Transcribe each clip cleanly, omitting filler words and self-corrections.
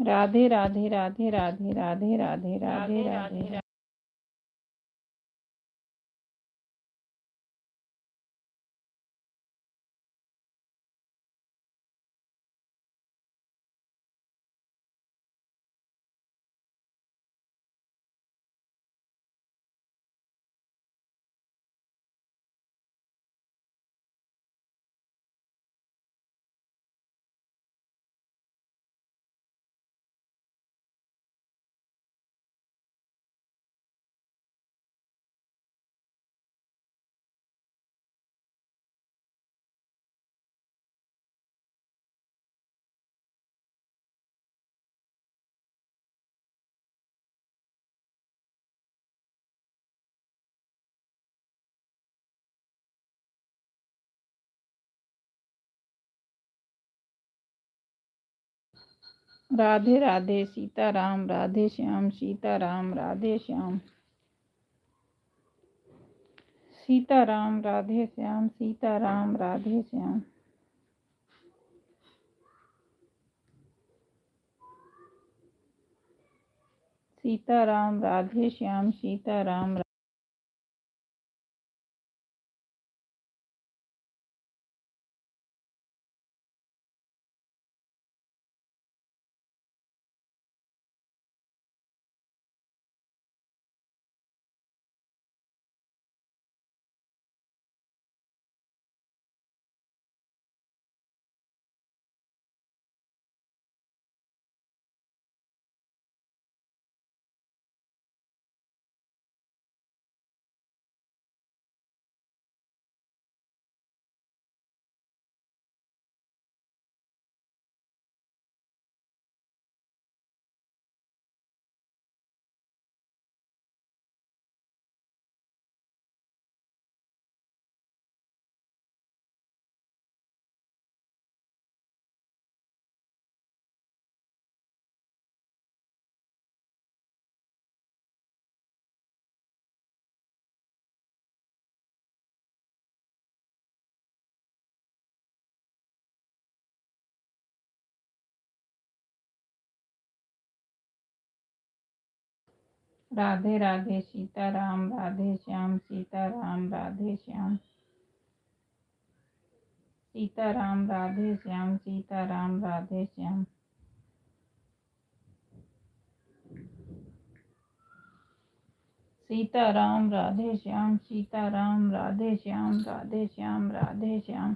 राधे राधे राधे राधे राधे राधे राधे राधे। राधे राधे सीताराम राधे श्याम सीताराम राधे श्याम सीताराम राधे श्याम सीताराम राधे श्याम सीताराम राधे श्याम सीताराम। राधे राधे सीताराम राधे श्याम सीताराम राधे श्याम सीताराम राधे श्याम सीताराम राधे श्याम सीताराम राधे श्याम सीताराम राधे श्याम राधे श्याम राधे श्याम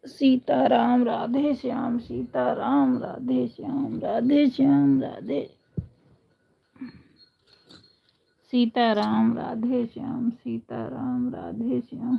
सीताराम राधे श्याम सीताराम राधे श्याम राधे श्याम राधे सीताराम राधे श्याम सीताराम राधे श्याम।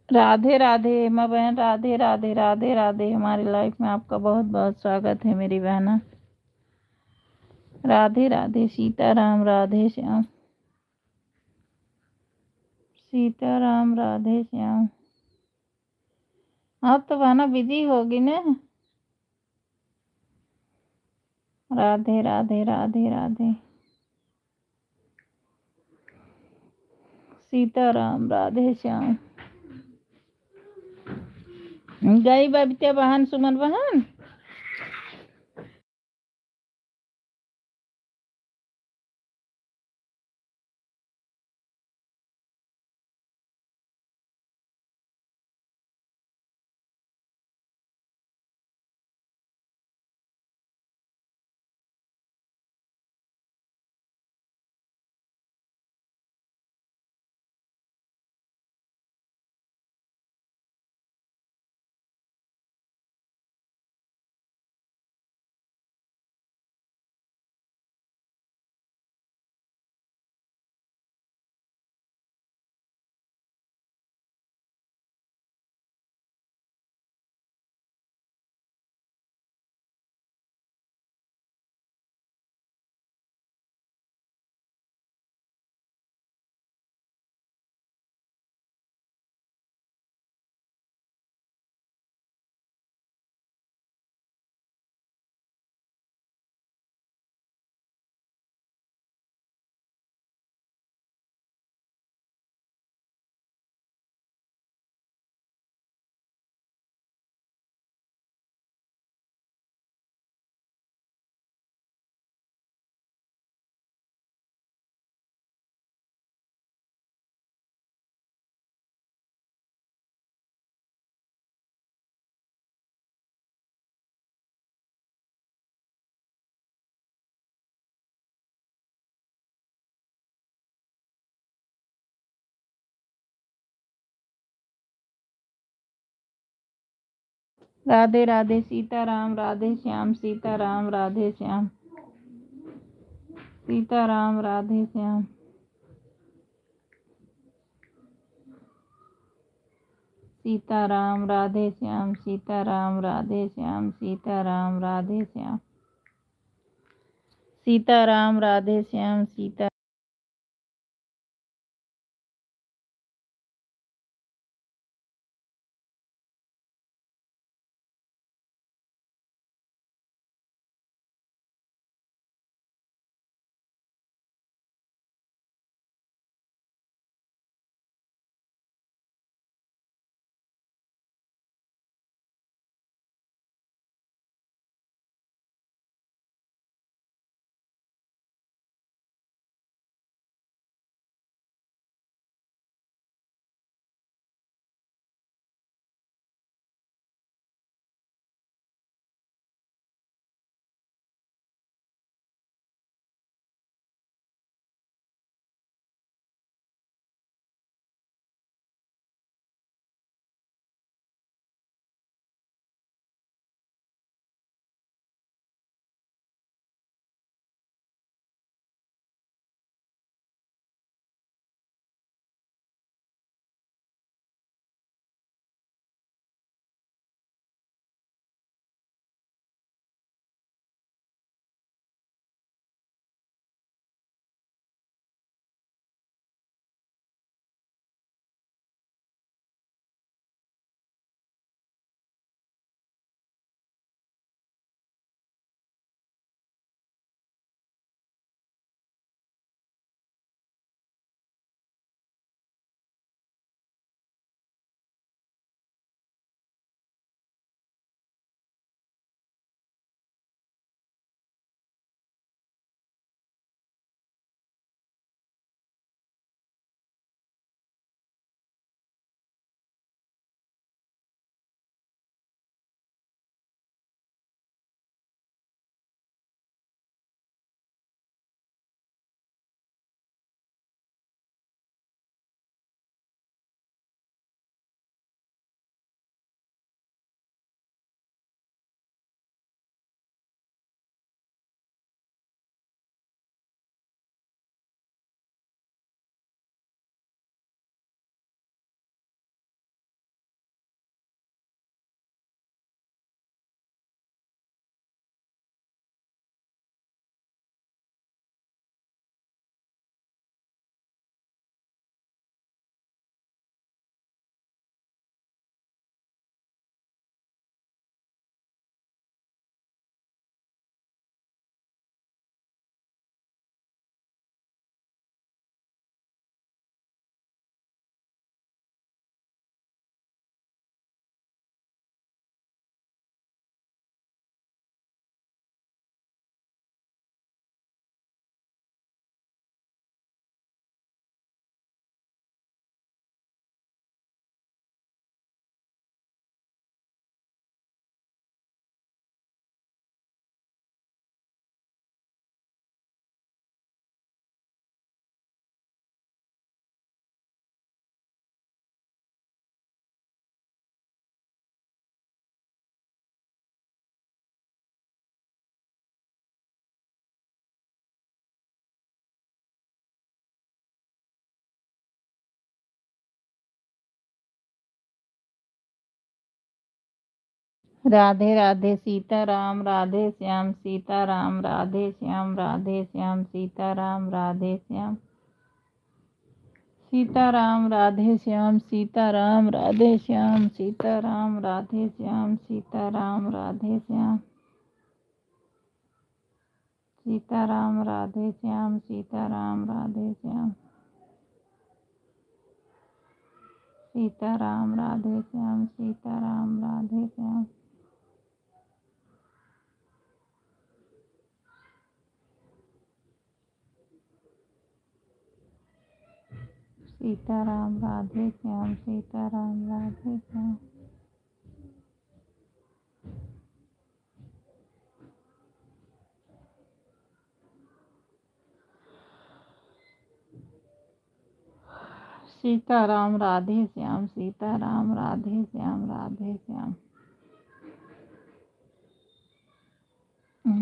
राधे राधे हेमा बहन, राधे राधे राधे राधे। हमारी लाइफ में आपका बहुत बहुत स्वागत है मेरी बहना। राधे राधे, सीताराम, राधे श्याम, सीताराम, राधे श्याम। आप तो बहना बिजी होगी ना। राधे राधे राधे राधे, सीताराम, राधे श्याम। गई बबीता बहन, सुमन बहन। राधे राधे, सीताराम, राधे श्याम, सीताराम, राधे श्याम, सीताराम, राधे श्याम, सीताराम, राधे श्याम, सीताराम, राधे श्याम, सीताराम, राधे श्याम, सीताराम, राधे श्याम, सीता। राधे राधे सीताराम राधे श्याम सीताराम राधे श्याम राधे श्याम सीताराम राधे श्याम सीताराम राधे श्याम सीताराम राधे श्याम सीताराम राधे श्याम सीताराम राधे श्याम सीताराम राधे श्याम सीताराम राधे श्याम सीताराम राधे श्याम सीताराम राधे श्याम सीताराम राधे श्याम सीताराम राधे श्याम सीताराम राधे श्याम सीताराम राधे श्याम राधे श्याम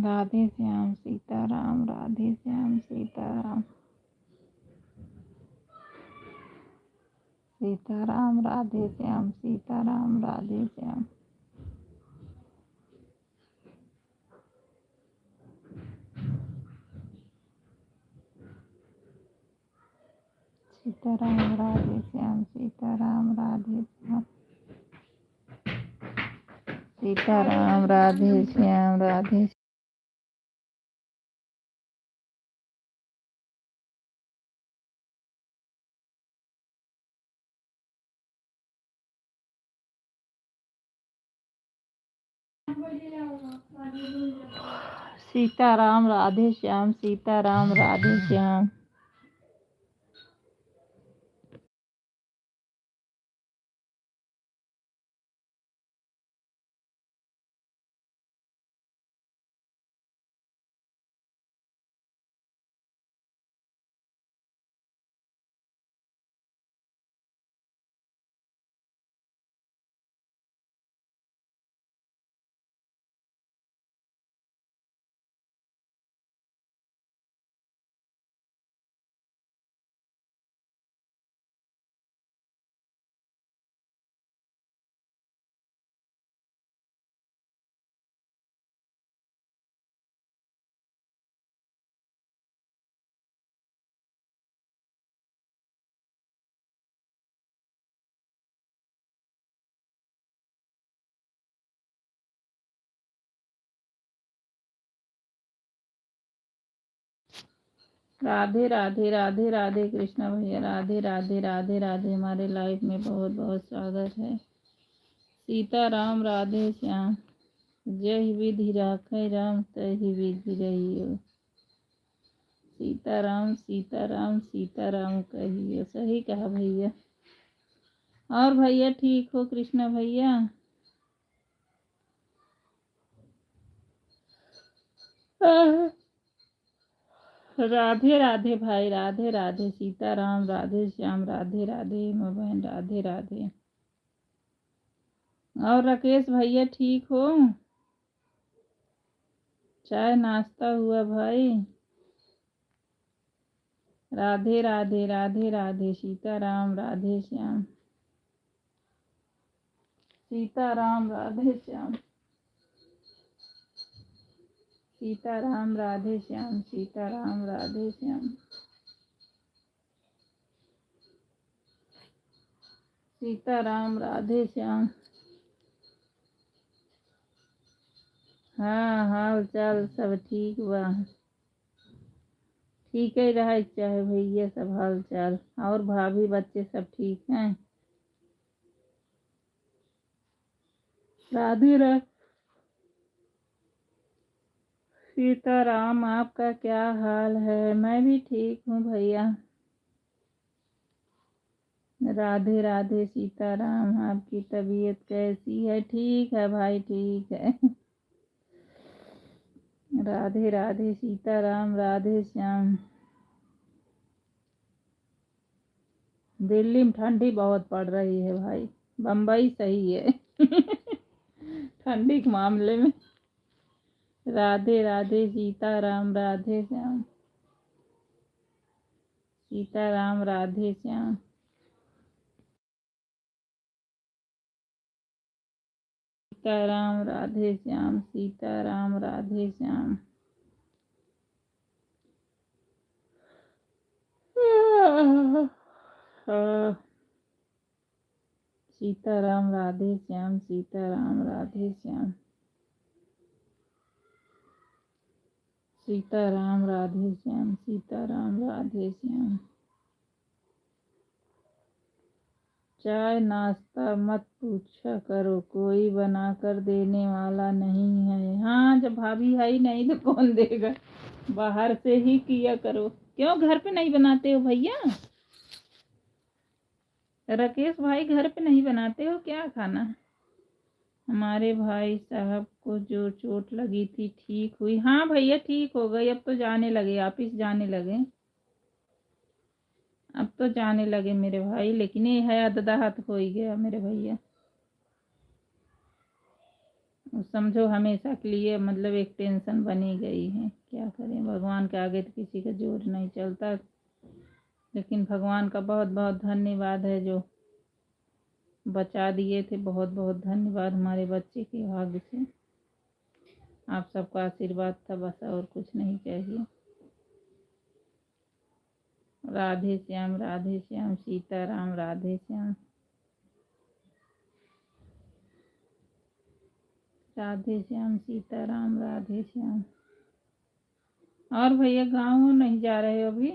राधे श्याम सीताराम राधे श्याम सीताराम सीताराम राधे श्याम सीताराम राधे श्याम सीताराम राधे श्याम सीताराम राधे श्याम सीताराम राधे श्याम राधे सीताराम राधे श्याम सीताराम राधे श्याम राधे राधे राधे राधे कृष्णा भैया राधे राधे राधे राधे हमारे लाइफ में बहुत बहुत स्वागत है। सीताराम राधे श्याम जय विधि राखे राम तहि विधि रहियो सीताराम सीताराम सीताराम कहियो। सही कहा भैया। और भैया ठीक हो कृष्णा भैया? राधे राधे भाई राधे राधे सीताराम राधे श्याम राधे राधे माँ बहन राधे राधे। और राकेश भैया ठीक हो? चाय नाश्ता हुआ भाई? राधे राधे राधे राधे सीताराम राधे श्याम सीताराम राधे श्याम सीताराम राधे श्याम सीताराम राधे श्याम सीताराम राधे श्याम। हाँ हाल चाल सब ठीक बा। ठीक ही रहा चाहे भैया सब हाल चाल। और भाभी बच्चे सब ठीक हैं? राधे राधे सीताराम आपका क्या हाल है? मैं भी ठीक हूँ भैया। राधे राधे सीताराम आपकी तबीयत कैसी है? ठीक है भाई ठीक है। राधे राधे सीताराम राधे श्याम। दिल्ली में ठंडी बहुत पड़ रही है भाई। बम्बई सही है ठंडी के मामले में। राधे राधे सीताराम राधे श्याम सीताराम राधे श्याम। सीताराम राधे श्याम, सीताराम राधे श्याम। सीताराम राधे श्याम, सीताराम राधे श्याम, सीताराम राधे श्याम, सीताराम राधे श्याम। चाय नाश्ता मत पूछा करो, कोई बना कर देने वाला नहीं है। हाँ, जब भाभी है ही नहीं तो कौन देगा, बाहर से ही किया करो। क्यों घर पे नहीं बनाते हो भैया? राकेश भाई घर पे नहीं बनाते हो क्या खाना? हमारे भाई साहब को जो चोट लगी थी ठीक हुई? हाँ भैया ठीक हो गई, अब तो जाने लगे, ऑफिस जाने लगे, अब तो जाने लगे मेरे भाई। लेकिन ये है अददाहत हो ही गया मेरे भैया, समझो हमेशा के लिए, मतलब एक टेंशन बनी गई है। क्या करें, भगवान के आगे तो किसी का जोर नहीं चलता। लेकिन भगवान का बहुत बहुत धन्यवाद है जो बचा दिए थे। बहुत बहुत धन्यवाद हमारे बच्चे के भाग्य से। आप सबका आशीर्वाद था बस, और कुछ नहीं चाहिए। राधे श्याम, राधे श्याम, सीताराम राधे श्याम, राधे श्याम, सीताराम राधे श्याम। और भैया गाँव नहीं जा रहे हो अभी?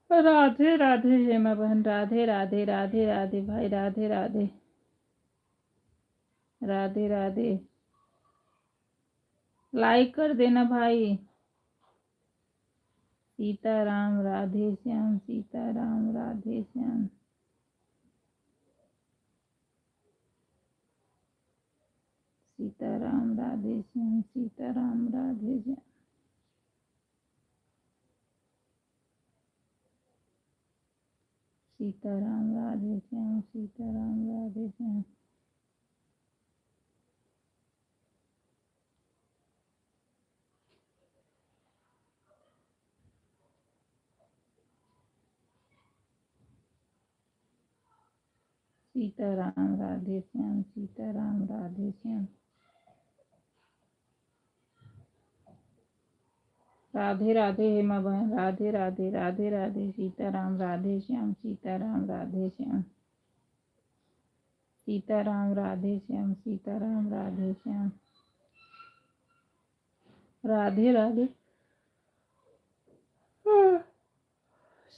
राधे राधे हेमा बहन, राधे राधे, राधे राधे भाई, राधे राधे, राधे राधे। लाइक कर देना भाई। सीताराम राधे श्याम, सीताराम राधे श्याम, सीताराम राधे श्याम, सीताराम राधे श्याम, सीताराम राधे श्याम, सीताराम राधे श्याम। सीताराम राधे श्याम, सीताराम राधे श्याम। राधे राधे हेमा बहन, राधे राधे, राधे राधे, सीताराम राधे श्याम, सीताराम राधे श्याम, सीताराम राधे श्याम, सीताराम राधे श्याम, राधे राधे,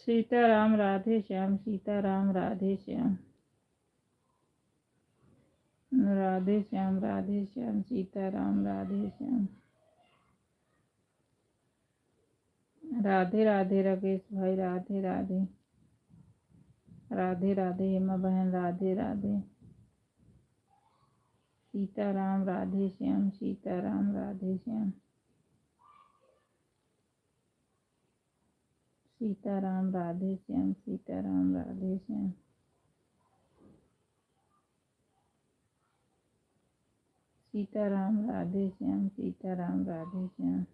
सीताराम राधे श्याम, सीताराम राधे श्याम, राधे श्याम, राधे श्याम, सीताराम राधे श्याम। राधे राधे राकेश भाई, राधे राधे, राधे राधे हेमा बहन, राधे राधे, सीताराम राधे श्याम, सीताराम राधे श्याम, सीताराम राधे श्याम, सीताराम राधे श्याम, सीताराम राधे श्याम, सीताराम राधे श्याम।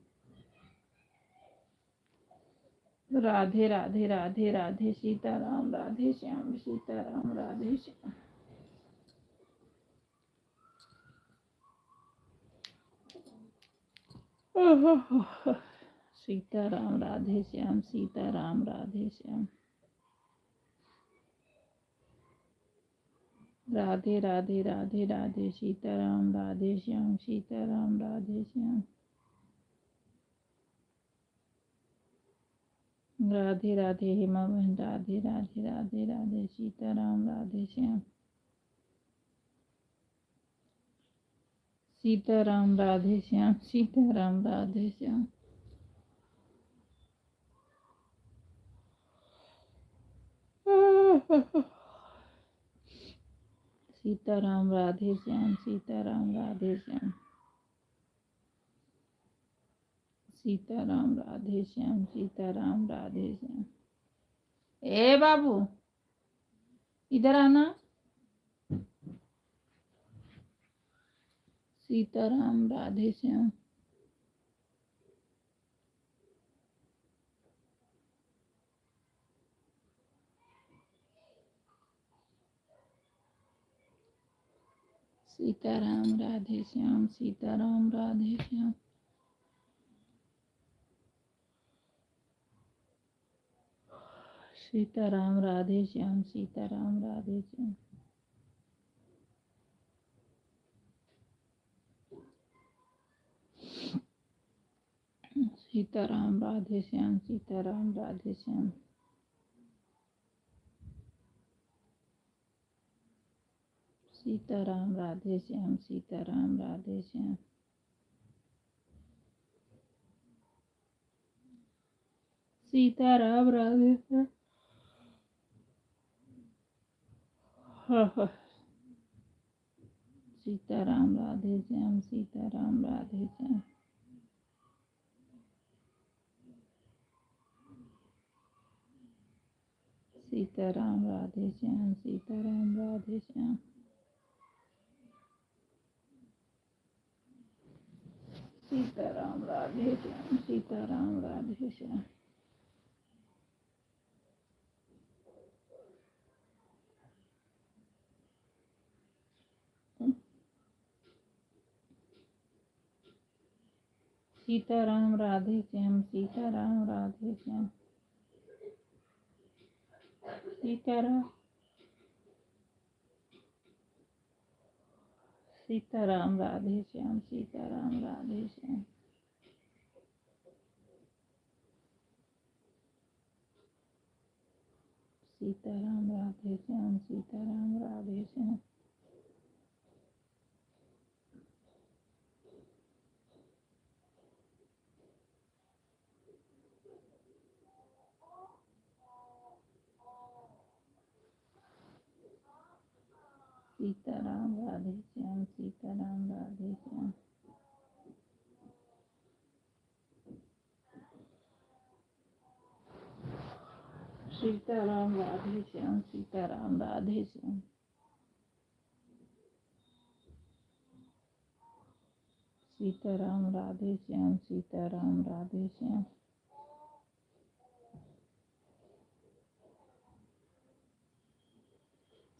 राधे राधे, राधे राधे, सीताराम राधे श्याम, सीताराम राधे श्याम। सीताराम राधे श्याम, सीताराम राधे श्याम, राधे राधे, राधे राधे, सीताराम राधे श्याम, सीताराम राधे श्याम, राधे राधे हेमा बहन, राधे राधे, राधे राधे, सीताराम राधे श्याम, सीताराम राधे श्याम, सीताराम राधे श्याम, सीताराम राधे श्याम, सीताराम राधे श्याम, सीताराम राधे श्याम, सीताराम राधे श्याम। ए बाबू इधर आना। सीताराम राधे श्याम, सीताराम राधे श्याम, सीताराम राधे श्याम। सीताराम राधे श्याम, सीताराम राधे श्याम। सीताराम राधे श्याम, सीताराम राधे श्याम। सीताराम राधे श्याम, सीताराम राधे श्याम। सीताराम राधे श्याम। सीताराम राधे श्याम, सीताराम राधे श्याम। सीताराम राधे श्याम, सीताराम राधे श्याम। सीताराम राधे श्याम, सीताराम राधे श्याम। सीताराम राधे श्याम, सीताराम राधे श्याम। सीताराम सीताराम राधे श्याम, सीताराम राधे श्याम। सीताराम राधे श्याम, सीताराम राधे श्याम। सीताराम राधे श्याम, सीताराम राधे श्याम। सीताराम राधे श्याम, सीताराम राधे श्याम। सीताराम राधे श्याम, सीताराम राधे श्याम।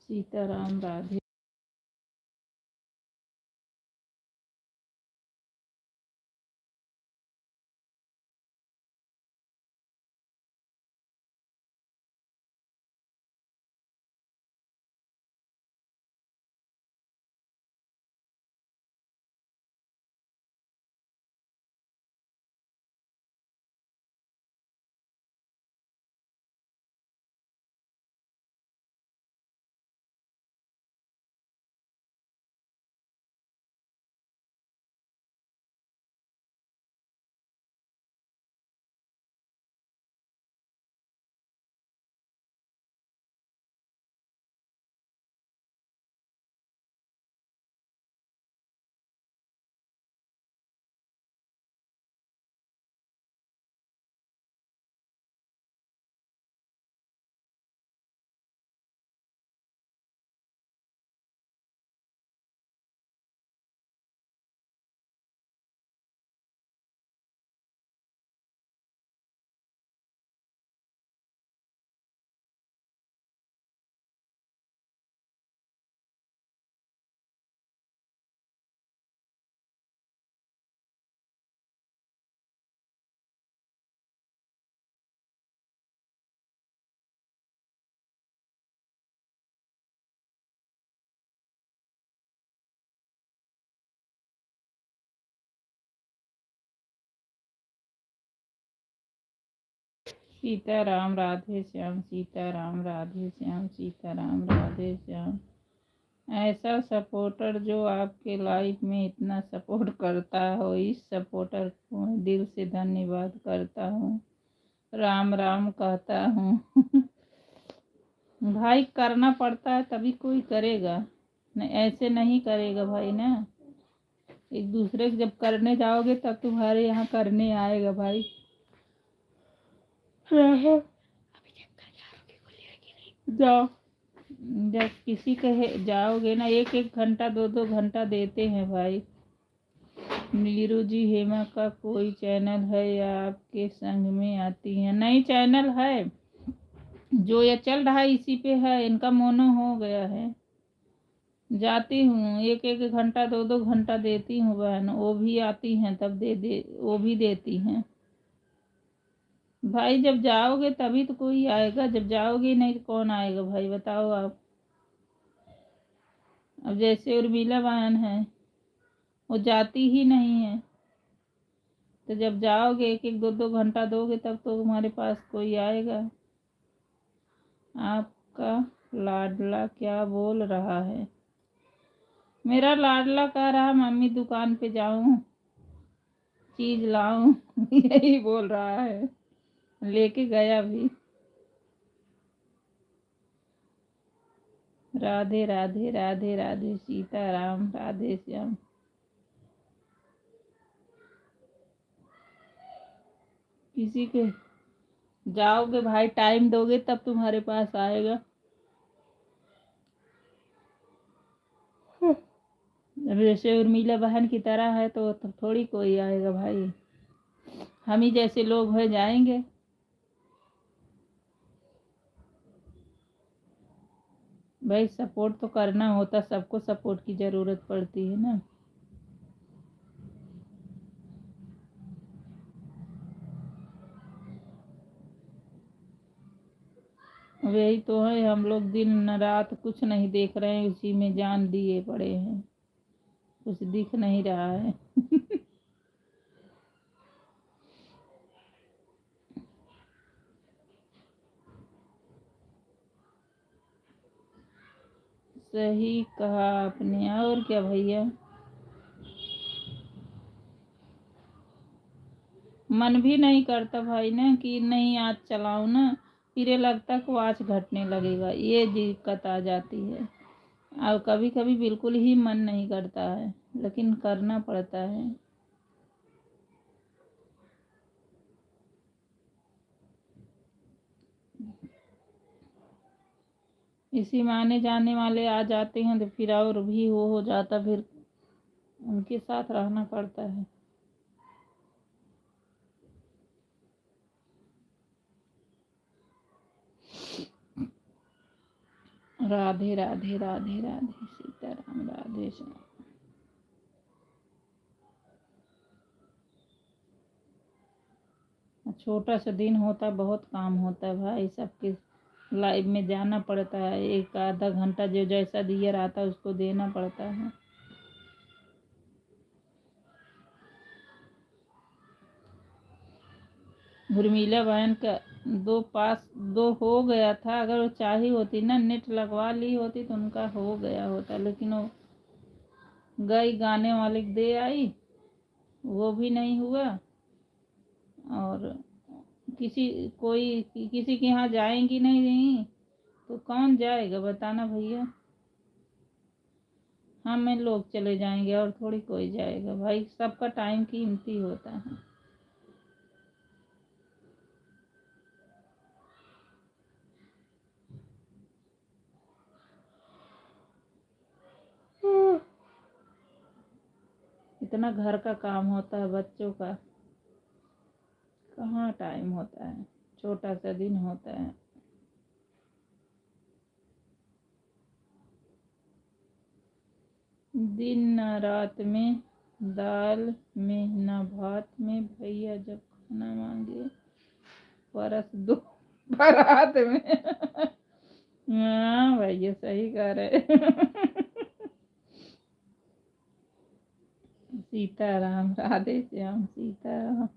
सीताराम राधे सीताराम राधे श्याम, सीताराम राधे श्याम, सीताराम राधे श्याम। ऐसा सपोर्टर जो आपके लाइफ में इतना सपोर्ट करता हो, इस सपोर्टर को मैं दिल से धन्यवाद करता हूँ, राम राम कहता हूँ। भाई करना पड़ता है तभी कोई करेगा, नहीं ऐसे नहीं करेगा भाई ना। एक दूसरे को जब करने जाओगे तब तुम्हारे यहाँ करने आएगा भाई। जाओ, जब किसी के जाओगे ना, एक एक घंटा 2-2 घंटा देते हैं भाई। नीरू जी, हेमा का कोई चैनल है या आपके संग में आती है? नहीं, चैनल है जो ये चल रहा है इसी पे है, इनका मोनो हो गया है। जाती हूँ, एक एक घंटा 2 2 घंटा देती हूँ बहन, वो भी आती हैं तब दे वो भी देती हैं। भाई जब जाओगे तभी तो कोई आएगा, जब जाओगे नहीं तो कौन आएगा भाई बताओ आप। अब जैसे उर्मिला बहन है, वो जाती ही नहीं है, तो जब जाओगे एक एक 2 2 घंटा दोगे तब तो तुम्हारे पास कोई आएगा। आपका लाडला क्या बोल रहा है? मेरा लाडला कह रहा मम्मी दुकान पे जाऊं, चीज लाऊं यही बोल रहा है, लेके गया भी। राधे राधे राधे राधे सीताराम, राधे श्याम। किसी के जाओगे भाई, टाइम दोगे तब तुम्हारे पास आएगा। अब जैसे उर्मिला बहन की तरह है तो थोड़ी कोई आएगा भाई, हम ही जैसे लोग हैं जाएंगे। भाई सपोर्ट तो करना होता, सबको सपोर्ट की जरूरत पड़ती है ना। अब यही तो है, हम लोग दिन न रात कुछ नहीं देख रहे हैं, उसी में जान दिए पड़े हैं, कुछ दिख नहीं रहा है सही कहा आपने, और क्या भैया। मन भी नहीं करता भाई ना कि नहीं आज चलाऊं ना, फिर ये लगता कि आज घटने लगेगा, ये दिक्कत आ जाती है। और कभी कभी बिल्कुल ही मन नहीं करता है, लेकिन करना पड़ता है। इसी माने जाने वाले आ जाते हैं तो फिर और भी वो हो जाता, फिर उनके साथ रहना पड़ता है। राधे राधे राधे राधे सीताराम, राधे श्याम। छोटा सा दिन होता, बहुत काम होता है भाई, सबके लाइफ में जाना पड़ता है, एक आधा घंटा जो जैसा दिया रहता है उसको देना पड़ता है। उर्मिला बहन का दो हो गया था, अगर वो चाही होती ना, नेट लगवा ली होती तो उनका हो गया होता, लेकिन वो गई गाने वाले को दे आई, वो भी नहीं हुआ। और किसी के यहाँ जाएंगी नहीं तो कौन जाएगा बताना भैया। हमें लोग चले जाएंगे और थोड़ी कोई जाएगा भाई, सबका टाइम कीमती होता है। इतना घर का काम होता है, बच्चों का कहाँ टाइम होता है, छोटा सा दिन होता है। दिन न रात में, दाल में न भात में, भैया जब खाना मांगे परस दो बारात में हाँ भैया सही कह रहे सीताराम, राधे श्याम, सीताराम।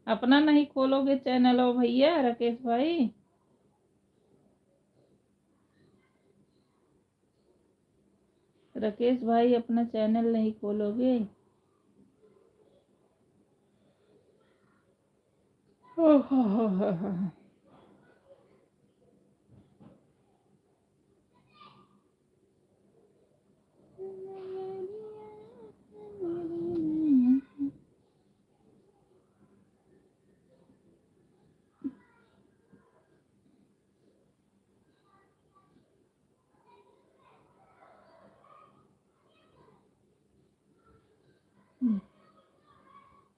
अपना नहीं खोलोगे चैनल हो भैया राकेश भाई? राकेश भाई अपना चैनल नहीं खोलोगे?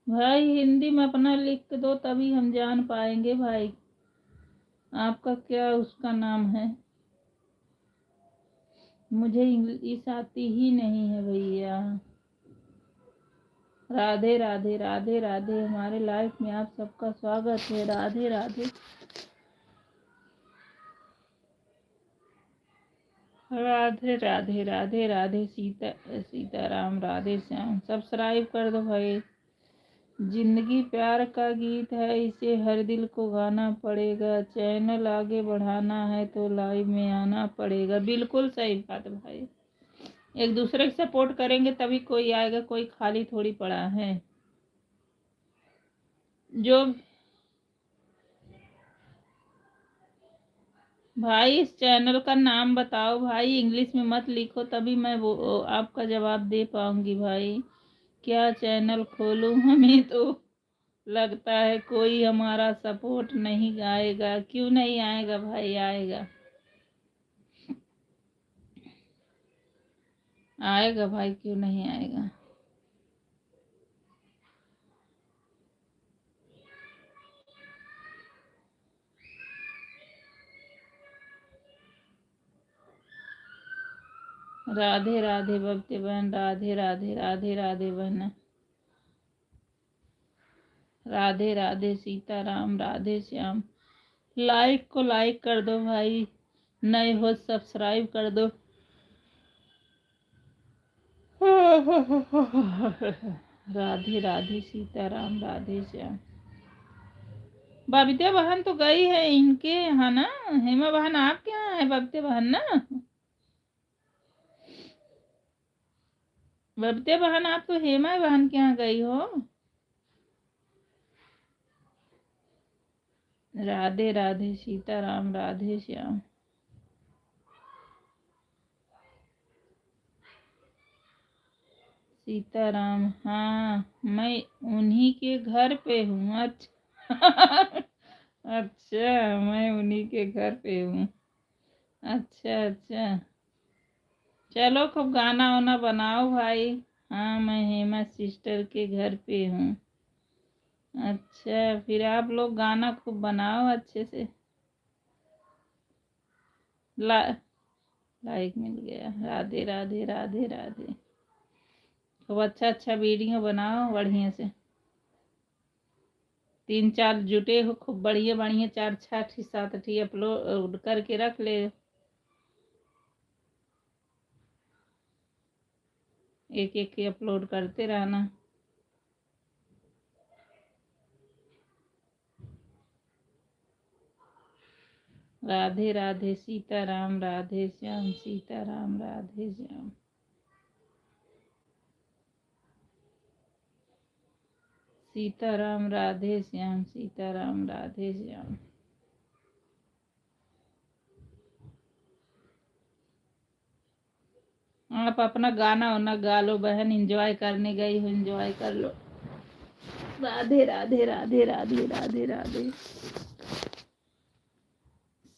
भाई हिंदी में अपना लिख दो तभी हम जान पाएंगे भाई। आपका क्या उसका नाम है? मुझे इंग्लिश आती ही नहीं है भैया। राधे राधे राधे राधे। हमारे लाइफ में आप सबका स्वागत है। राधे राधे राधे राधे राधे राधे। सीताराम राधे श्याम। सब्सक्राइब कर दो भाई। जिंदगी प्यार का गीत है, इसे हर दिल को गाना पड़ेगा। चैनल आगे बढ़ाना है तो लाइव में आना पड़ेगा। बिल्कुल सही बात भाई। एक दूसरे के सपोर्ट करेंगे तभी कोई आएगा, कोई खाली थोड़ी पड़ा है। जो भाई इस चैनल का नाम बताओ भाई, इंग्लिश में मत लिखो, तभी मैं वो आपका जवाब दे पाऊंगी भाई। क्या चैनल खोलूं? हमें तो लगता है कोई हमारा सपोर्ट नहीं आएगा। क्यों नहीं आएगा भाई? आएगा, आएगा भाई, क्यों नहीं आएगा। राधे राधे भक्ति बहन। राधे राधे राधे राधे बहन। राधे राधे सीताराम राधे श्याम। लाइक को लाइक कर दो भाई, नए हो सब्सक्राइब कर दो। राधे राधे सीताराम राधे श्याम। बबीता बहन तो गई है इनके यहाँ ना। हेमा बहन आपके यहाँ है बबीता बहन ना। बबीता बहन आप तो हेमा बहन के यहाँ गई हो। राधे राधे सीताराम राधे श्याम। सीताराम, हाँ मैं उन्हीं के घर पे हूँ। अच्छा अच्छा, मैं उन्हीं के घर पे हूँ। अच्छा अच्छा, चलो खूब गाना वाना बनाओ भाई। हाँ मैं हेमा सिस्टर के घर पे हूँ। अच्छा, फिर आप लोग गाना खूब बनाओ अच्छे से। ला लाइक मिल गया। राधे राधे राधे राधे। खूब अच्छा अच्छा वीडियो बनाओ बढ़िया से। 3 4 जुटे हो खूब बढ़िया बढ़िया, 4 6 7 अपलोड करके रख ले। एक एक अपलोड करते रहना। राधे राधे सीताराम राधे श्याम। सीताराम राधे श्याम। सीताराम राधे श्याम। सीताराम राधे श्याम। आप अपना गाना वाना गा लो बहन, एंजॉय करने गई हो, एंजॉय कर लो। राधे राधे राधे राधे राधे राधे।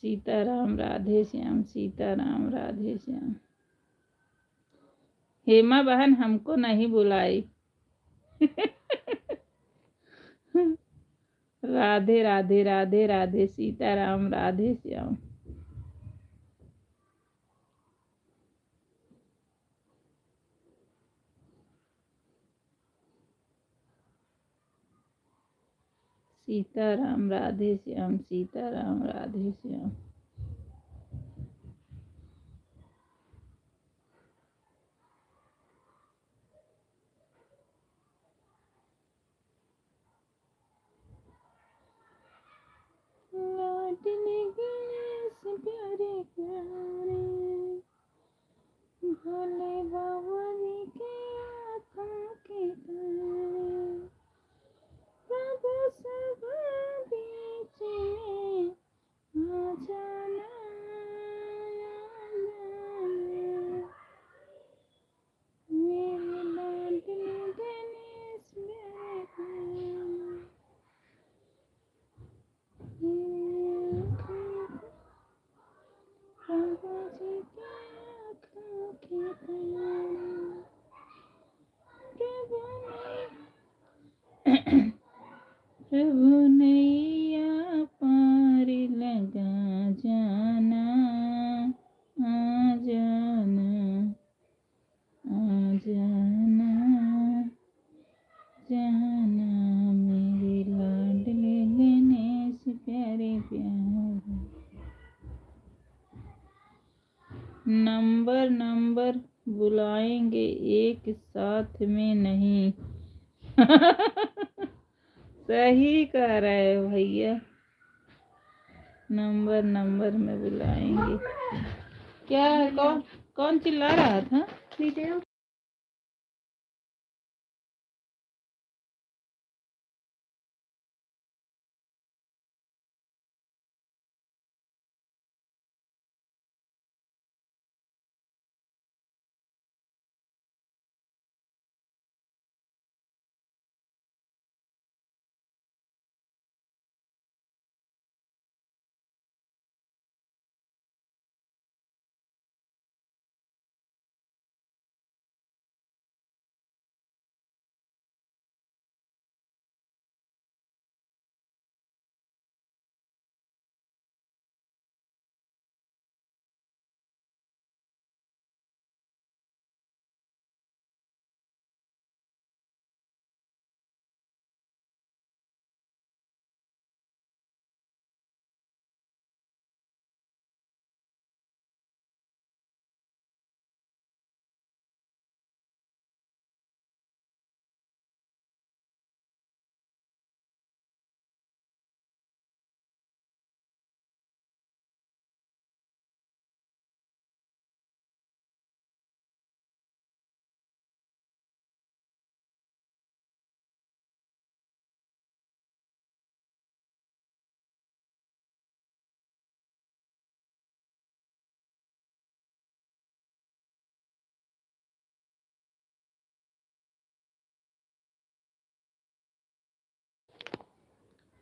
सीताराम राधे श्याम। सीताराम राधे श्याम। हेमा बहन हमको नहीं बुलाई। राधे राधे राधे राधे सीताराम राधे श्याम। सीताराम राधे श्याम। सीताराम राधे श्याम। लाडले गणेश प्यारे प्यारे, भोले बाबा जी के आँखों के तारे, प्रभु सब बीच में आ जाना, आ जाना। मेरे लाडले गणेश प्यारे प्यारे, प्रभु जी के आँखों के तारे, प्रभु नैया पार लगा जाना, आ जाना। साथ में नहीं। सही कह रहे हो भैया, नंबर नंबर में बुलाएंगे। क्या कौन कौन चिल्ला रहा था?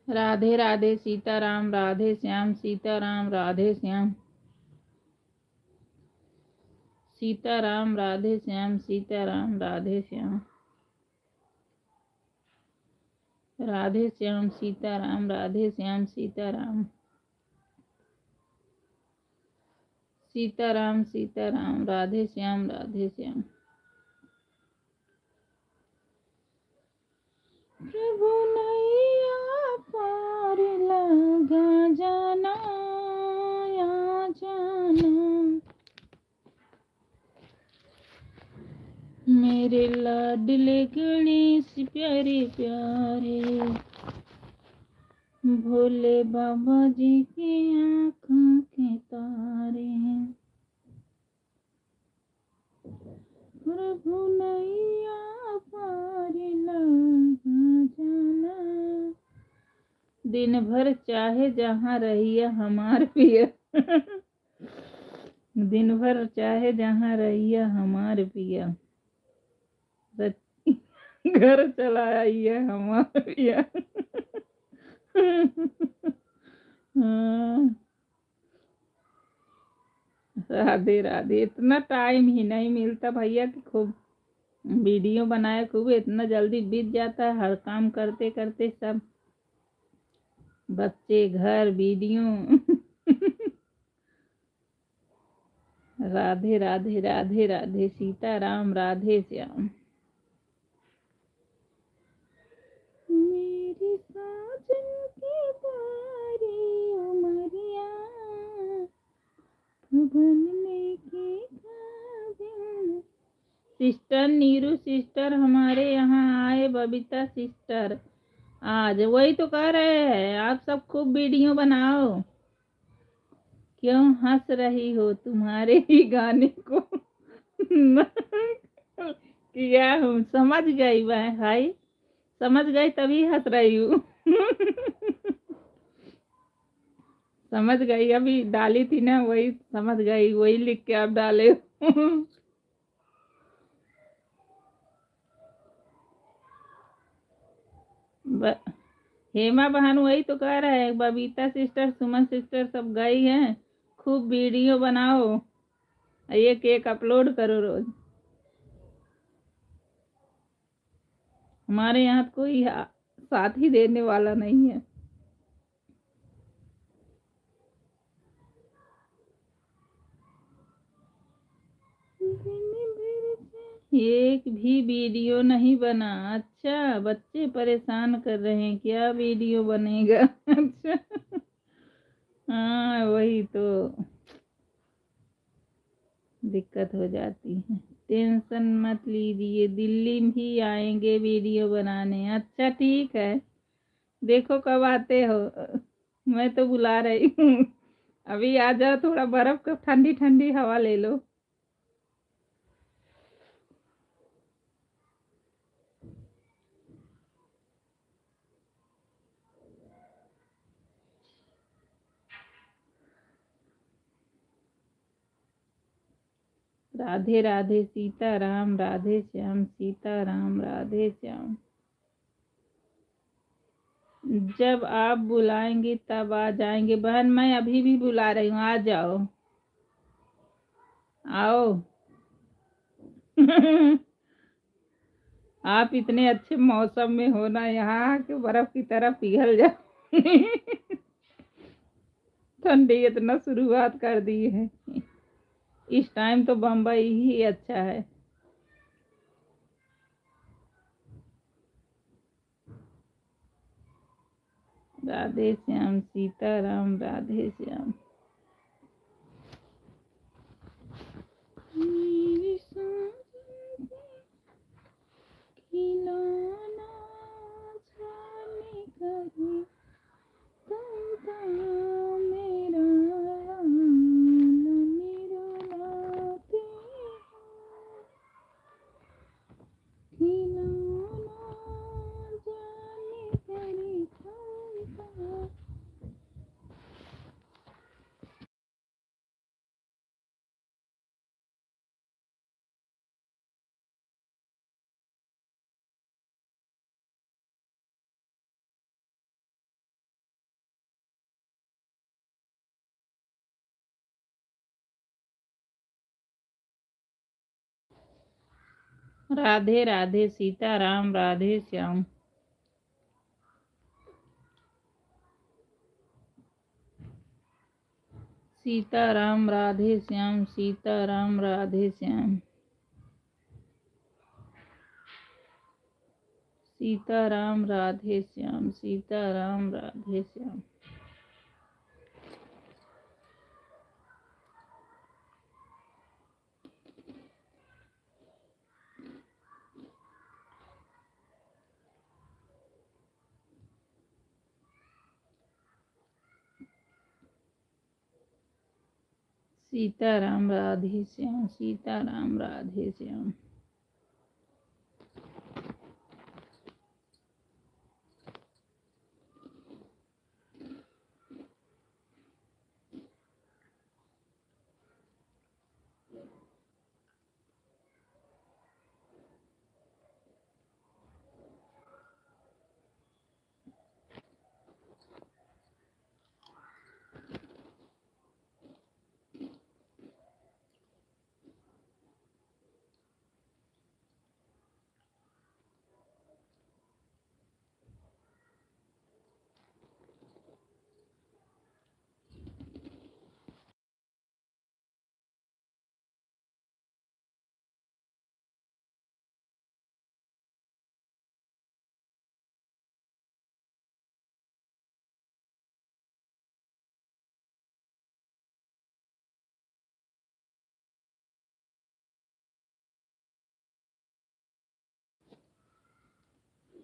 राधे राधे सीताराम, राधे श्याम सीताराम, राधे श्याम सीताराम, राधे श्याम सीताराम, राधे श्याम राधे श्याम सीताराम, राधे श्याम सीताराम सीताराम सीताराम, राधे श्याम, राधे श्याम। प्रभु नैया पार लगा जाना या जाना, मेरे लाडले गणेश प्यारे प्यारे, भोले बाबा जी की आँखों के तारे, प्रभु नैया पार लगा जाना। दिन भर चाहे जहाँ रहिए हमार पिया, दिन भर चाहे जहाँ रहिए हमार पिया, घर चला आइए हमार पिया। राधे राधे। इतना टाइम ही नहीं मिलता भैया कि खूब वीडियो बनाए, खूब इतना जल्दी बीत जाता है हर काम करते करते, सब बच्चे घर वीडियो। राधे राधे राधे राधे सीताराम, राधे श्याम। मेरी साजन की बारी उमरिया, बनने की काबिल। सिस्टर नीरू सिस्टर हमारे यहाँ आए, बबीता सिस्टर आज। वही तो कह रहे हैं, आप सब खूब वीडियो बनाओ। क्यों हंस रही हो? तुम्हारे ही गाने को किया हूँ। समझ गई भाई, समझ गई तभी हंस रही हूँ। समझ गई, अभी डाली थी ना वही समझ गई, वही लिख के आप डाले। हेमा बहन वही तो कह रहे हैं, बबीता सिस्टर सुमन सिस्टर सब गई हैं। खूब वीडियो बनाओ, एक एक अपलोड करो रोज। हमारे यहाँ कोई साथ ही देने वाला नहीं है। एक भी वीडियो नहीं बना। अच्छा, बच्चे परेशान कर रहे हैं, क्या वीडियो बनेगा? अच्छा, हाँ वही तो दिक्कत हो जाती है। टेंशन मत लीजिए, दिल्ली भी आएंगे वीडियो बनाने। अच्छा ठीक है, देखो कब आते हो। मैं तो बुला रही हूँ। अभी आ जाओ, थोड़ा बर्फ का ठंडी ठंडी हवा ले लो। राधे राधे सीताराम, राधे श्याम सीताराम, राधे श्याम। जब आप बुलाएंगी तब आ जाएंगे बहन, मैं अभी भी बुला रही हूँ, आ जाओ, आओ। आप इतने अच्छे मौसम में हो ना, यहाँ के बर्फ की तरह पिघल जाओ। ठंडी इतना शुरुआत कर दी है, इस टाइम तो बम्बई ही अच्छा है। राधे श्याम सीताराम, राधे श्याम। मेरी सांसों खिलौना जाने कहीं तुम कहाँ मेरा रुलाते हो, खिलौना जाने कहीं तुम कहाँ। राधे राधे सीताराम, राधे श्याम। सीताराम राधे श्याम, सीताराम राधे श्याम। सीताराम राधे श्याम, सीताराम राधे श्याम। सीताराम राधे श्याम, सीताराम राधे श्याम।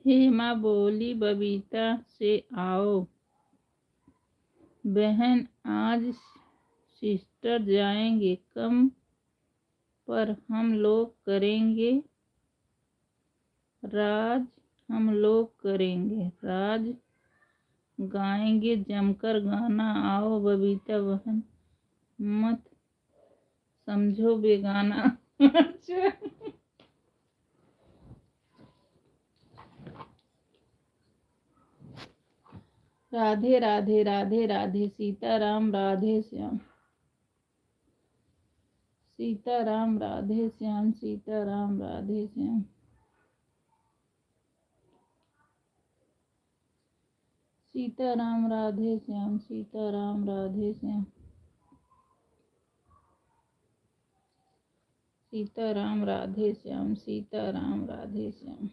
हेमा बोली बबीता से, आओ बहन, आज सिस्टर जाएंगे कम पर हम लोग करेंगे राज, हम लोग करेंगे राज, गाएंगे जमकर गाना। आओ बबीता बहन, मत समझो बेगाना। अच्छा, राधे राधे राधे राधे सीताराम, राधे श्याम। सीताराम राधे श्याम, सीताराम राधे श्याम। सीताराम राधे श्याम, सीताराम राधे श्याम। सीताराम राधे श्याम, सीताराम राधे श्याम।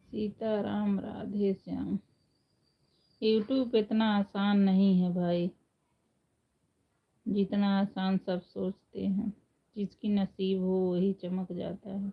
सीताराम राधे श्याम। यूट्यूब इतना आसान नहीं है भाई। जितना आसान सब सोचते हैं, जिसकी नसीब हो वही चमक जाता है।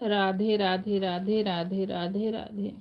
राधे राधे राधे राधे राधे राधे।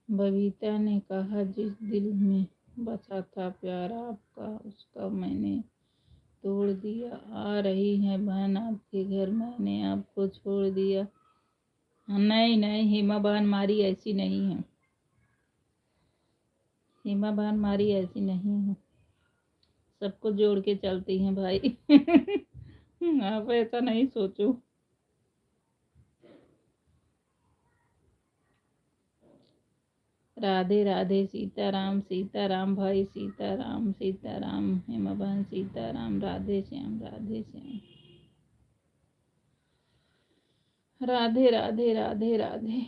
बबीता ने कहा, जिस दिल में बसा था प्यार आपका, उसका मैंने तोड़ दिया। आ रही है बहन आपके घर, मैंने आपको छोड़ दिया। नहीं नहीं, हेमा बहन हमारी ऐसी नहीं है। हेमा बहन हमारी ऐसी नहीं है, सबको जोड़ के चलती हैं भाई। आप ऐसा नहीं सोचो। राधे राधे, सीताराम सीताराम भाई, सीताराम सीताराम, हेमा बहन सीताराम, राधे श्याम राधे श्याम, राधे राधे राधे राधे।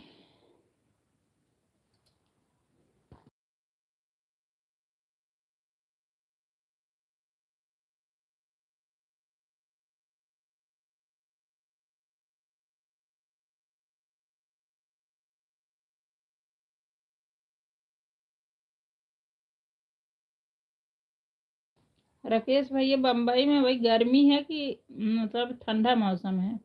राकेश भैया, बम्बई में वही गर्मी है कि मतलब ठंडा मौसम है?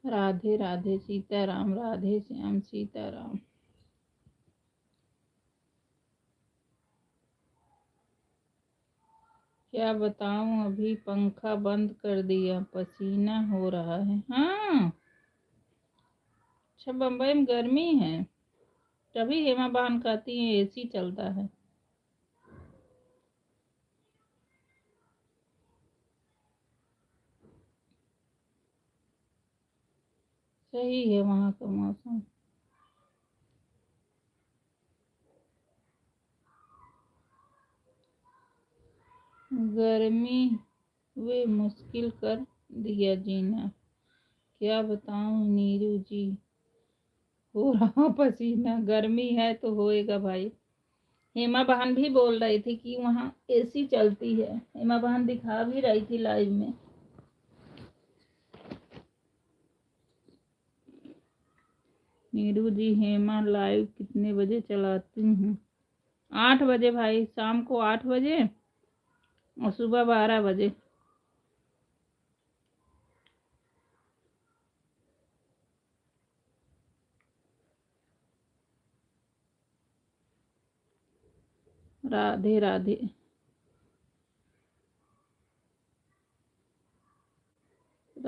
राधे राधे, सीताराम, राधे श्याम, सीताराम। क्या बताऊं, अभी पंखा बंद कर दिया, पसीना हो रहा है। हाँ, अच्छा, बम्बई में गर्मी है, तभी हेमा बहन कहती है एसी चलता है। सही है वहाँ का मौसम। गर्मी वे मुश्किल कर दिया जीना। क्या बताऊं नीरू जी, हो रहा पसीना। गर्मी है तो होएगा भाई। हेमा बहन भी बोल रही थी कि वहाँ एसी चलती है, हेमा बहन दिखा भी रही थी लाइव में। नीरू जी, हेमा लाइव कितने बजे चलाती हैं? 8 बजे भाई, शाम को 8 बजे और सुबह 12 बजे। राधे राधे।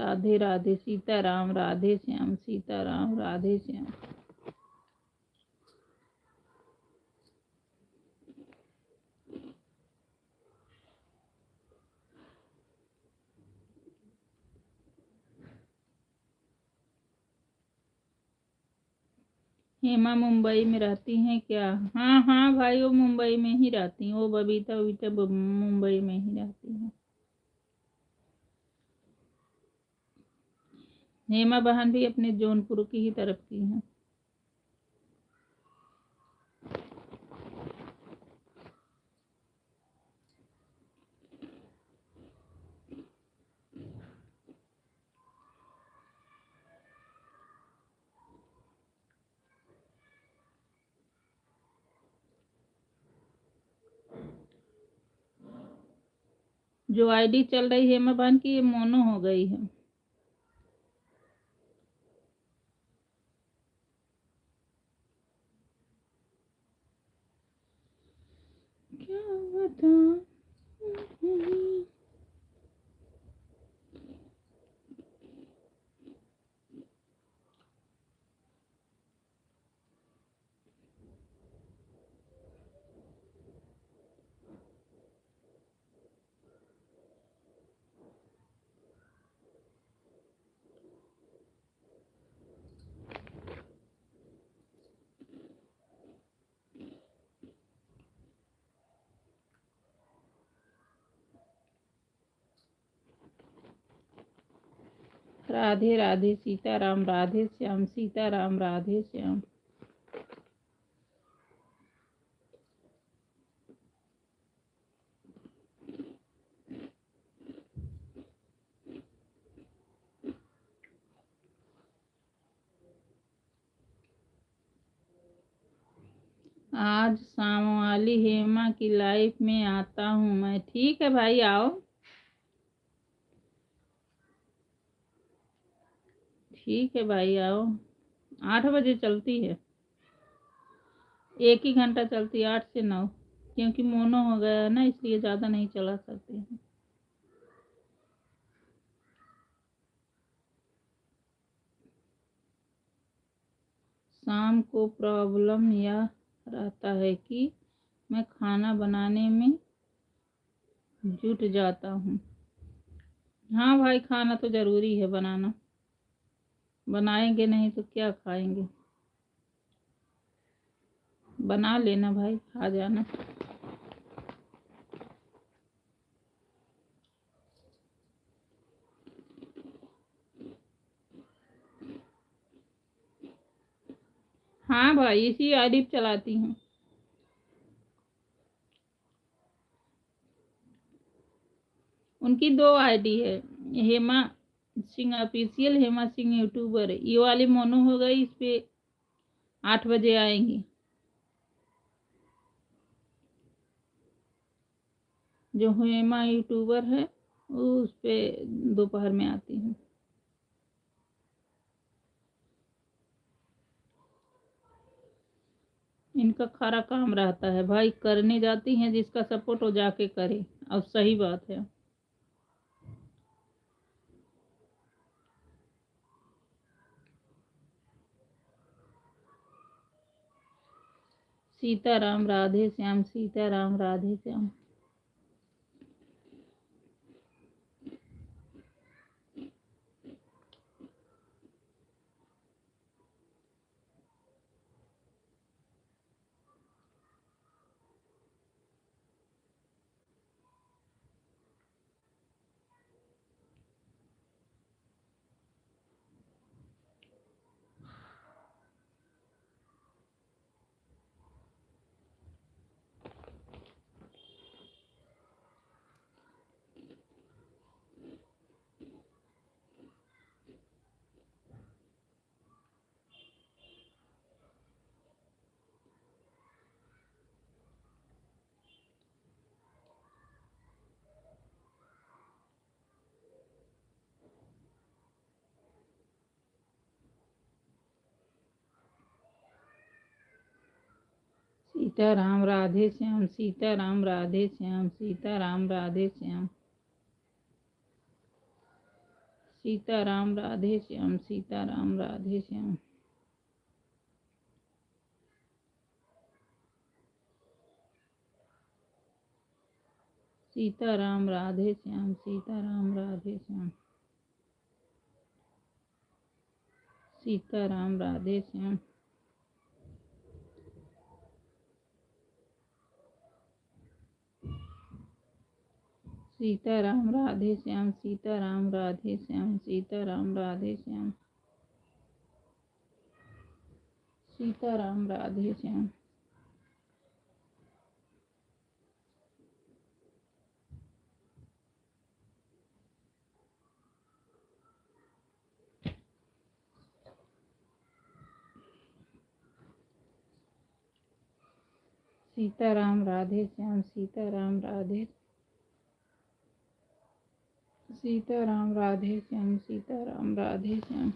राधे राधे सीताराम राधे श्याम सीताराम राधे श्याम। हेमा मुंबई में रहती हैं क्या? हाँ हाँ भाई, वो मुंबई में ही रहती हैं। वो बबीता बबीता मुंबई में ही रहती हैं। हेमा बहन भी अपने जौनपुर की ही तरफ की हैं। जो आईडी चल रही है हेमा बहन की, ये मोनो हो गई है। क्या बताऊं? राधे राधे सीताराम राधे श्याम सीताराम राधे श्याम। आज शाम वाली हेमा की लाइफ में आता हूँ मैं। ठीक है भाई, आओ। ठीक है भाई, आओ। 8 बजे चलती है, 1 ही घंटा चलती है, 8 से 9। क्योंकि मोनो हो गया है ना, इसलिए ज़्यादा नहीं चला सकते हैं। शाम को प्रॉब्लम यह रहता है कि मैं खाना बनाने में जुट जाता हूँ। हाँ भाई, खाना तो ज़रूरी है बनाना। बनाएंगे नहीं तो क्या खाएंगे। बना लेना भाई, आ जाना। हाँ भाई, इसी आईडी चलाती हूँ। उनकी 2 आईडी है, हेमा सिंह ऑफिशियल, हेमा सिंह यूट्यूबर। ये वाली मोनो हो गई, इस पे 8 बजे आएंगी। जो हेमा यूट्यूबर है वो उस पे दोपहर में आती है। इनका खारा काम रहता है भाई, करने जाती हैं, जिसका सपोर्ट हो जाके करे। अब सही बात है। सीताराम राधे श्याम सीताराम राधे श्याम। सीताराम राधे श्याम सीताराम राधे श्याम सीताराम राधे श्याम। सीताराम राधे श्याम, सीताराम राधे श्याम। सीताराम राधे श्याम, सीताराम राधे श्याम, सीताराम राधे श्याम। सीताराम राधे श्याम, सीताराम राधे श्याम, सीताराम राधे श्याम, सीताराम राधे श्याम। सीताराम राधे श्याम, सीताराम राधे, सीताराम राधे श्याम, सीताराम राधे श्याम।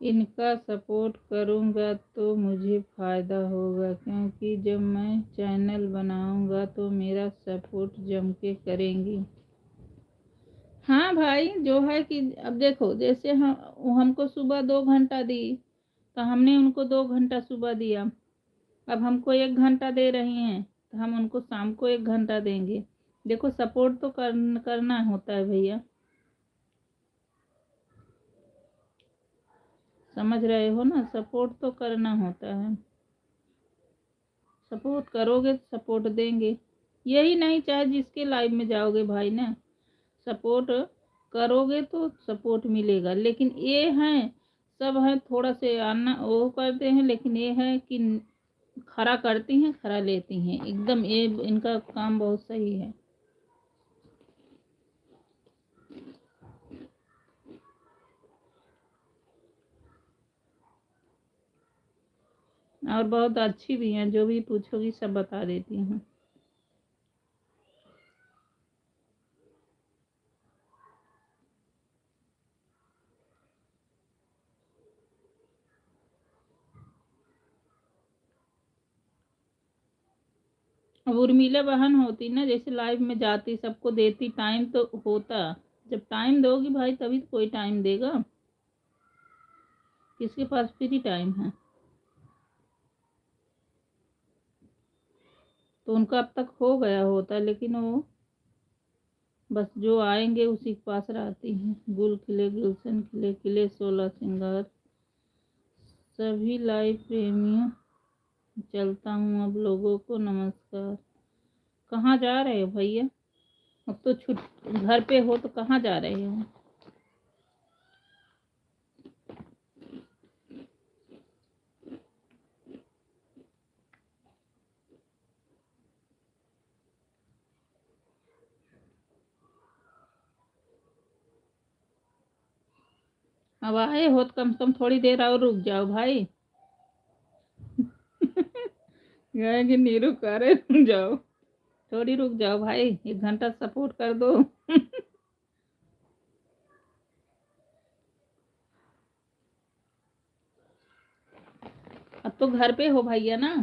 इनका सपोर्ट करूँगा तो मुझे फ़ायदा होगा, क्योंकि जब मैं चैनल बनाऊँगा तो मेरा सपोर्ट जम के करेंगी। हाँ भाई, जो है कि अब देखो, जैसे हम हमको सुबह 2 घंटा दी, तो हमने उनको 2 घंटा सुबह दिया। अब हमको 1 घंटा दे रही हैं, तो हम उनको शाम को 1 घंटा देंगे। देखो, सपोर्ट तो करना होता है भैया, समझ रहे हो ना? सपोर्ट तो करना होता है। सपोर्ट करोगे तो सपोर्ट देंगे। यही नहीं, चाहे जिसके लाइव में जाओगे भाई ना, सपोर्ट करोगे तो सपोर्ट मिलेगा। लेकिन ये हैं, सब हैं थोड़ा से आना वो करते हैं, लेकिन ये है कि खरा करती हैं, खरा लेती हैं एकदम। ये इनका काम बहुत सही है। और बहुत अच्छी भी हैं, जो भी पूछोगी सब बता देती हैं। अब उर्मिला बहन होती ना, जैसे लाइव में जाती, सबको देती, टाइम तो होता। जब टाइम दोगी भाई तभी तो कोई टाइम देगा। किसके पास फ्री टाइम है? तो उनका अब तक हो गया होता, लेकिन वो बस जो आएंगे उसी के पास रहती हैं। गुल खिले गुलशन खिले खिले 16 सिंगार। सभी लाइव प्रेमियों, चलता हूँ अब लोगों को नमस्कार। कहाँ जा रहे हो भैया? अब तो घर पे हो तो कहाँ जा रहे हो? अब आए हो तो कम से कम थोड़ी देर और रुक जाओ भाई। गए कि नहीं, रुक रहे, रुक जाओ, थोड़ी रुक जाओ भाई, 1 घंटा सपोर्ट कर दो। अब तो घर पे हो भैया ना।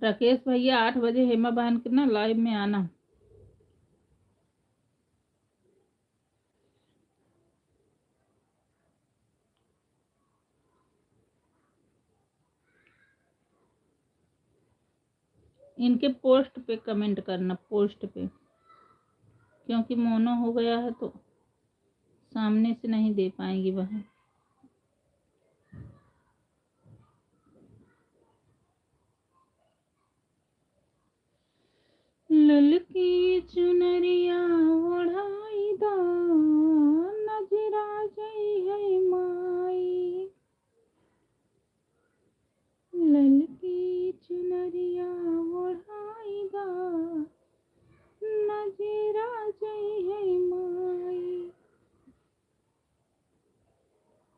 राकेश भैया 8 बजे हेमा बहन के ना लाइव में आना। इनके पोस्ट पे कमेंट करना, पोस्ट पे, क्योंकि मोनो हो गया है तो सामने से नहीं दे पाएंगी बहन। ललकी चुनरिया ओढ़ाई दा नजरा जई है माई। ललकी चुनरिया ओढ़ाई दा नजरा जई है माई।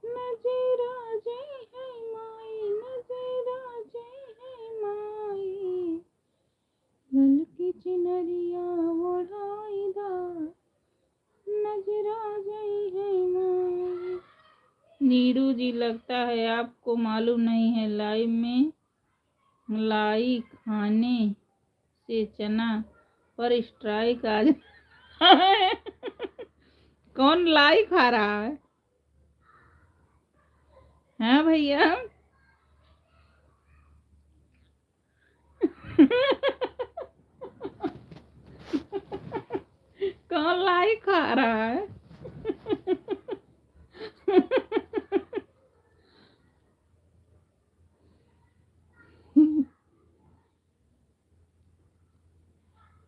नजरा जई है माई, नजरा जई है माई। ललकी चुनरिया ओढ़ाई दा नजरा गई है माई। नीरू जी, लगता है आपको मालूम नहीं है, लाइव में लाई खाने से चना पर स्ट्राइक आ जा है। कौन लाई खा रहा है? हाँ भैया। कौन लाई खा रहा है?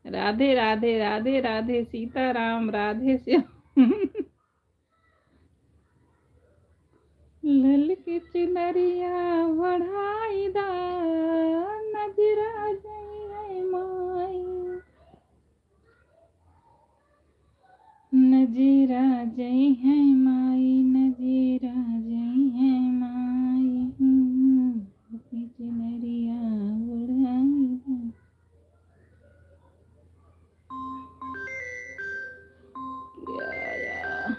राधे राधे राधे राधे सीताराम राधे श्याम। ललकी चुनरिया बढ़ाई दा नजरा जई है माई। नजरा जई है माई, नजरा जई है माई। ललकी चुनरिया बढ़ाई दा। क्या यार।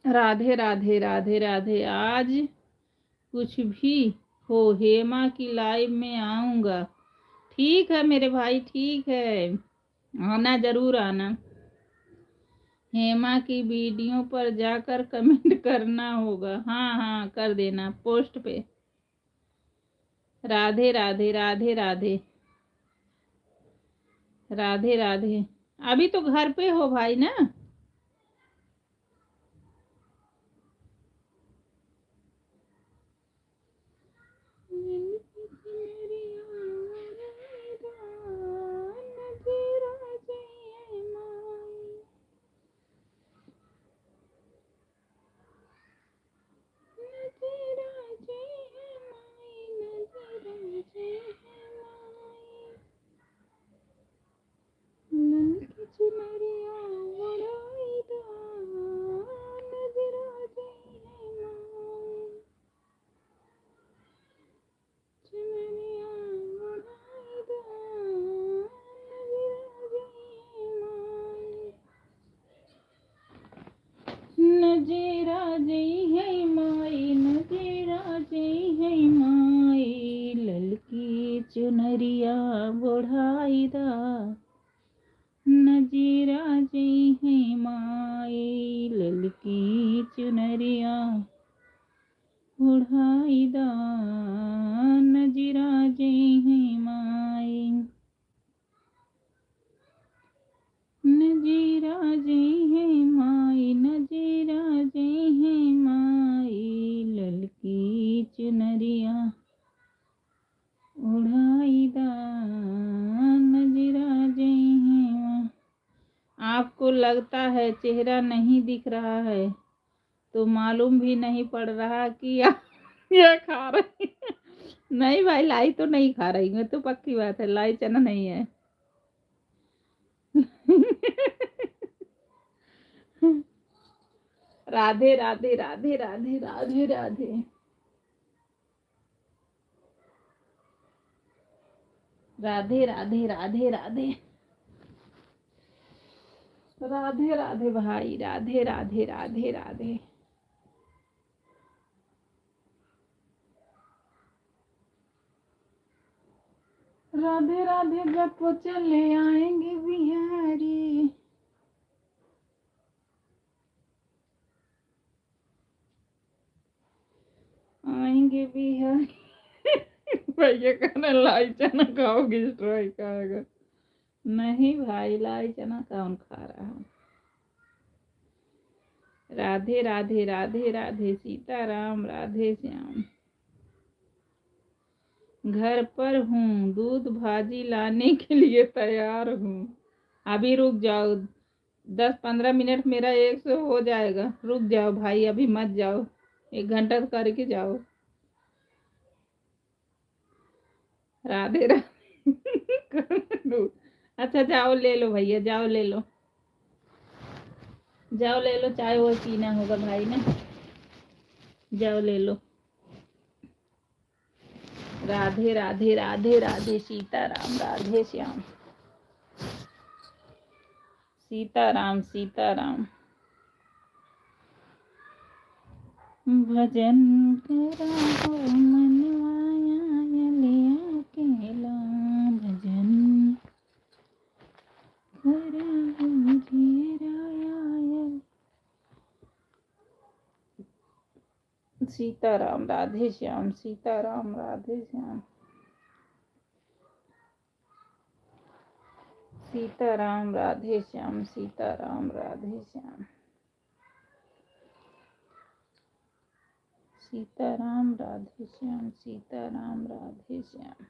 राधे राधे राधे राधे। आज कुछ भी हो हेमा की लाइव में आऊंगा। ठीक है मेरे भाई, ठीक है, आना जरूर आना। हेमा की वीडियो पर जाकर कमेंट करना होगा। हाँ हाँ, कर देना पोस्ट पे। राधे राधे राधे राधे राधे राधे। अभी तो घर पे हो भाई ना? नजरा जई है माई, नजरा जई है माई। ललकी चुनरिया बढ़ाई दा नजरा जई है माई। ललकी चुनरिया बढ़ाई दा नजरा जई है माई। नजरा जई है माई, नजरा जई है माई। ललकी चुनरिया उड़ाई दा नजरा जई है माई। आपको लगता है चेहरा नहीं दिख रहा है तो मालूम भी नहीं पड़ रहा कि आप ये खा रही हैं। नहीं भाई, लाई तो नहीं खा रही मैं तो, पक्की बात है, लाई चना नहीं है। राधे राधे राधे राधे राधे राधे राधे राधे राधे राधे राधे राधे भाई, राधे राधे राधे राधे। राधे राधे जब वो चले आएंगे बिहारी। आएंगे बिहारी। भैया कहना लाई चना खाओगी स्ट्राइक आएगा। नहीं भाई, लाई चना कौन खा रहा है। राधे राधे राधे राधे सीताराम राधे श्याम। घर पर हूँ, दूध भाजी लाने के लिए तैयार हूँ। अभी रुक जाओ, 10-15 मिनट मेरा 100 हो जाएगा। रुक जाओ भाई, अभी मत जाओ, 1 घंटा करके जाओ। राधे राधे। अच्छा जाओ ले लो भैया, जाओ ले लो, जाओ ले लो, चाय वो पीना होगा भाई ने। जाओ ले लो। राधे राधे राधे राधे सीताराम राधे श्याम। सीताराम सीताराम। भजन कराओ मनवाया लिया केला। भजन कराओ मुझे राया। सीताराम राधे श्याम सीताराम राधे श्याम। सीताराम राधे श्याम सीताराम राधे श्याम। सीताराम राधे श्याम सीताराम राधे श्याम।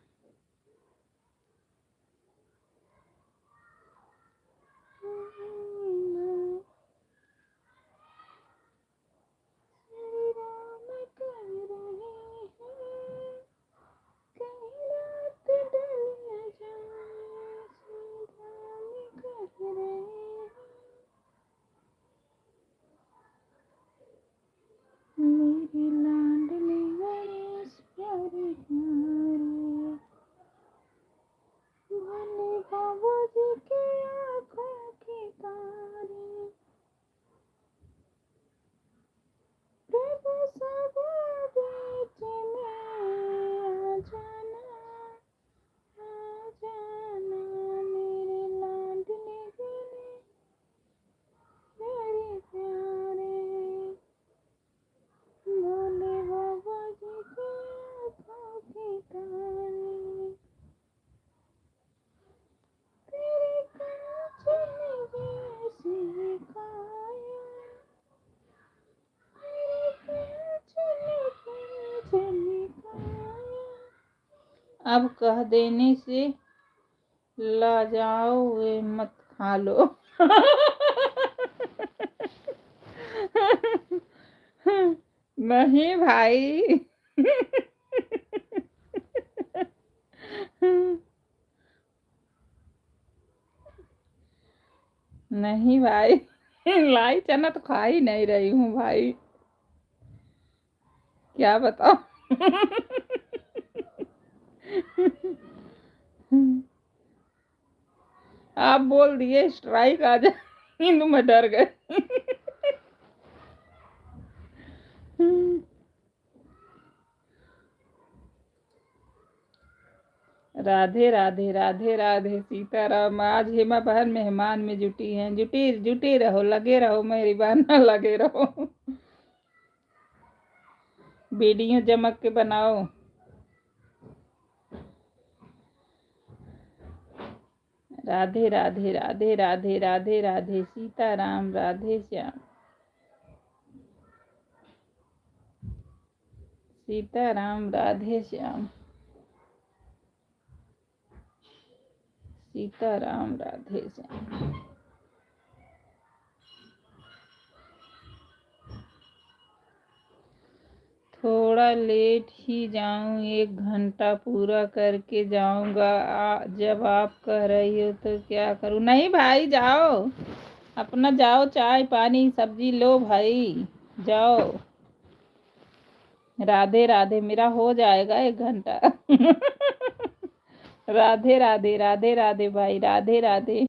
मेरे लाडले गणेश प्यारे प्यारे, भोले बाबा जी के आँखों के तारे। प्रभु सब बीच में आ जाना, आ जाना मेरे लाडले गणेश प्यारे प्यारे, भोले बाबा जी के आँखों के तारे। तेरे कांचन जैसी काया, तेरे कांचन काया। अब कह देने से लाजाओ वे मत खा लो। नहीं भाई। नहीं भाई, लाई चना तो खा ही नहीं रही हूँ भाई, क्या बताओ। आप बोल दिए स्ट्राइक आ जाए, हिंदू में डर गए। राधे राधे राधे राधे सीताराम। आज हेमा बहन मेहमान में जुटी हैं, जुटी जुटी रहो, लगे रहो मेरी बहन, लगे रहो। वीडियो जमक के बनाओ। राधे राधे राधे राधे राधे राधे सीताराम राधे श्याम। सीताराम राधे श्याम। सीताराम राधे श्याम। थोड़ा लेट ही जाऊं, 1 घंटा पूरा करके जाऊंगा। जब आप कह रही हो तो क्या करूं। नहीं भाई जाओ, अपना जाओ, चाय पानी सब्जी लो भाई, जाओ। राधे राधे, मेरा हो जाएगा 1 घंटा। राधे राधे राधे राधे भाई, राधे राधे।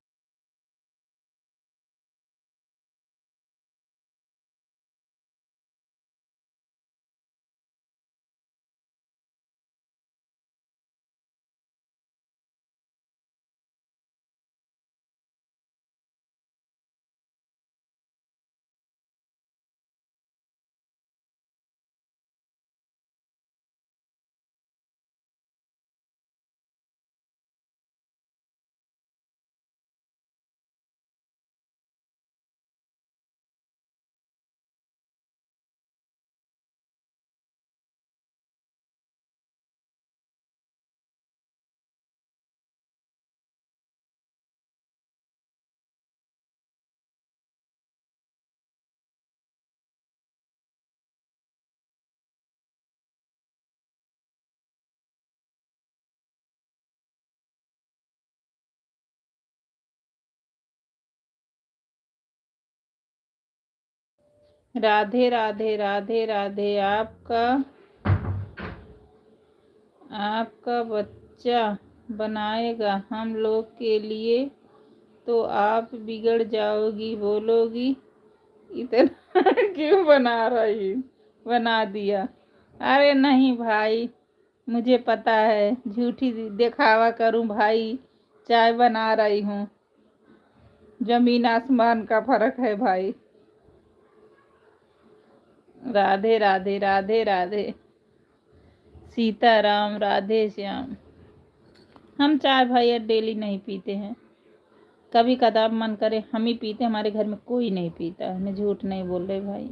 राधे राधे राधे राधे। आपका बच्चा बनाएगा हम लोग के लिए तो आप बिगड़ जाओगी, बोलोगी इतना क्यों बना दिया। अरे नहीं भाई, मुझे पता है झूठी दिखावा करूं भाई, चाय बना रही हूँ। जमीन आसमान का फर्क है भाई। राधे राधे राधे राधे। सीताराम राधे श्याम। हम चाय भाई डेली नहीं पीते हैं, कभी कदार मन करे हम ही पीते, हमारे घर में कोई नहीं पीता। मैं झूठ नहीं बोल रही भाई।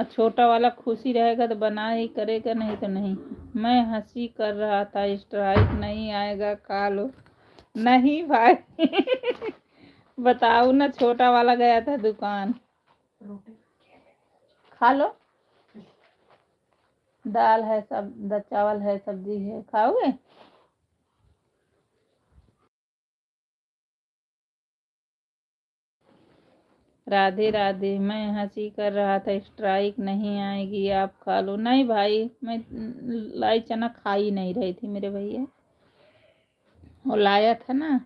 छोटा वाला खुशी रहेगा तो बना ही करेगा, नहीं तो नहीं। मैं हंसी कर रहा था, स्ट्राइक नहीं आएगा, खा लो। नहीं भाई बताओ ना, छोटा वाला गया था दुकान, खा लो। दाल है, सब चावल है, सब्जी है, खाओगे। राधे राधे। मैं हंसी कर रहा था, स्ट्राइक नहीं आएगी, आप खा लो। नहीं भाई, मैं लाई चना खा ही नहीं रही थी मेरे भैया। वो लाया था ना,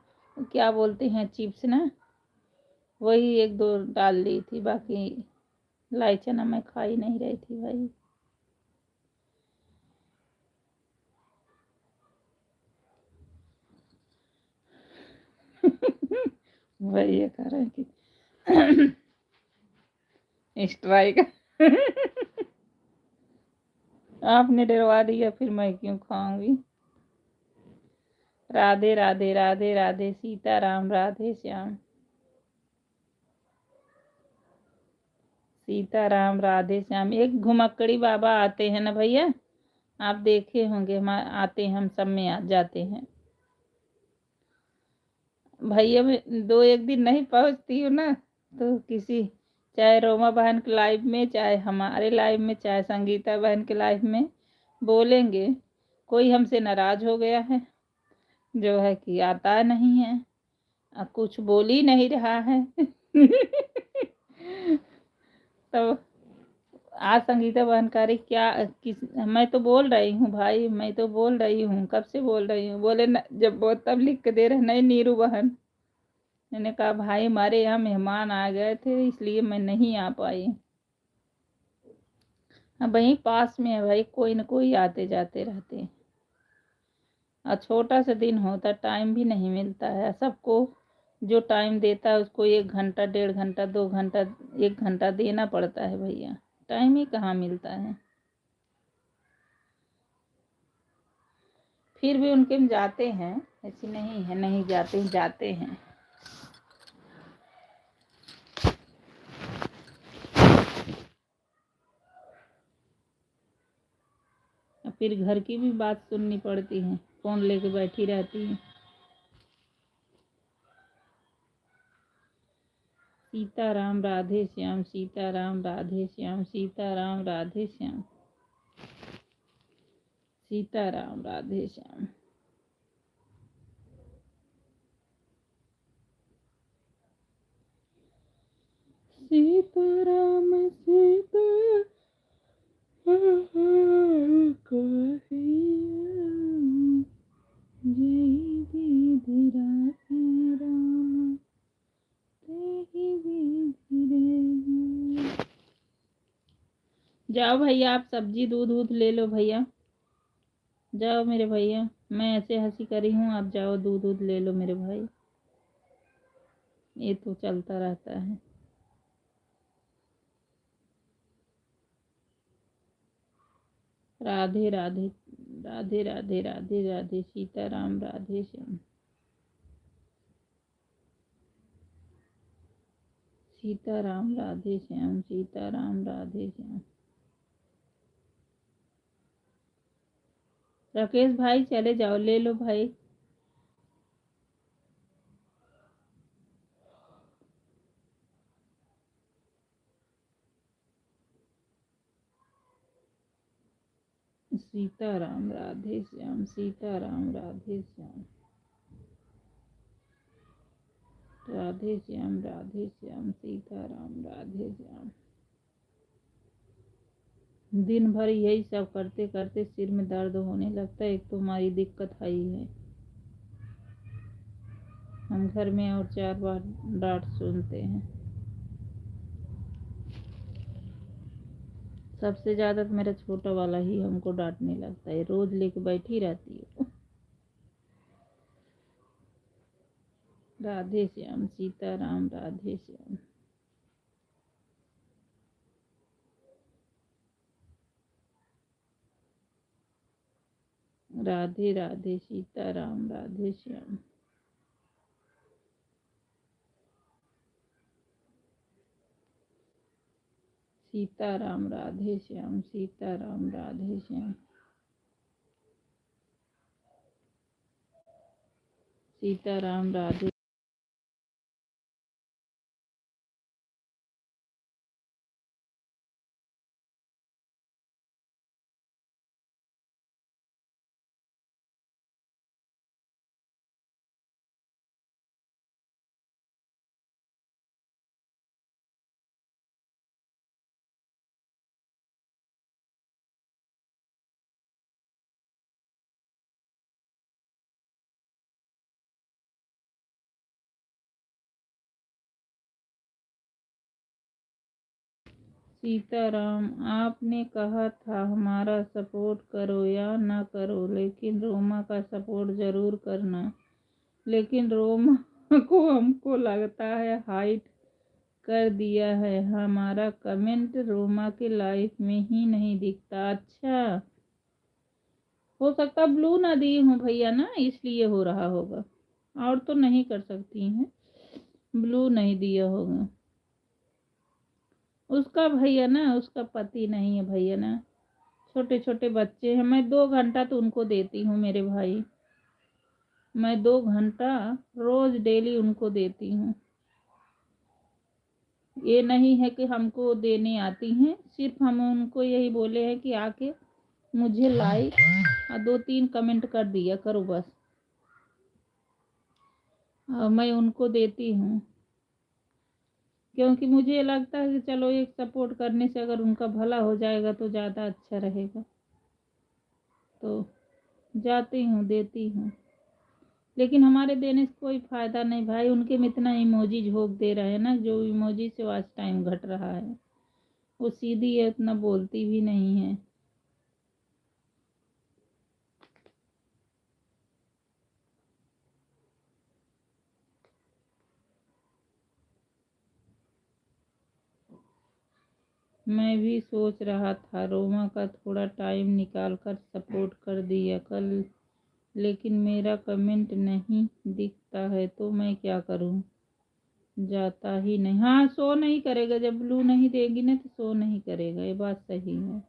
क्या बोलते हैं, चिप्स ना, वही एक दो डाल दी थी, बाकी लाई चना मैं खा ही नहीं रही थी भाई। वही ये कह रहे हैं कि स्ट्राइक आपने डरवा दिया, फिर मैं क्यों खाऊंगी। राधे राधे राधे राधे। सीताराम राधे श्याम। सीताराम राधे श्याम। एक घुमक्कड़ी बाबा आते हैं ना भैया, आप देखे होंगे, हम आते हैं, हम सब में आ जाते हैं भैया। मैं दो एक दिन नहीं पहुंचती हूँ ना, तो किसी, चाहे रोमा बहन के लाइव में, चाहे हमारे लाइव में, चाहे संगीता बहन के लाइव में बोलेंगे, कोई हमसे नाराज हो गया है, जो है कि आता नहीं है, कुछ बोल ही नहीं रहा है तो आज संगीता बहन कह रही क्या, किस, मैं तो बोल रही हूँ भाई, मैं तो बोल रही हूँ, कब से बोल रही हूँ। बोले न, जब वो तब लिख के दे रहे, नहीं नीरू बहन। मैंने कहा भाई हमारे यहाँ मेहमान आ गए थे, इसलिए मैं नहीं आ पाई। हाँ वहीं पास में है भाई, कोई न कोई आते जाते रहते हैं, और छोटा सा दिन होता, टाइम भी नहीं मिलता है सबको। जो टाइम देता है उसको 1 घंटा, 1.5 घंटा, 2 घंटा, 1 घंटा देना पड़ता है भैया, टाइम ही कहाँ मिलता है। फिर भी उनके में जाते हैं, ऐसी नहीं है नहीं जाते, जाते हैं। फिर घर की भी बात सुननी पड़ती है, फोन लेके बैठी रहती है। सीताराम राधे श्याम। सीताराम राधे श्याम। सीताराम राधे श्याम। सीताराम राधे श्याम। सीताराम सीता जय विधि राधे राम, तेहि विधि रे। जाओ भैया, आप सब्जी दूध दूध ले लो भैया, जाओ मेरे भैया। मैं ऐसे हंसी करी हूँ, आप जाओ दूध दूध ले लो मेरे भाई, ये तो चलता रहता है। राधे राधे राधे राधे राधे राधे। सीताराम राधे श्याम। सीताराम राधे श्याम। सीताराम राधे श्याम। राकेश भाई चले जाओ, ले लो भाई। सीताराम राधे श्याम। सीताराम राधे श्याम। राधे श्याम सीताराम राधे श्याम। दिन भर यही सब करते करते सिर में दर्द होने लगता है। एक तो हमारी दिक्कत है ही है, हम घर में और 4 बार डांट सुनते हैं। सबसे ज्यादा तो मेरा छोटा वाला ही हमको डांटने लगता है, रोज लेके बैठी रहती है। राधे श्याम सीताराम राधे श्याम। राधे राधे सीताराम राधे श्याम। सीताराम राधे श्याम सीताराम राधे श्याम। सीताराम राधे। सीताराम, आपने कहा था हमारा सपोर्ट करो या ना करो, लेकिन रोमा का सपोर्ट जरूर करना। लेकिन रोमा को हमको लगता है हाइड कर दिया है। हमारा कमेंट रोमा के लाइफ में ही नहीं दिखता। अच्छा, हो सकता ब्लू ना दी हूँ भैया ना, इसलिए हो रहा होगा, और तो नहीं कर सकती हैं। ब्लू नहीं दिया होगा उसका भैया ना, उसका पति नहीं है भैया ना, छोटे छोटे बच्चे हैं। मैं 2 घंटा तो उनको देती हूँ मेरे भाई, मैं 2 घंटा रोज डेली उनको देती हूँ। ये नहीं है कि हमको देने आती हैं, सिर्फ हम उनको यही बोले हैं कि आके मुझे लाइक और 2-3 कमेंट कर दिया करो बस, और मैं उनको देती हूँ। क्योंकि मुझे लगता है कि चलो एक सपोर्ट करने से अगर उनका भला हो जाएगा तो ज़्यादा अच्छा रहेगा, तो जाती हूँ देती हूँ। लेकिन हमारे देने से कोई फायदा नहीं भाई, उनके में इतना इमोजी झोंक दे रहे हैं ना, जो इमोजी से वॉच टाइम घट रहा है। वो सीधी है, उतना बोलती भी नहीं है। मैं भी सोच रहा था रोमा का थोड़ा टाइम निकाल कर सपोर्ट कर दिया कल, लेकिन मेरा कमेंट नहीं दिखता है तो मैं क्या करूं। जाता ही नहीं, हाँ शो नहीं करेगा, जब ब्लू नहीं देगी ना तो शो नहीं करेगा, ये बात सही है।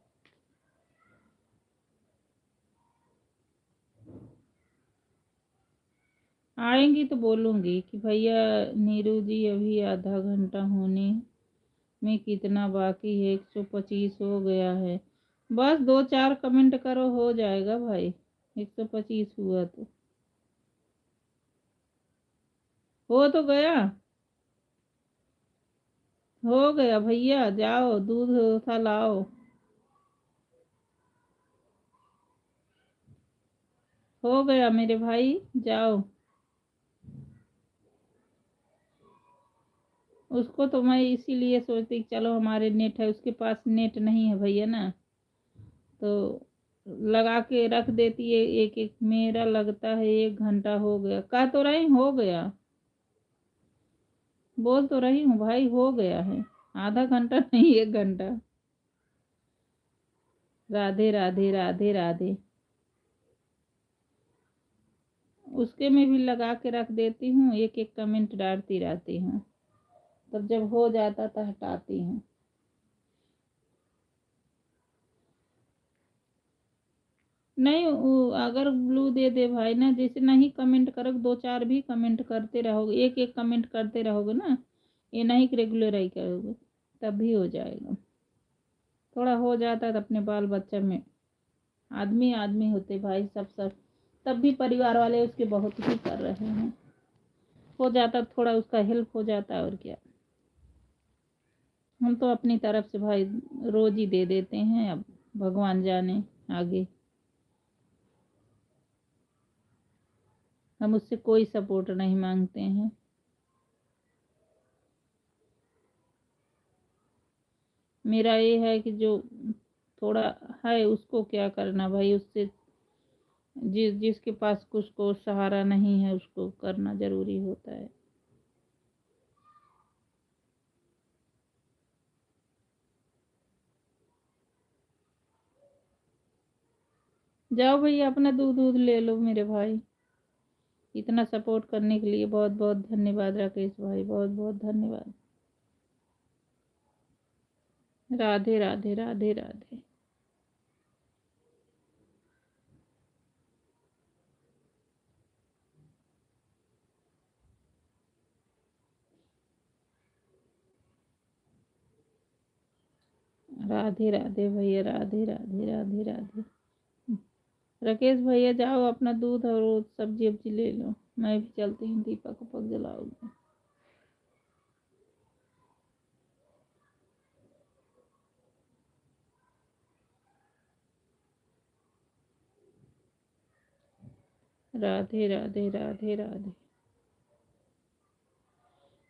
आएंगी तो बोलूंगी कि भैया नीरू जी अभी आधा घंटा होने में कितना बाकी है, 125 हो गया है। बस 2-4 कमेंट करो हो जाएगा भाई, 125 हुआ तो हो तो गया, हो गया भैया, जाओ दूध सा लाओ। हो गया मेरे भाई, जाओ। उसको तो मैं इसीलिए सोचती चलो हमारे नेट है, उसके पास नेट नहीं है भैया ना, तो लगा के रख देती है एक एक। मेरा लगता है 1 घंटा हो गया, कह तो रही हो गया, बोल तो रही हूँ भाई हो गया है, आधा घंटा नहीं 1 घंटा। राधे राधे राधे राधे। उसके में भी लगा के रख देती हूँ, एक एक कमेंट डालती रहती हूँ, तब जब हो जाता तो हटाती हूँ। नहीं अगर ब्लू दे दे भाई ना, जैसे नहीं कमेंट करो, 2-4 भी कमेंट करते रहोगे, एक एक कमेंट करते रहोगे ना, ये नहीं कि रेगुलर ही करोगे, तब भी हो जाएगा। थोड़ा हो जाता है तो अपने बाल बच्चा में आदमी आदमी होते भाई सब सब, तब भी परिवार वाले उसके बहुत ही कर रहे हैं। हो जाता थोड़ा उसका हेल्प हो जाता, और क्या। हम तो अपनी तरफ से भाई रोज ही दे देते हैं, अब भगवान जाने आगे। हम उससे कोई सपोर्ट नहीं मांगते हैं। मेरा ये है कि जो थोड़ा है उसको क्या करना भाई, उससे जिसके पास कुछ को सहारा नहीं है उसको करना जरूरी होता है। जाओ भैया अपना दूध दूध ले लो मेरे भाई। इतना सपोर्ट करने के लिए बहुत बहुत धन्यवाद राकेश भाई, बहुत बहुत धन्यवाद। राधे राधे राधे राधे। राधे राधे भैया, राधे राधे राधे राधे। राकेश भैया जाओ अपना दूध और वो सब्जी वब्जी ले लो, मैं भी चलती हूँ, दीपक उपक जलाऊंगी। राधे राधे राधे राधे।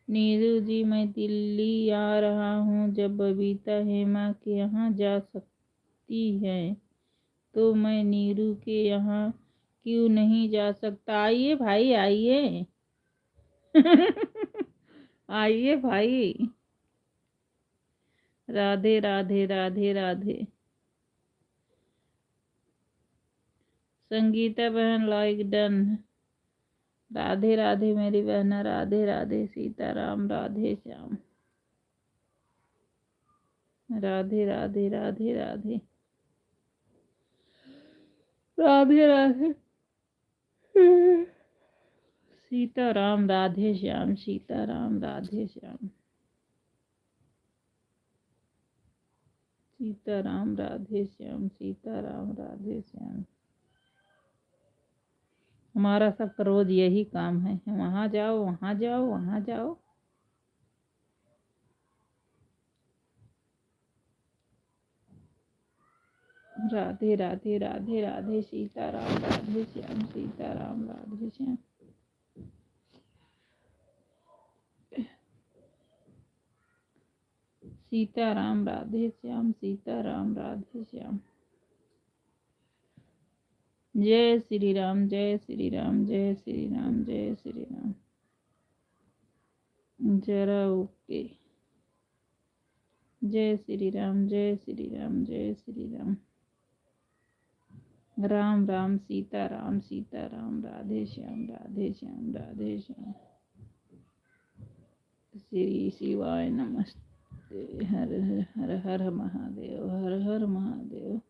नीरू जी मैं दिल्ली आ रहा हूँ, जब बबीता हेमा के यहाँ जा सकती है तो मैं नीरू के यहाँ क्यों नहीं जा सकता। आइए भाई आइए। आइए भाई। राधे राधे राधे राधे। संगीता बहन लाइक डन। राधे राधे मेरी बहना, राधे राधे सीताराम राधे श्याम। राधे राधे राधे राधे। राधे राधे सीताराम राधे श्याम, सीताराम राधे श्याम, सीताराम राधे श्याम, सीताराम राधे श्याम। हमारा सबका रोज यही काम है, वहाँ जाओ वहाँ जाओ वहाँ जाओ। राधे राधे राधे राधे सीताराम राधे श्याम, सीताराम राधे श्याम। सीताराम राधे श्याम, सीताराम राधे श्याम। जय श्री राम, जय श्री राम, जय श्री राम, जय श्री राम। जरा ओके। जय श्री राम, जय श्री राम, जय श्री राम। राम राम सीता राम, सीता राम राधे श्याम, राधे श्याम, राधे श्याम। श्री शिवाय नमस्ते। हर हर हर महादेव, हर हर महादेव,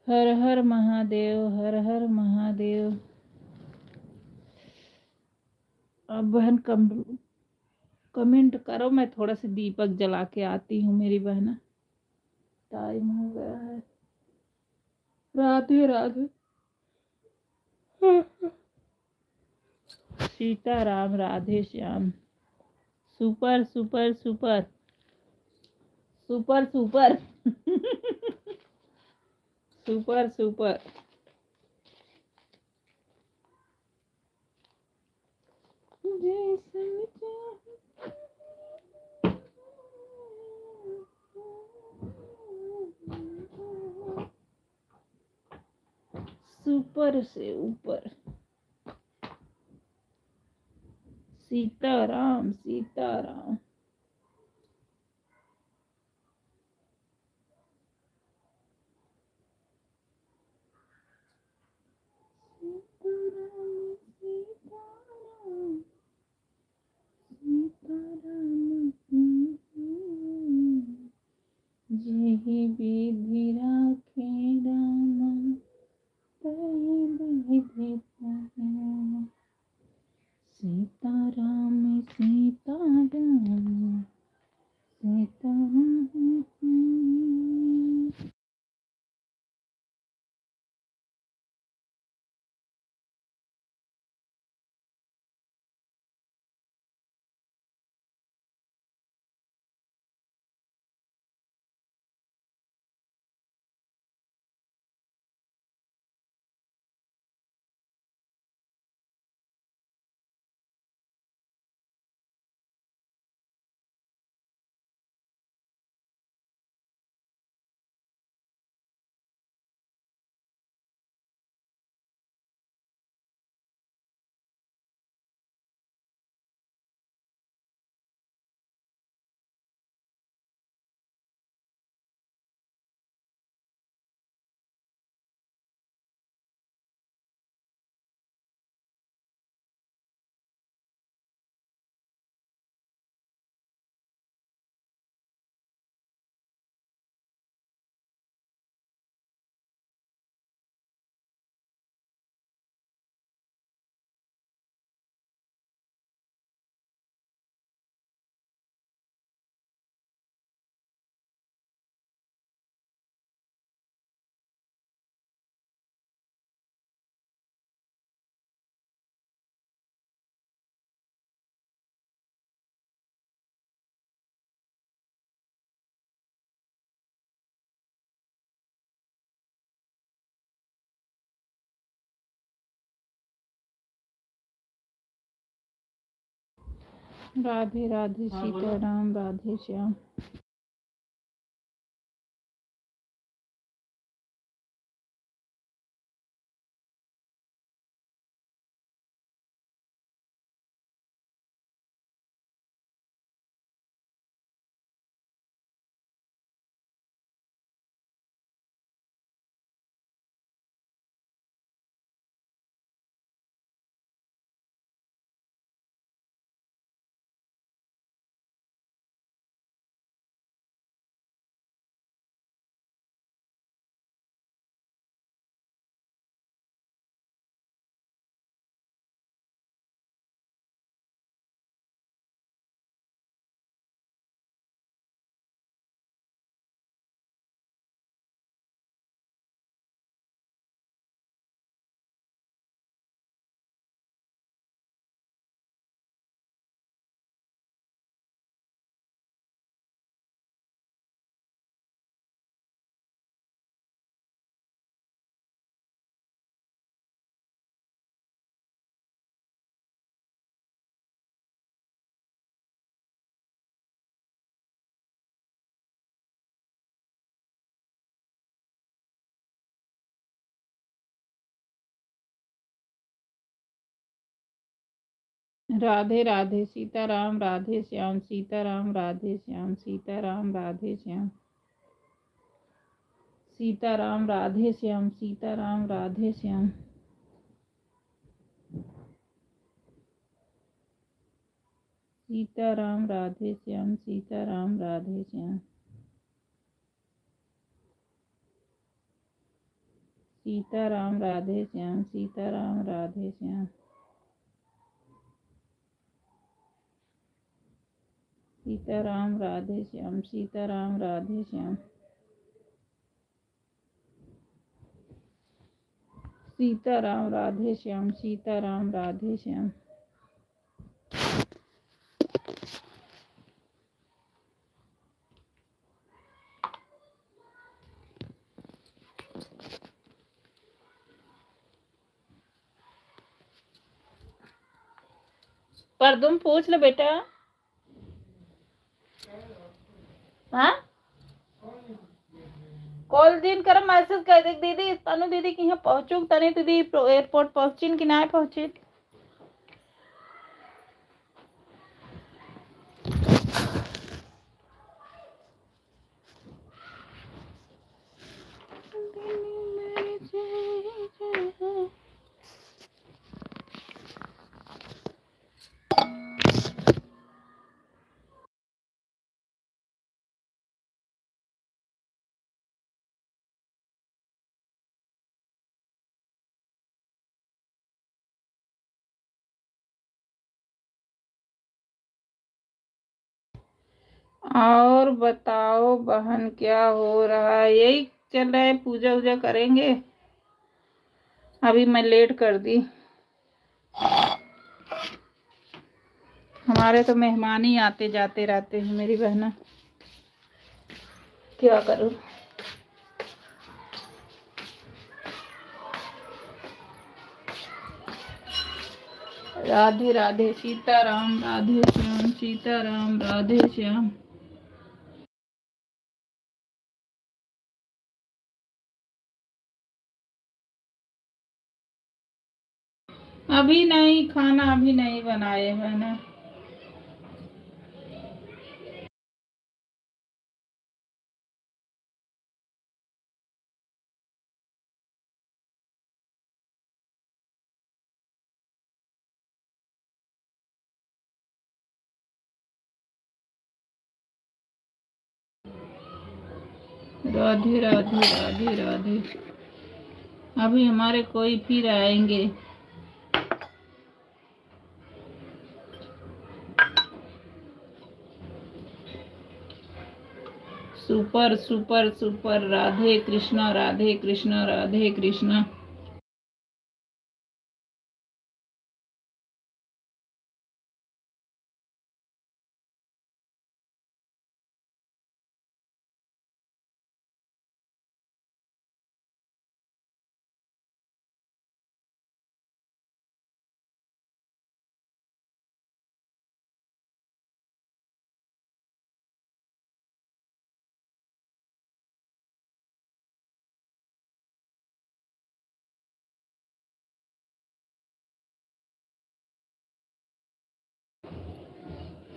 हर हर महादेव, हर हर महादेव। अब बहन कमेंट करो, मैं थोड़ा सा दीपक जला के आती हूँ मेरी बहना, टाइम हो गया है। Radhe Radhe. Sita Ram Radhe Shyam. Super super super super super. Super super. Super से ऊपर। सीताराम सीताराम। जेहि विधि राखे राम, तहि विधि पाहि। सीताराम सीताराम, सीताराम। राधे राधे सीताराम, राधे श्याम। राधे राधे सीताराम, राधे श्याम, सीताराम, राधे श्याम, सीताराम, राधे श्याम, सीताराम, राधे श्याम, सीताराम, राधे श्याम, सीताराम, राधे श्याम, सीताराम, राधे श्याम, सीताराम, राधे श्याम, सीताराम, राधे श्याम, सीताराम, राधे श्याम, सीताराम, राधे श्याम, सीताराम, राधे श्याम, सीताराम, राधे श्याम। पर तुम पूछ लो बेटा। हाँ, कॉल दिन कर, मैसेज कर दे दीदी, तनु दीदी की यहाँ पहुँचू, तनु दीदी एयरपोर्ट पहुँची कि ना पहुँची। और बताओ बहन, क्या हो रहा है? यही चल रहा है, पूजा वूजा करेंगे। अभी मैं लेट कर दी। हमारे तो मेहमान ही आते जाते रहते हैं मेरी बहना, क्या करूं। राधे राधे सीताराम, राधे श्याम, सीताराम, राधे श्याम। अभी नहीं, खाना अभी नहीं बनाए है ना। राधे राधे राधे राधे। अभी हमारे कोई फिर आएंगे। Super super super. Radhe Krishna, Radhe Krishna, Radhe Krishna.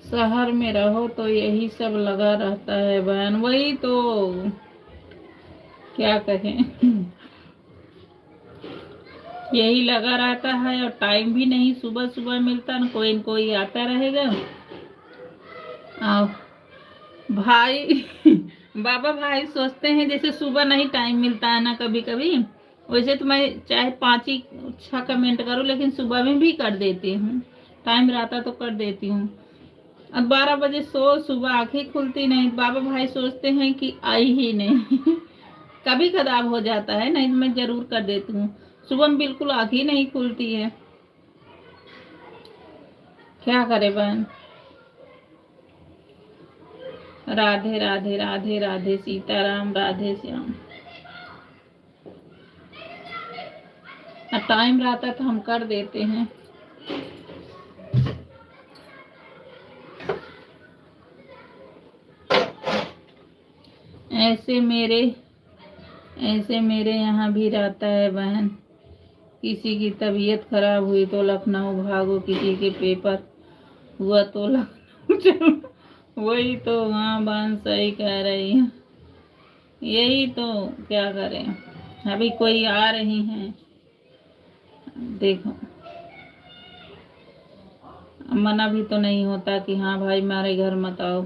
शहर में रहो तो यही सब लगा रहता है बहन, वही तो क्या कहें। यही लगा रहता है और टाइम भी नहीं सुबह सुबह मिलता, न कोई आता रहेगा। आओ भाई। बाबा भाई सोचते हैं जैसे सुबह नहीं टाइम मिलता है ना कभी कभी, वैसे तो मैं चाहे 5 ही 6 कमेंट करूं लेकिन सुबह में भी कर देती हूँ, टाइम रहता तो कर देती हूँ। अब 12 बजे सो, सुबह आंखें खुलती नहीं, बाबा भाई सोचते हैं कि आई ही नहीं। कभी कदार हो जाता है, नहीं तो मैं जरूर कर देती हूँ। सुबह में बिल्कुल आंखें नहीं खुलती है, क्या करे बहन। राधे राधे राधे राधे सीताराम, राधे श्याम। टाइम रहता तो हम कर देते हैं। ऐसे मेरे ऐसे मेरे यहाँ भी रहता है बहन, किसी की तबीयत खराब हुई तो लखनऊ भागो, किसी के पेपर हुआ तो लखनऊ चलो। वही तो, हाँ बहन सही कह रही है। यही तो, क्या करें। अभी कोई आ रही हैं, देखो मना भी तो नहीं होता कि हाँ भाई हमारे घर मत आओ।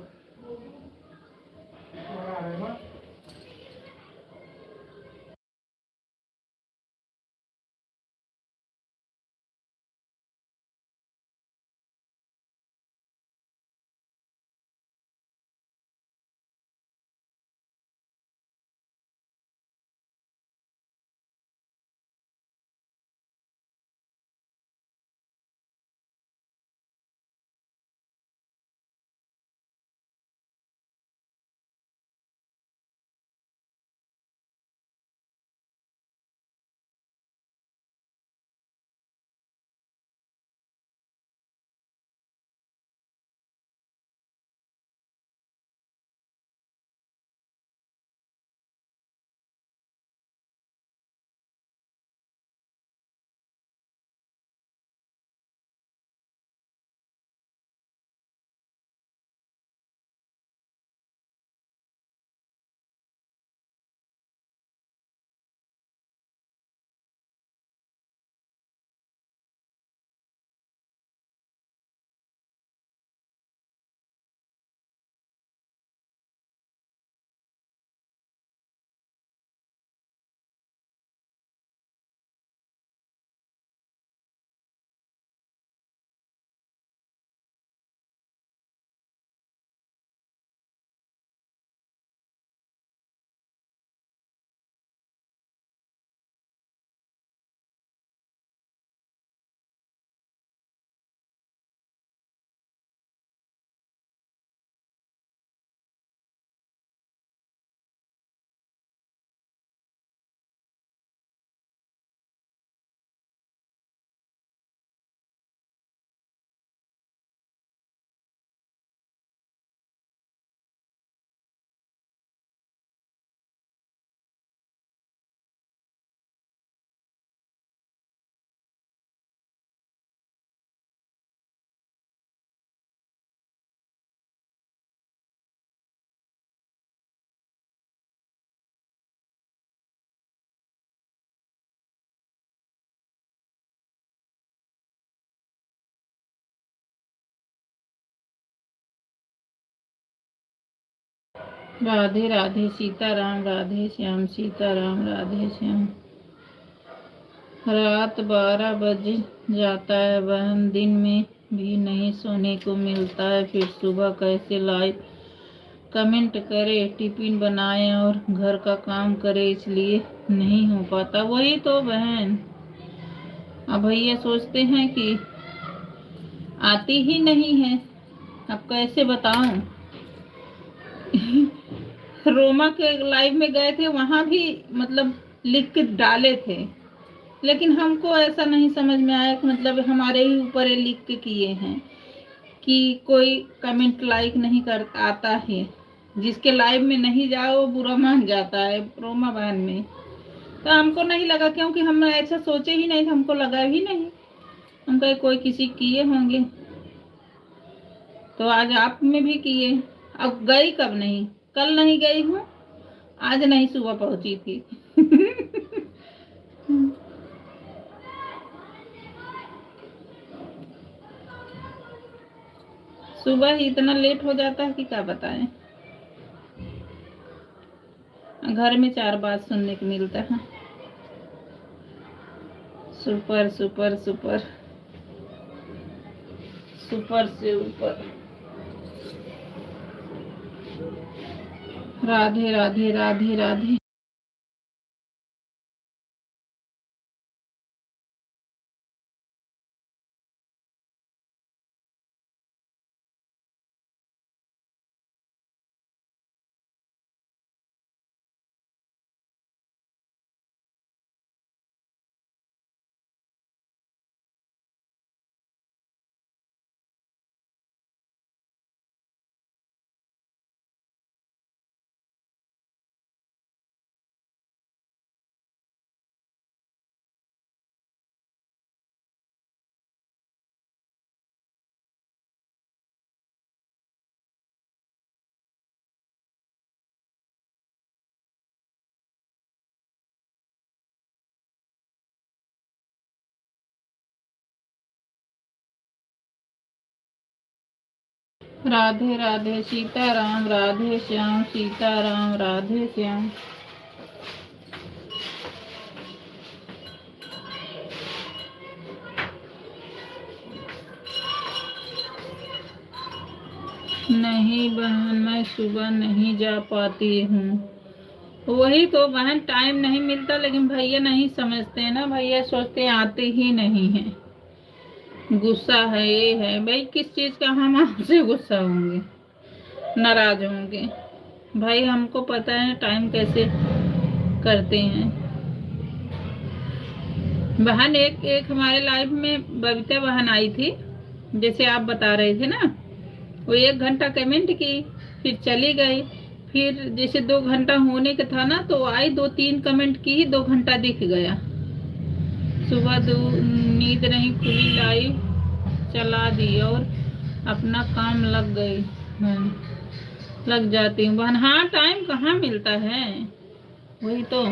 राधे राधे सीताराम, राधे श्याम, सीताराम राधे श्याम। रात 12 बज जाता है बहन, दिन में भी नहीं सोने को मिलता है, फिर सुबह कैसे लाइव कमेंट करे, टिफिन बनाए और घर का काम करे, इसलिए नहीं हो पाता। वही तो बहन, अब भैया सोचते हैं कि आती ही नहीं है, अब कैसे बताऊं। रोमा के लाइव में गए थे, वहां भी मतलब लिख के डाले थे, लेकिन हमको ऐसा नहीं समझ में आया कि मतलब हमारे ही ऊपर ये लिख के किए हैं कि कोई कमेंट लाइक नहीं कर आता है, जिसके लाइव में नहीं जाओ वो बुरा मान जाता है, रोमा बहन में। तो हमको नहीं लगा, क्योंकि हम ऐसा सोचे ही नहीं, हमको लगा ही नहीं, हम कहे कोई किसी किए होंगे। तो आज आप में भी किए। अब गई कब नहीं, कल नहीं गई हूँ, आज नहीं सुबह पहुंची थी। सुबह ही इतना लेट हो जाता है कि क्या बताएं। घर में 4 बात सुनने को मिलता है। सुपर सुपर सुपर, सुपर से ऊपर। राधे राधे राधे राधे। राधे राधे सीताराम, राधे श्याम सीताराम, राधे श्याम। नहीं बहन, मैं सुबह नहीं जा पाती हूँ। वही तो बहन, टाइम नहीं मिलता, लेकिन भैया नहीं समझते हैं ना, भैया सोचते हैं आते ही नहीं है। गुस्सा है, ये है भाई, किस चीज का हम आपसे गुस्सा होंगे, नाराज होंगे। भाई हमको पता है टाइम कैसे करते हैं। बहन एक एक हमारे लाइफ में बबीता बहन आई थी, जैसे आप बता रहे थे ना। वो 1 घंटा कमेंट की, फिर चली गई। फिर जैसे 2 घंटा होने का था ना, तो आई 2-3 कमेंट की, 2 घंटा दिख गया। सुबह नींद नहीं खुली, लाइव चला दी और अपना काम लग गई। लग जाती हूँ बहन, हाँ टाइम कहाँ मिलता है। वही तो।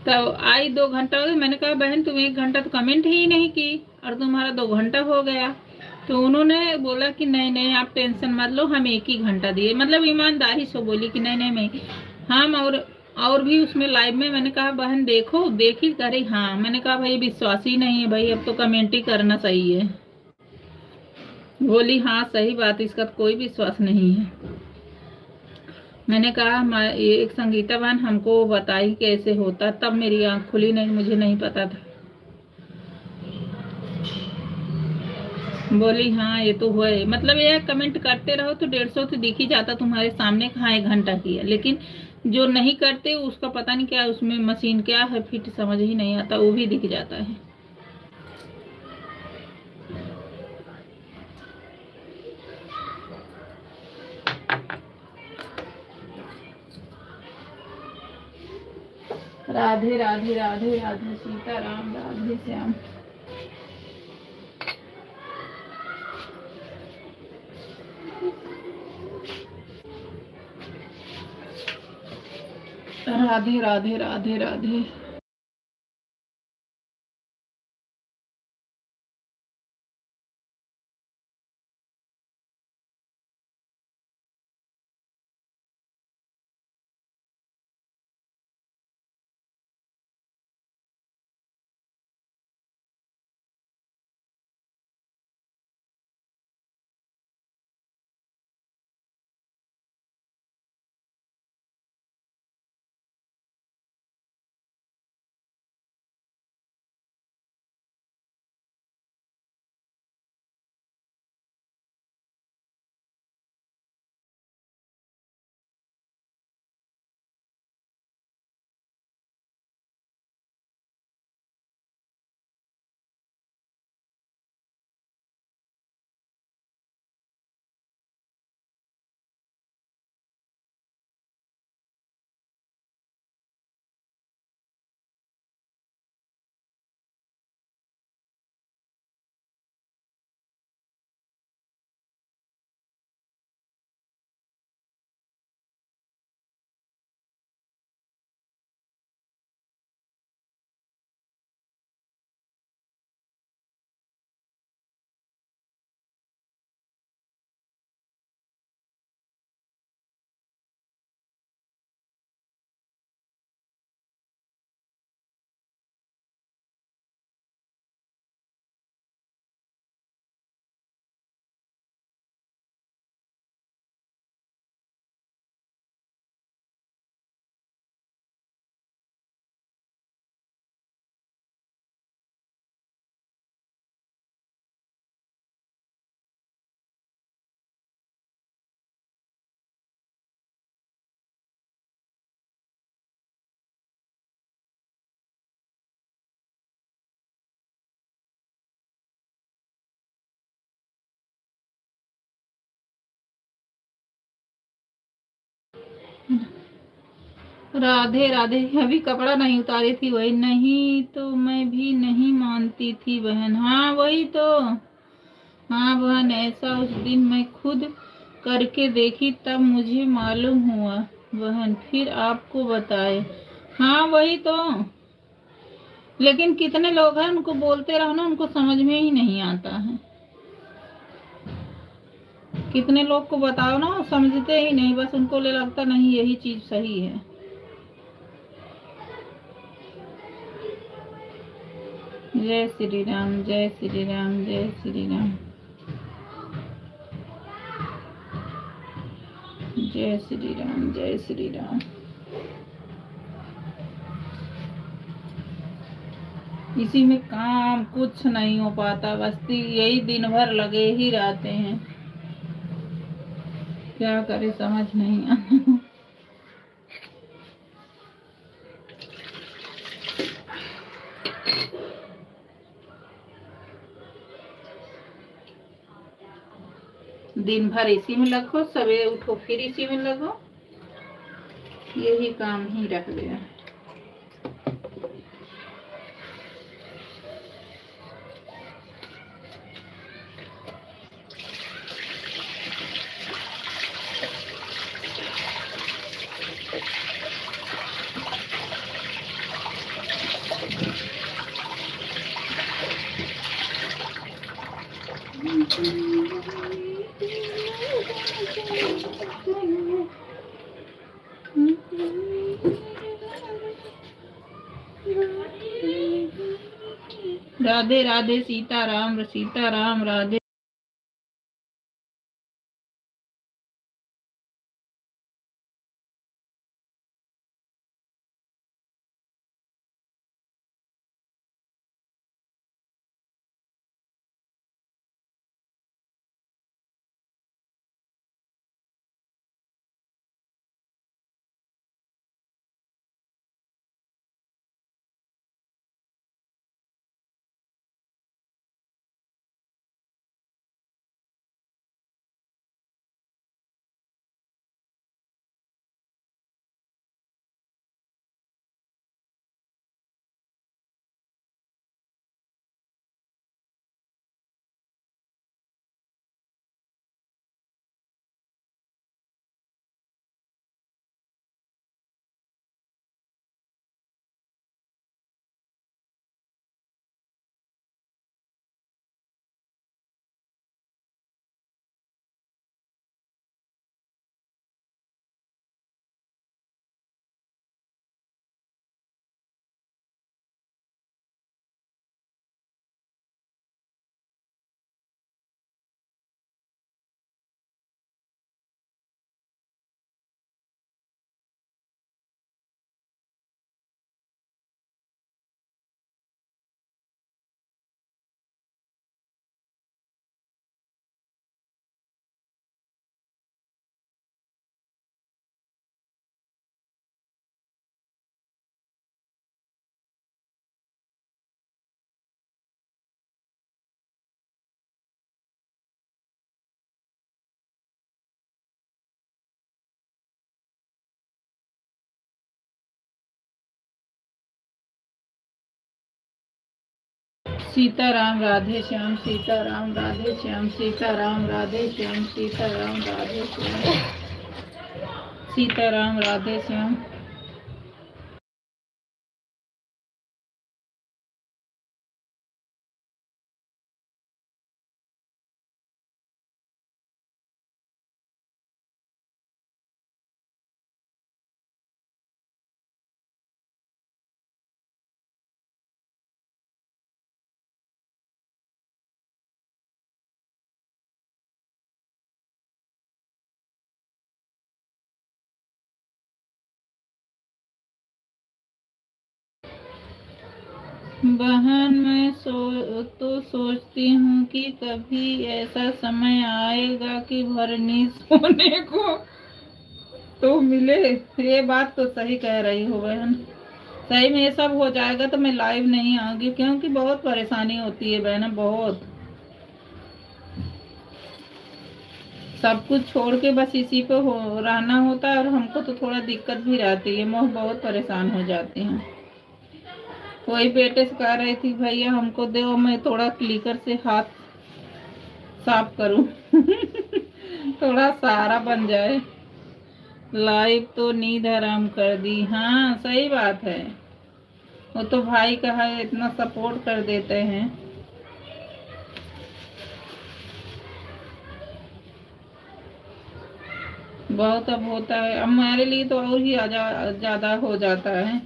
तब आई 2 घंटा हो गया, मैंने कहा बहन तुम 1 घंटा तो कमेंट ही नहीं की, और तुम्हारा 2 घंटा हो गया। तो उन्होंने बोला कि नहीं नहीं आप टेंशन मत लो, हम 1 ही घंटा दिए, मतलब ईमानदारी से बोली कि नहीं नहीं मैं हम और भी उसमें लाइव में। मैंने कहा बहन देखो, देखी करे, हाँ मैंने कहा भाई विश्वास ही नहीं है भाई, अब तो कमेंट ही करना सही है। बोली हाँ सही बात, इसका तो कोई विश्वास नहीं है। मैंने कहा ये एक संगीता बहन हमको बताई कैसे होता, तब मेरी आंख खुली, नहीं मुझे नहीं पता था। बोली हाँ ये तो हुआ है, मतलब ये कमेंट करते रहो तो 150 तो दिख ही जाता तुम्हारे सामने, कहाँ 1 घंटा किया। लेकिन जो नहीं करते उसका पता नहीं क्या उसमें मशीन क्या है, फिट समझ ही नहीं आता, वो भी दिख जाता है। राधे राधे राधे राधे सीताराम, राधे श्याम। राधे राधे राधे राधे। राधे राधे। अभी कपड़ा नहीं उतारी थी वही, नहीं तो मैं भी नहीं मानती थी बहन। हाँ वही तो। हाँ बहन, ऐसा उस दिन मैं खुद करके देखी तब मुझे मालूम हुआ बहन, फिर आपको बताए। हाँ वही तो। लेकिन कितने लोग हैं, उनको बोलते रहो ना, उनको समझ में ही नहीं आता है। कितने लोग को बताओ ना, समझते ही नहीं, बस उनको ले लगता नहीं यही चीज सही है। जय श्री राम, जय श्री राम, जय श्री राम, जय श्री राम, जय श्री राम। इसी में काम कुछ नहीं हो पाता, बस यही दिन भर लगे ही रहते हैं। क्या करे समझ नहीं आता। दिन भर इसी में लगो, सवेरे उठो फिर इसी में लगो, यही काम ही रख गया। राधे राधे, सीताराम सीताराम, राधे। सीताराम राधे श्याम, सीताराम राधे श्याम, सीताराम राधे श्याम, सीताराम राधे श्याम, सीताराम राधे श्याम। बहन मैं तो सोचती हूँ कि कभी ऐसा समय आएगा कि भरनी सोने को तो मिले। ये बात तो सही कह रही हो बहन। सही में ये सब हो जाएगा तो मैं लाइव नहीं आऊंगी, क्योंकि बहुत परेशानी होती है बहन, बहुत। सब कुछ छोड़ के बस इसी पे हो रहना होता है, और हमको तो थोड़ा दिक्कत भी रहती है, मैं बहुत परेशान हो जाती हूँ। वही बेटे से कह रही थी भैया हमको दो, मैं थोड़ा क्लीकर से हाथ साफ करूं थोड़ा सहारा बन जाए। लाइफ तो नींद हराम कर दी। हाँ सही बात है, वो तो भाई का है, इतना सपोर्ट कर देते हैं। बहुत अब होता है, अब हमारे लिए तो और ही ज्यादा हो जाता है।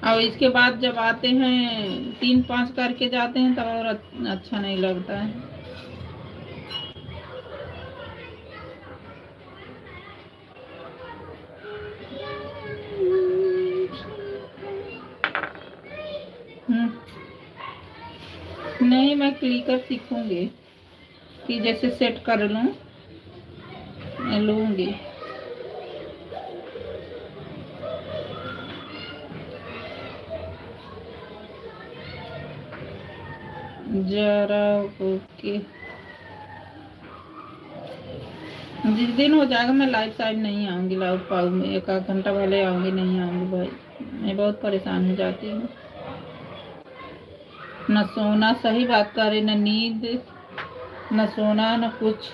और इसके बाद जब आते हैं 3-5 करके जाते हैं तब और अच्छा नहीं लगता है। हम्म, नहीं मैं क्लिकर सीखूंगी कि जैसे सेट कर लूं, मैं लूंगी। जरा ओके, जिस दिन हो जाएगा मैं लाइव साइड नहीं आऊंगी, लाइव पाऊंगी, एक आध घंटा पहले आऊंगी, नहीं आऊंगी भाई, मैं बहुत परेशान हो जाती हूँ। न सोना, सही बात करे, न नींद, न सोना, न कुछ।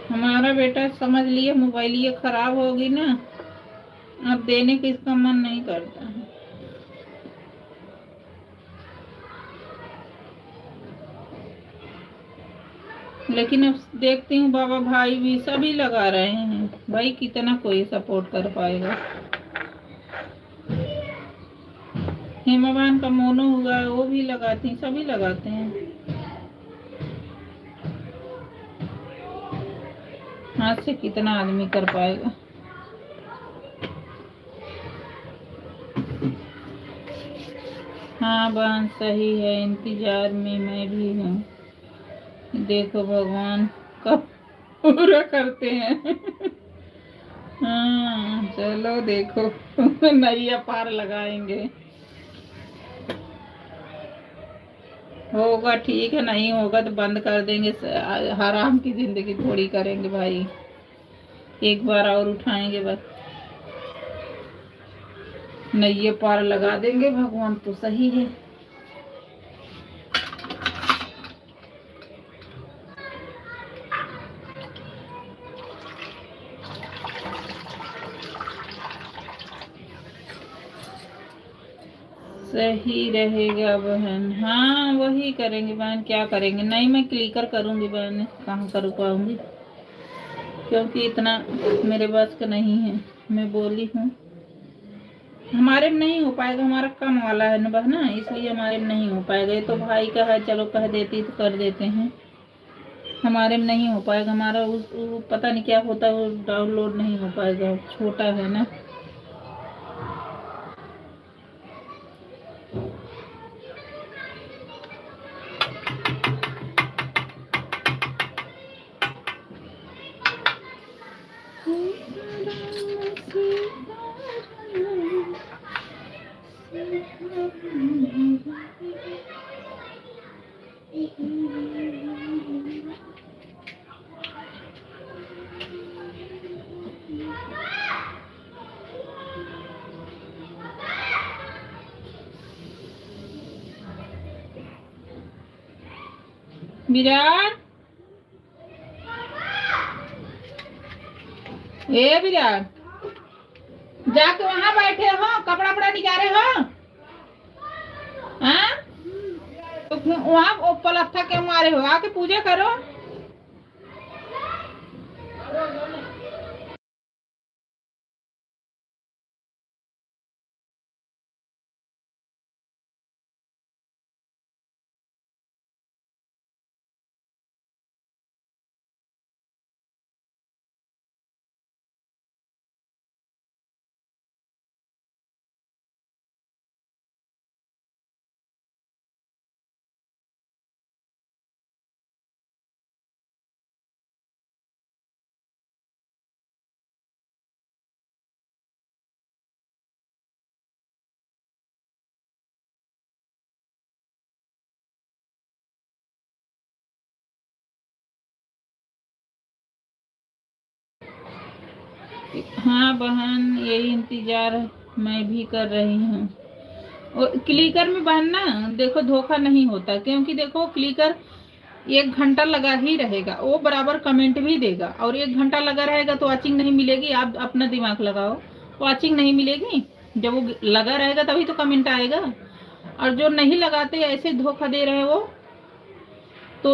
हमारा बेटा समझ लिए मोबाइल ये खराब होगी ना, अब देने का इसका मन नहीं करता है। लेकिन अब देखती हूँ बाबा भाई भी सभी लगा रहे हैं, भाई कितना कोई सपोर्ट कर पाएगा। हेमावान का मोनो हुआ, वो भी लगाती, सभी लगाते हैं। हाथ से कितना आदमी कर पाएगा। हाँ बहन सही है, इंतजार में मैं भी हूँ, देखो भगवान कब पूरा करते हैं हाँ चलो देखो नैया पार लगाएंगे। होगा ठीक है, नहीं होगा तो बंद कर देंगे, हराम की जिंदगी थोड़ी करेंगे भाई, एक बार और उठाएंगे बस, नैये पार लगा देंगे भगवान तो सही है। सही रहेगा बहन, हाँ वही करेंगे बहन, क्या करेंगे, नहीं मैं क्लिकर करूंगी बहन, कहाँ कर पाऊंगी, क्योंकि इतना मेरे बस का नहीं है, मैं बोली हूँ। हमारे में नहीं हो पाएगा, हमारा कम वाला है ना बहना, इसलिए हमारे में नहीं हो पाएगा, ये तो भाई का है, चलो कह देती तो कर देते हैं, हमारे में नहीं हो पाएगा, हमारा उस पता नहीं क्या होता है, वो डाउनलोड नहीं हो पाएगा, छोटा है ना। विराट, ए विराट, जाके वहां बैठे हो, कपड़ा वपड़ा निकाले हो, हाँ तो वहां पलत्था के मारे हो, आके पूजा करो। हाँ बहन, यही इंतजार मैं भी कर रही हूँ। और क्लिकर में बहन ना देखो धोखा नहीं होता, क्योंकि देखो क्लिकर 1 घंटा लगा ही रहेगा, वो बराबर कमेंट भी देगा। और 1 घंटा लगा रहेगा तो वॉचिंग नहीं मिलेगी। आप अपना दिमाग लगाओ, वॉचिंग नहीं मिलेगी। जब वो लगा रहेगा तभी तो कमेंट आएगा। और जो नहीं लगाते ऐसे धोखा दे रहे हैं वो तो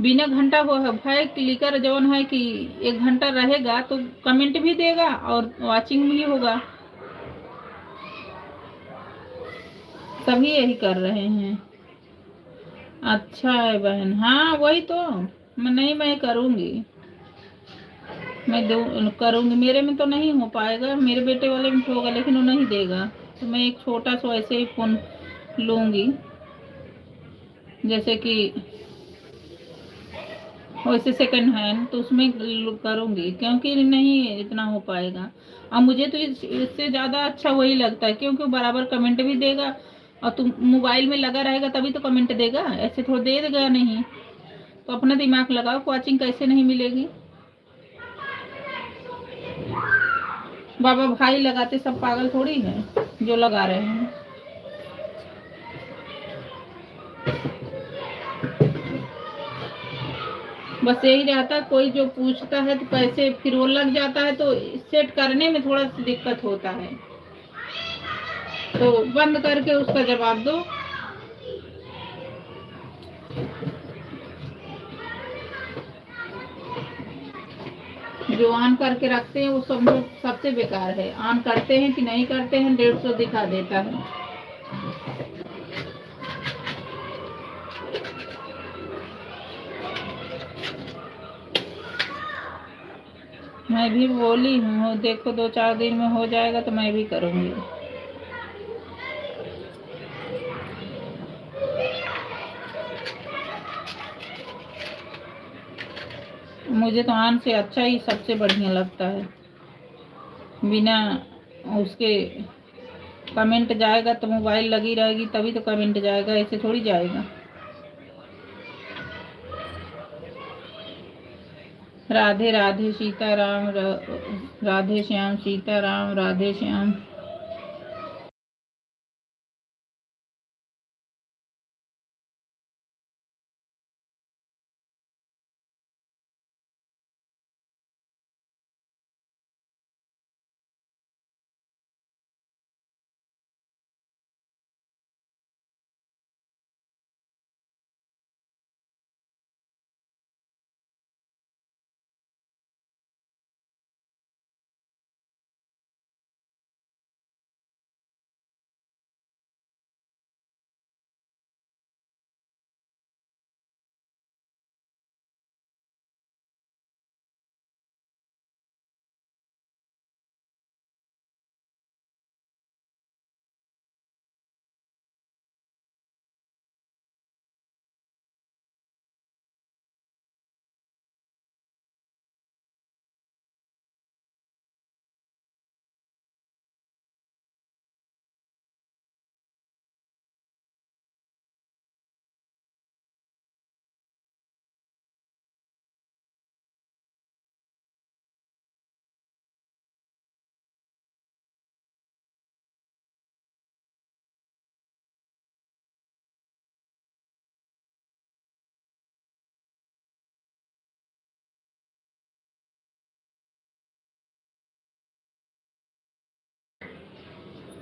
बिना घंटा वो है क्लिकर जौन है कि 1 घंटा रहेगा तो कमेंट भी देगा और वॉचिंग भी होगा। सभी यही कर रहे हैं। अच्छा है बहन, हाँ वही तो। मैं करूँगी, मैं करूँगी। मेरे में तो नहीं हो पाएगा, मेरे बेटे वाले में तो होगा, लेकिन वो नहीं देगा। तो मैं एक छोटा सा ऐसे ही फ़ोन लूँगी, जैसे कि वैसे सेकंड हैंड, तो उसमें करूँगी, क्योंकि नहीं इतना हो पाएगा। अब मुझे तो इससे ज़्यादा अच्छा वही लगता है, क्योंकि वो बराबर कमेंट भी देगा। और तुम मोबाइल में लगा रहेगा तभी तो कमेंट देगा, ऐसे थोड़ा दे देगा नहीं। तो अपना दिमाग लगाओ, कोचिंग कैसे नहीं मिलेगी। बाबा भाई लगाते सब पागल थोड़ी है जो लगा रहे हैं। बस यही रहता, कोई जो पूछता है तो कैसे फिर वो लग जाता है, तो सेट करने में थोड़ा सा दिक्कत होता है। तो बंद करके उसका जवाब दो। जो ऑन करके रखते हैं वो समझो सबसे बेकार है। ऑन करते हैं कि नहीं करते हैं, 150 दिखा देता है। मैं भी बोली हूँ, देखो 2-4 दिन में हो जाएगा तो मैं भी करूँगी। मुझे तो ऑन से अच्छा ही सबसे बढ़िया लगता है। बिना उसके कमेंट जाएगा तो मोबाइल लगी रहेगी तभी तो कमेंट जाएगा, ऐसे थोड़ी जाएगा। राधे राधे सीताराम, राधे श्याम सीताराम, राधे श्याम।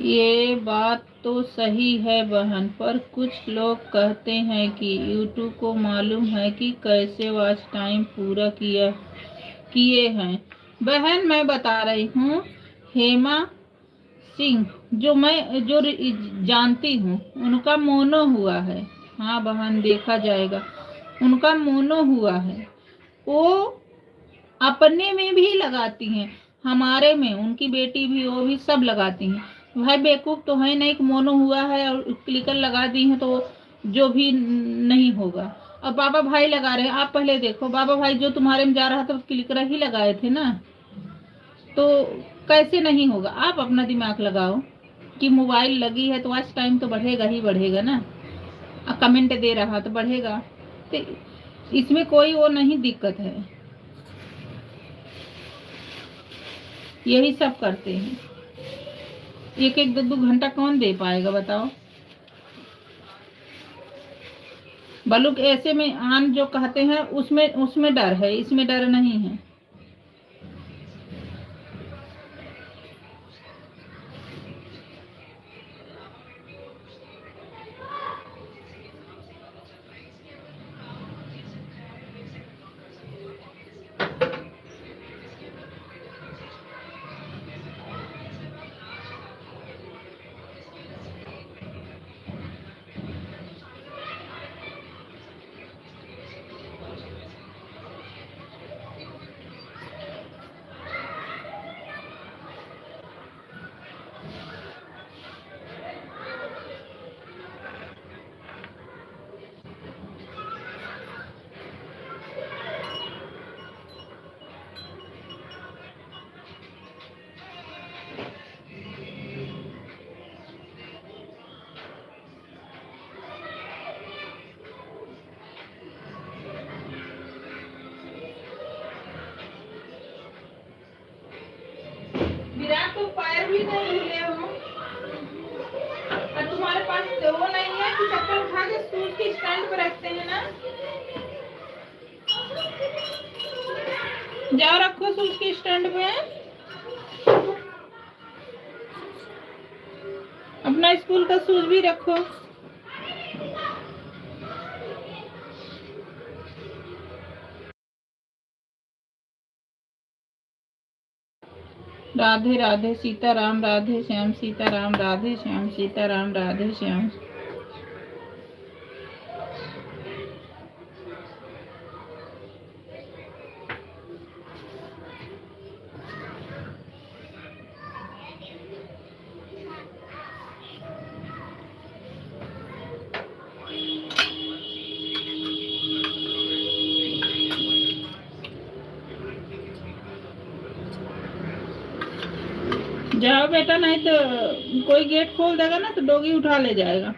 ये बात तो सही है बहन, पर कुछ लोग कहते हैं कि यूट्यूब को मालूम है कि कैसे वॉच टाइम पूरा किए हैं। बहन मैं बता रही हूँ, हेमा सिंह जो जानती हूँ, उनका मोनो हुआ है। हाँ बहन देखा जाएगा, उनका मोनो हुआ है। वो अपने में भी लगाती हैं, हमारे में उनकी बेटी भी, वो भी सब लगाती हैं। भाई बेवकूफ तो है नहीं कि मोनो हुआ है और क्लिकर लगा दी है तो जो भी नहीं होगा। अब बाबा भाई लगा रहे हैं, आप पहले देखो बाबा भाई जो तुम्हारे में जा रहा था क्लिकर ही लगाए थे ना, तो कैसे नहीं होगा। आप अपना दिमाग लगाओ कि मोबाइल लगी है तो वॉच टाइम तो बढ़ेगा ही बढ़ेगा ना। कमेंट दे रहा तो बढ़ेगा, तो इसमें कोई वो नहीं दिक्कत है। यही सब करते हैं। एक एक 2 घंटा कौन दे पाएगा बताओ। बलुक ऐसे में आन जो कहते हैं उसमें उसमें डर है, इसमें डर नहीं है। विराट तुम पैर भी नहीं धुले हो और तुम्हारे पास तो वो नहीं है कि चप्पल उठा के शूज के स्टैंड पे रखते हैं ना। जाओ रखो शूज के स्टैंड पे। अपना स्कूल का शूज भी रखो। राधे राधे सीताराम, राधे श्याम सीताराम, राधे श्याम सीताराम, राधे श्याम। जाओ बेटा, नहीं तो कोई गेट खोल देगा ना तो डॉगी उठा ले जाएगा।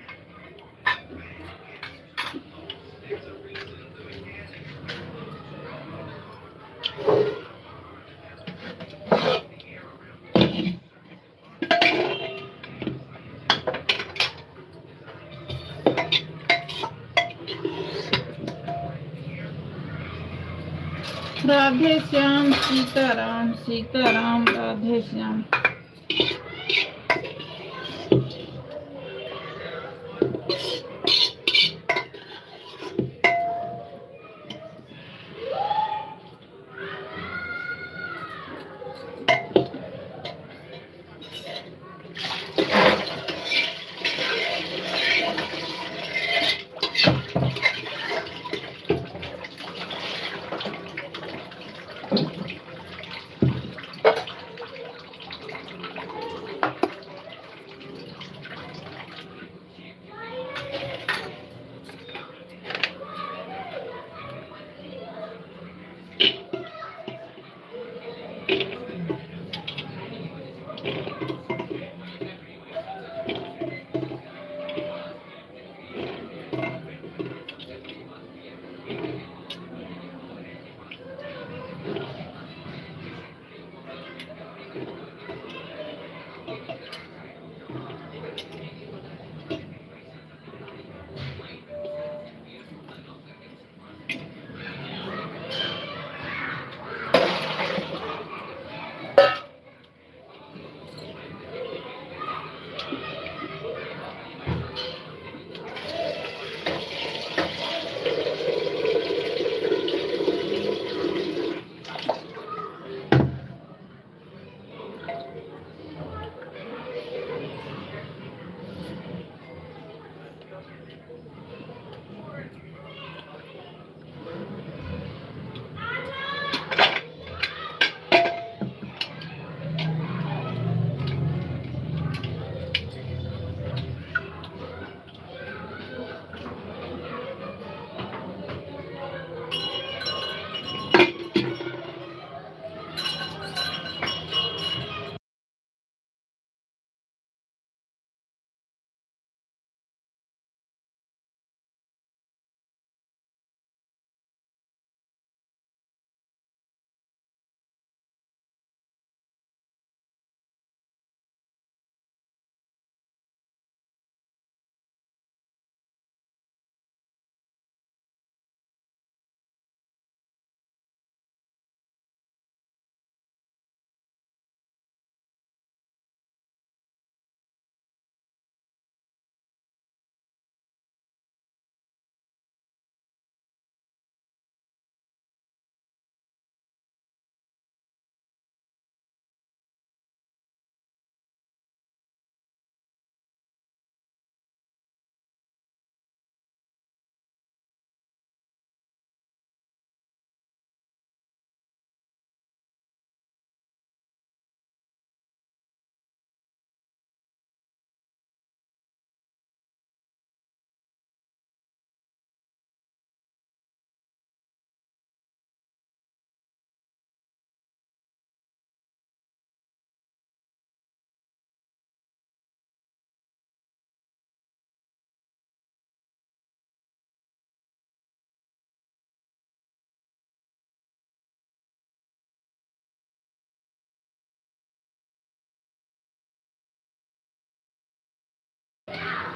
राधे श्याम सीताराम, सीताराम राधे श्याम।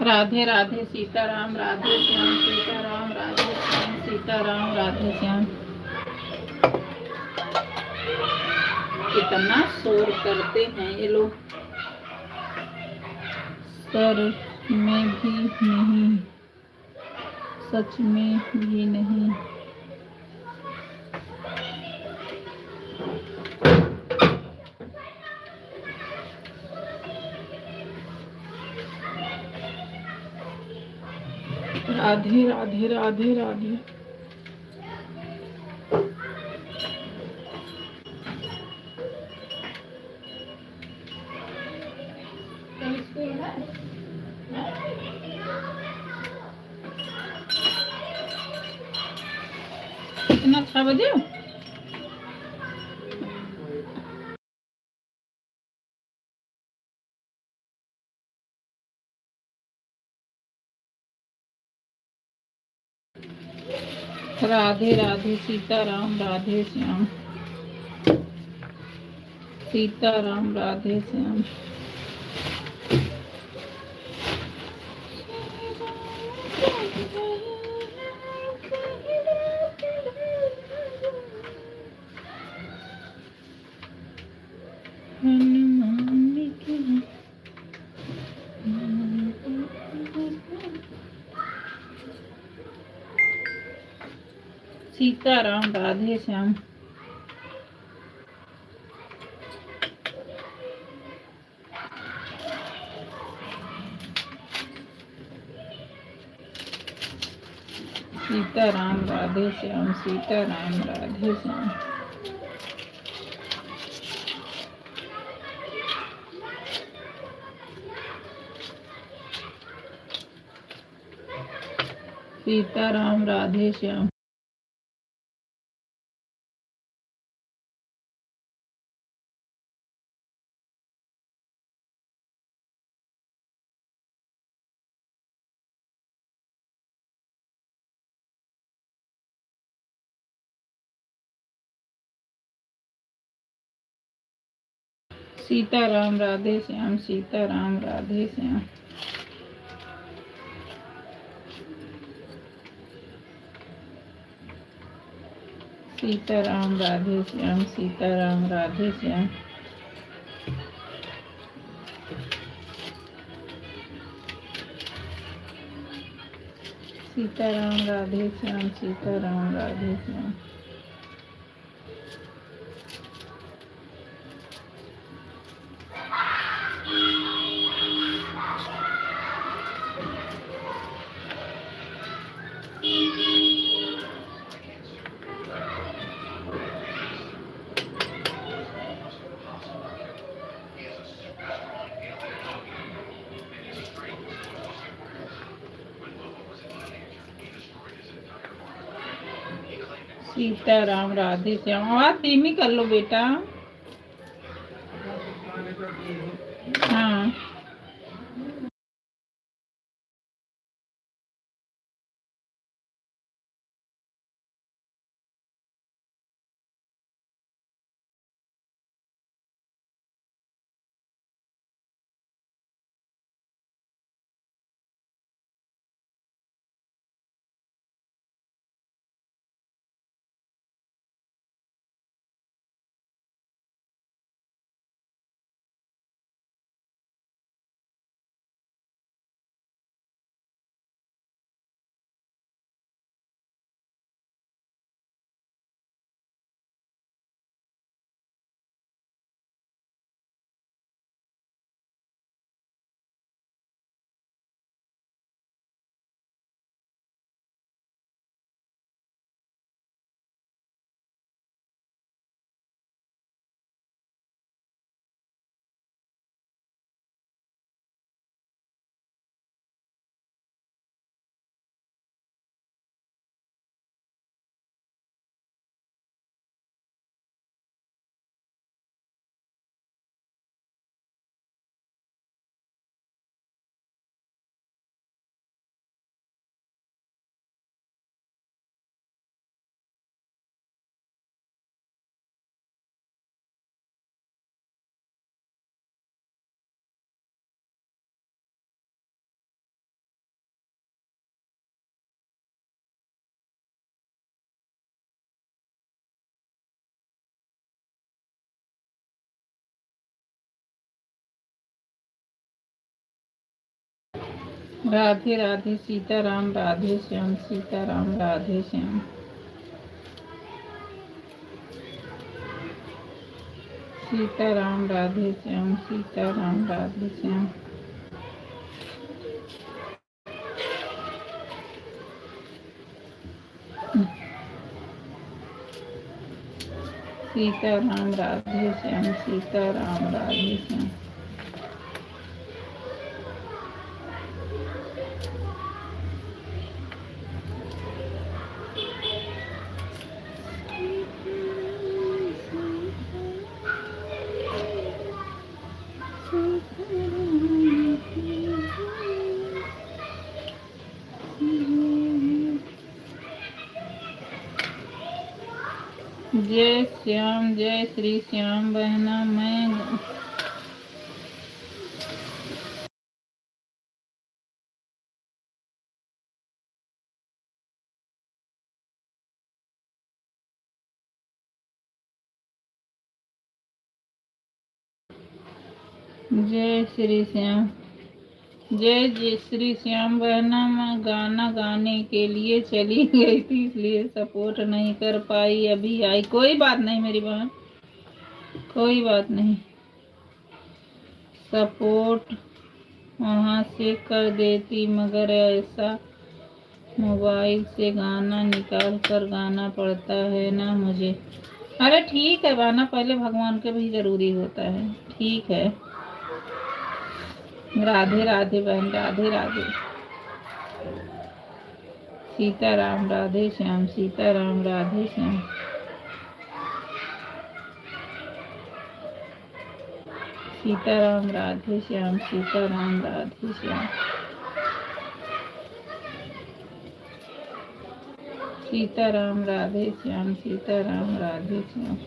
राधे राधे सीताराम, राधे श्याम, सीताराम, राधे श्याम, सीताराम, राधे श्याम। कितना शोर करते हैं ये लोग, सर में भी नहीं, सच में भी नहीं। राधे राधे राधे राधे। स्कूल है कितना 6 बजे। राधे राधे सीताराम, राधे श्याम, सीताराम, राधे श्याम। सीताराम, राधे श्याम। सीताराम, राधे श्याम, सीताराम, राधे श्याम। सीताराम, राधे श्याम। सीताराम, राधे श्याम, सीताराम, राधे श्याम। सीताराम, राधे श्याम, सीताराम, राधे श्याम। सीताराम, राधे श्याम, सीताराम, राधे श्याम। सीताराम, राधे श्याम। आवाज धीमी कर लो बेटा। हाँ। राधे राधे सीताराम राधे श्याम सीताराम राधे श्याम सीताराम राधे श्याम सीताराम राधे श्याम सीताराम राधे श्याम सीताराम राधे श्याम जय श्याम जय श्री श्याम बहना। मैं जय श्री श्याम जय श्री श्याम बहना। मैं गाना गाने के लिए चली गई थी, इसलिए सपोर्ट नहीं कर पाई, अभी आई। कोई बात नहीं मेरी बहन, कोई बात नहीं, सपोर्ट वहाँ से कर देती, मगर ऐसा मोबाइल से गाना निकाल कर गाना पड़ता है ना मुझे। अरे ठीक है गाना पहले भगवान के भी जरूरी होता है, ठीक है। राधे राधे बहन, राधे राधे सीताराम राधे श्याम सीताराम राधे श्याम सीताराम राधे श्याम सीताराम राधे श्याम सीताराम राधे श्याम सीताराम राधे श्याम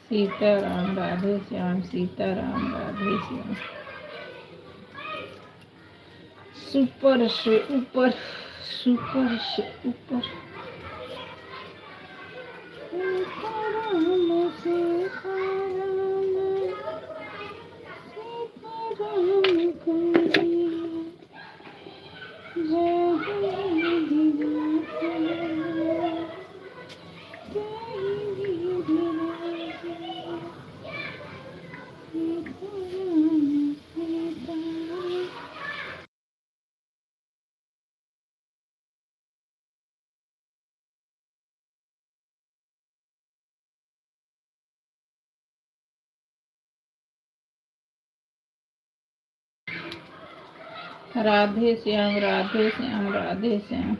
सीताराम राधे श्याम सीताराम राधे श्याम। सुपर से ऊपर, सुपर से ऊपर, सीताराम सीताराम सीताराम करिए राधे श्याम राधे श्याम राधे श्याम।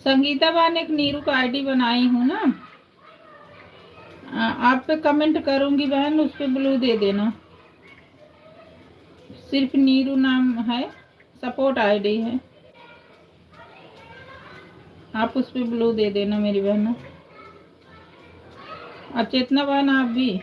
संगीता बहन एक नीरू का आईडी बनाई हूँ ना, आप पे कमेंट करूंगी बहन, उस पे ब्लू दे देना। सिर्फ नीरू नाम है, सपोर्ट आईडी है, आप उस पे ब्लू दे देना मेरी बहन। और चेतना बहन आप भी।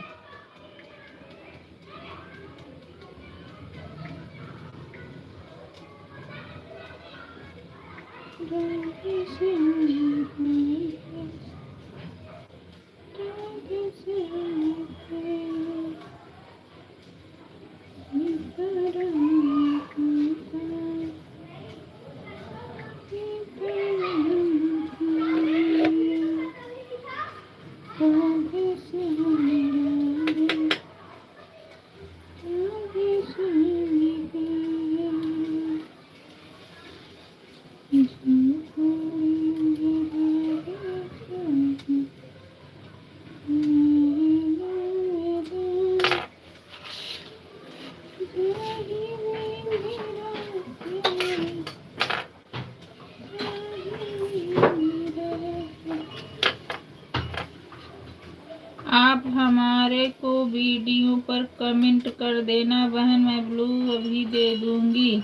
आप हमारे को वीडियो पर कमेंट कर देना बहन, मैं ब्लू अभी दे दूंगी।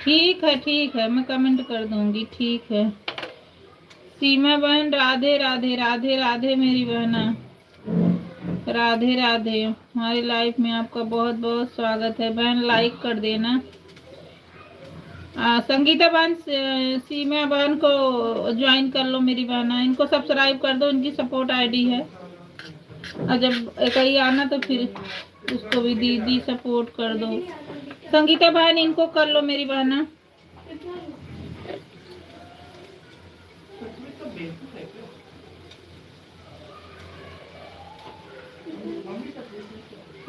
ठीक है, मैं कमेंट कर दूंगी, ठीक है। सीमा बहन राधे राधे राधे राधे मेरी बहना, राधे राधे। हमारी लाइफ में आपका बहुत बहुत स्वागत है बहन, लाइक कर देना। संगीता बहन सीमा बहन को ज्वाइन कर लो मेरी बहना, इनको सब्सक्राइब कर दो, इनकी सपोर्ट आईडी है। और जब एक ही आना तो फिर उसको भी दीदी सपोर्ट कर दो। संगीता बहन इनको कर लो मेरी बहना।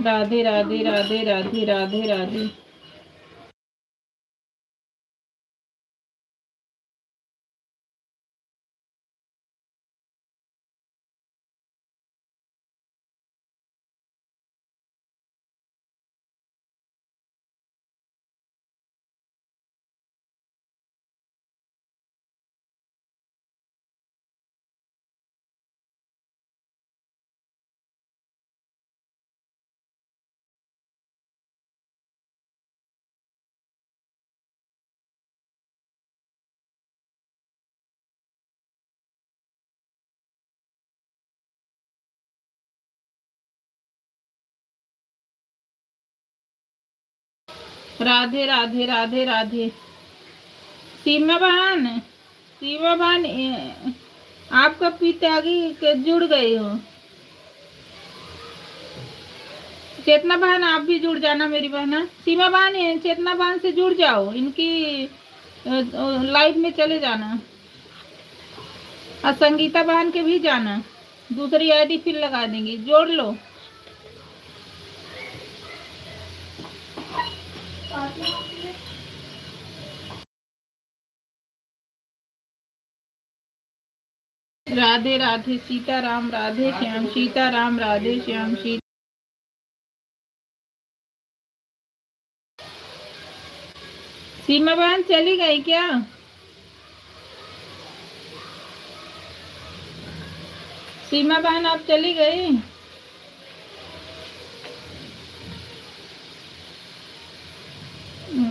राधे राधे राधे राधे राधे राधे। राधे राधे राधे राधे। सीमा बहन, सीमा बहन आप कब भी त्यागी के जुड़ गई हो। चेतना बहन आप भी जुड़ जाना मेरी बहना। सीमा बहन चेतना बहन से जुड़ जाओ, इनकी लाइव में चले जाना। और संगीता बहन के भी जाना, दूसरी आईडी फिर लगा देंगी, जोड़ लो। राधे राधे सीताराम राधे श्याम सीताराम राधे श्याम सीमा बहन चली गई क्या। सीमा बहन आप चली गई।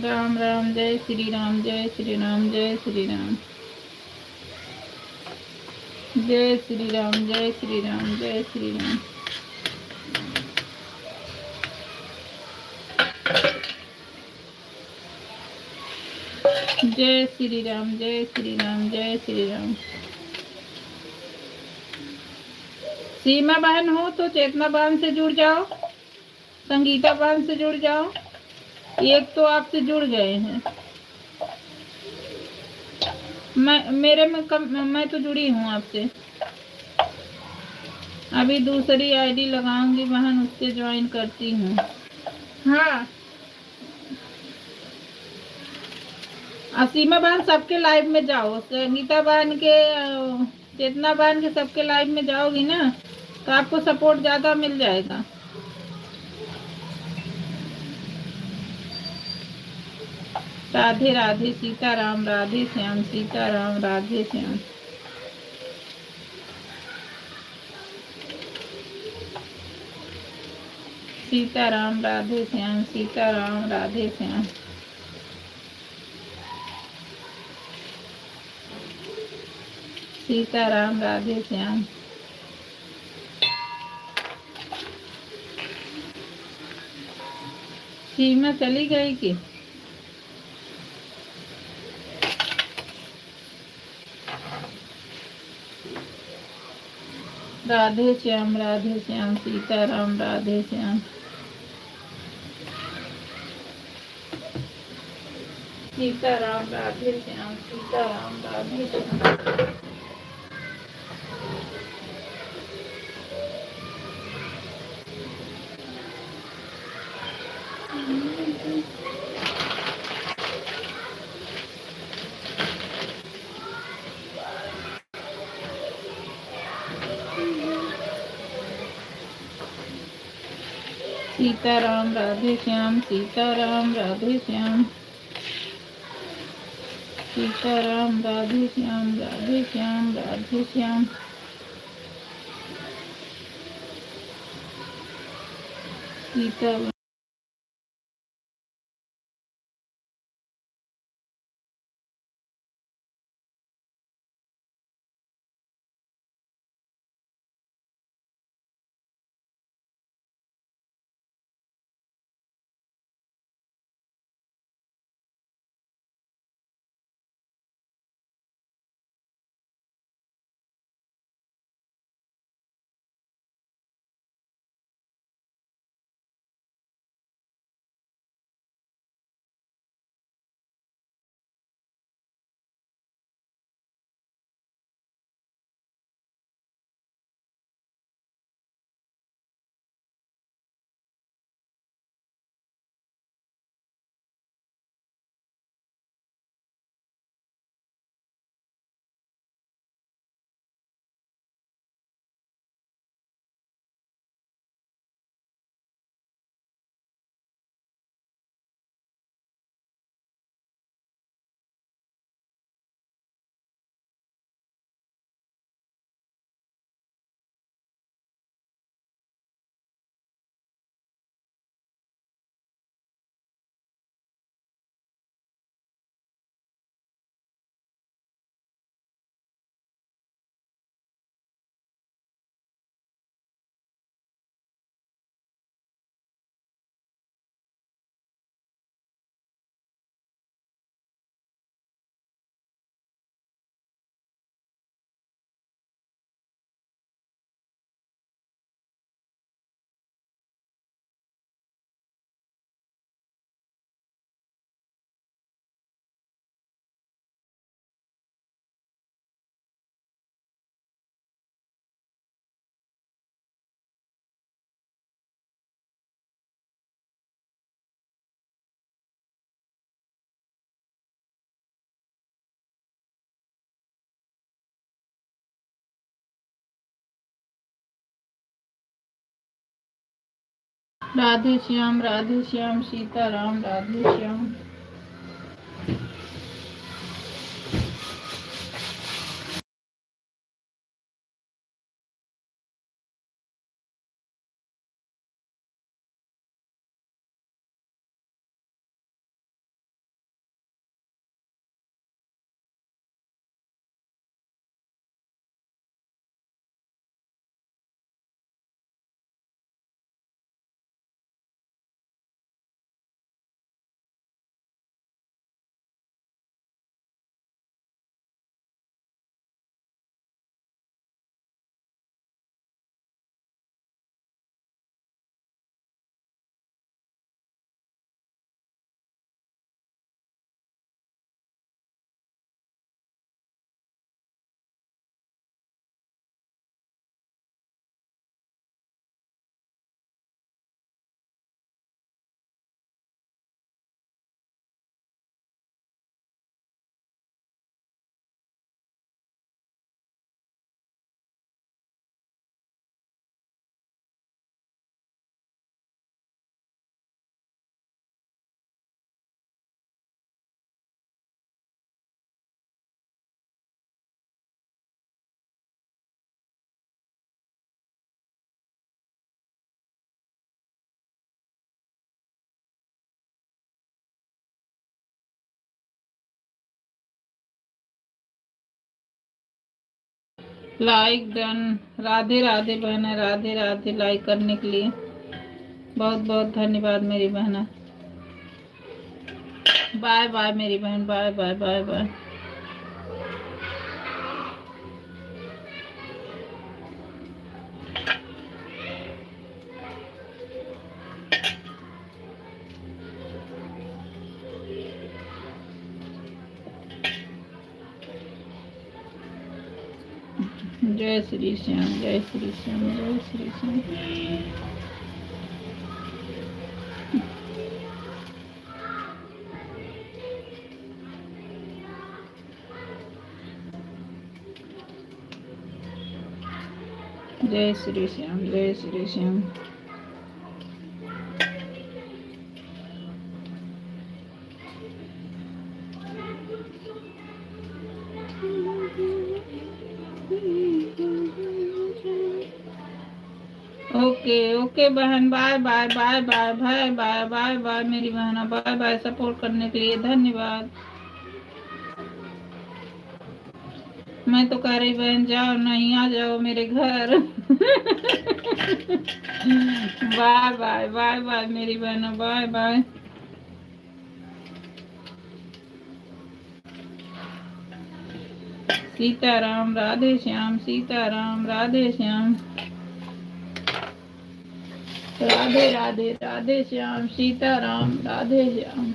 राम राम जय श्री राम जय श्री राम जय श्री राम जय श्री राम जय श्री राम जय श्री राम। जय श्री राम जय श्री राम जय श्री राम। सीमा बहन हो तो चेतना बहन से जुड़ जाओ, संगीता बहन से जुड़ जाओ। एक तो आपसे जुड़ गए हैं, मैं तो जुड़ी हूँ आपसे। अभी दूसरी आईडी लगाऊंगी बहन, उससे ज्वाइन करती हूँ। हाँ सीमा बहन सबके लाइव में जाओ, संगीता बहन के चेतना बहन के सबके लाइव में जाओगी ना तो आपको सपोर्ट ज्यादा मिल जाएगा। राधे राधे सीताराम राधे श्याम सीताराम राधे श्याम। सीताराम राधे श्याम सीताराम राधे श्याम। सीताराम राधे श्याम। सीमा चली गई कि राधे श्याम सीताराम राधे श्याम। सीताराम राधे श्याम सीताराम राधे श्याम। सीताराम राधे श्याम सीताराम राधे श्याम। सीताराम राधे श्याम राधे श्याम राधे श्याम। सीता राधे श्याम सीताराम राधे श्याम। Like done. राधे राधे बहना, राधे राधे। लाइक करने के लिए बहुत बहुत धन्यवाद मेरी बहना। बाय बाय मेरी बहन, बाय बाय बाय बाय। जय श्री श्याम, जय श्री श्याम, जय श्री श्याम। जय श्री श्याम, जय श्री श्याम। ओके ओके बहन, bye bye bye bye bye bye bye bye मेरी बहना, बाय बाय। सपोर्ट करने के लिए धन्यवाद। मैं तो कह रही बहन जाओ नहीं, आ जाओ मेरे घर। बाय बाय बाय बाय मेरी बहनों, बाय बाय। सीताराम राधे श्याम, सीताराम राधे श्याम। राधे राधे राधे श्याम, सीताराम राधे श्याम।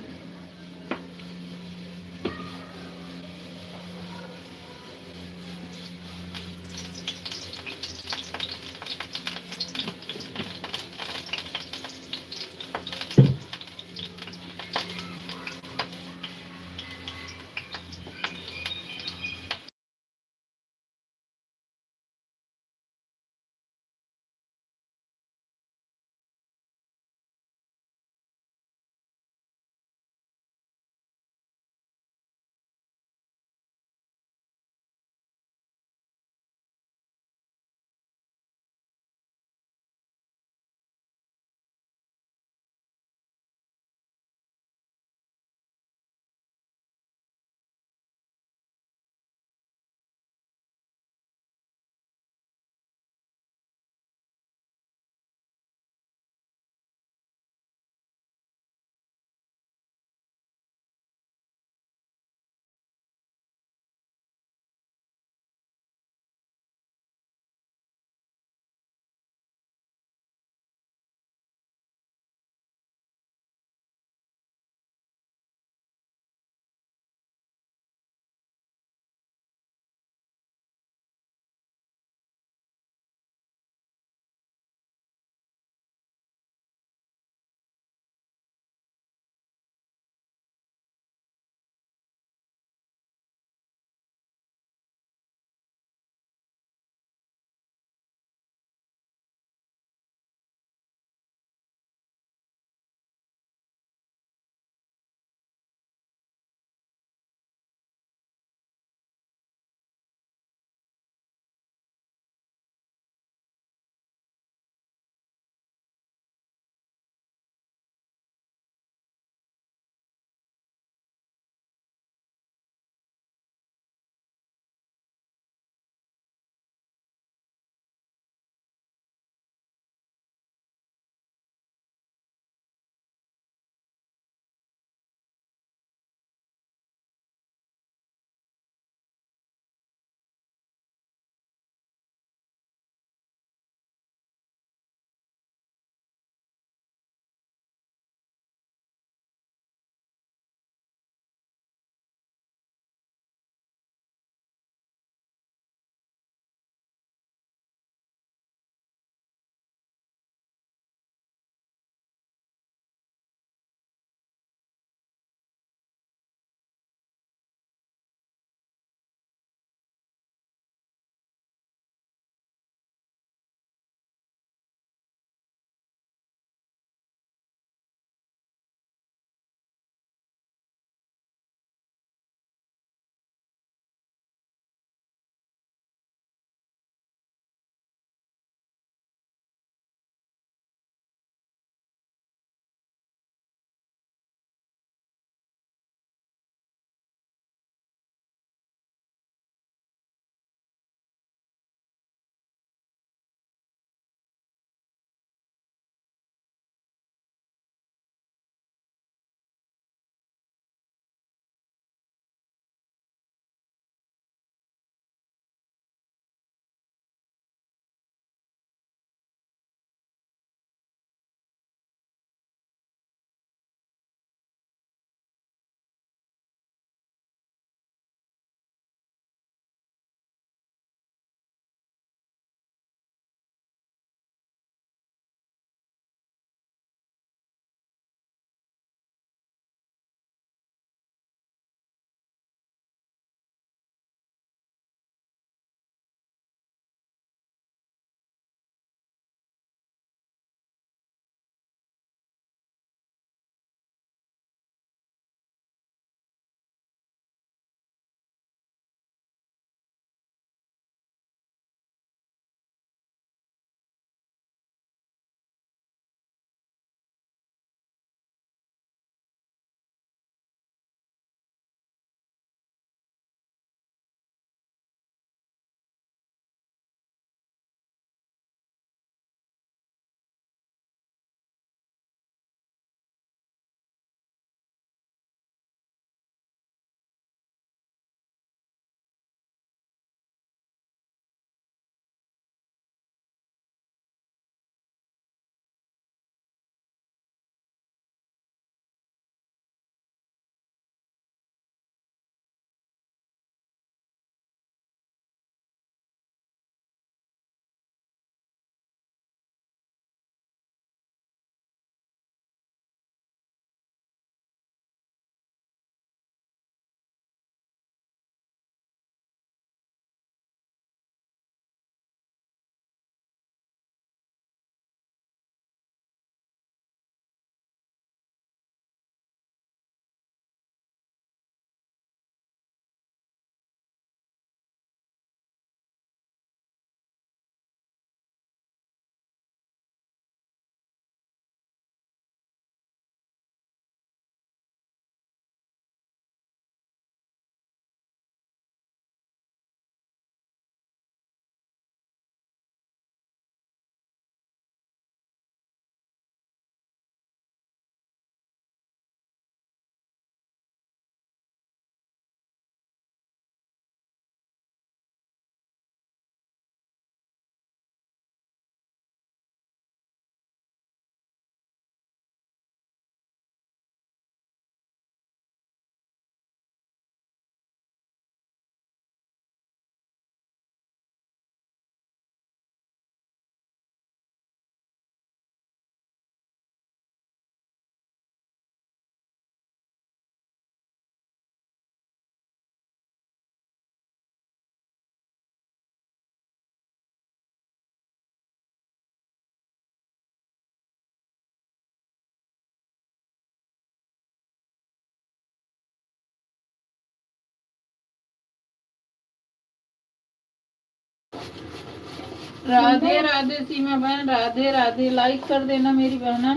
राधे राधे सीमा बहन, राधे राधे। लाइक कर देना मेरी बहना।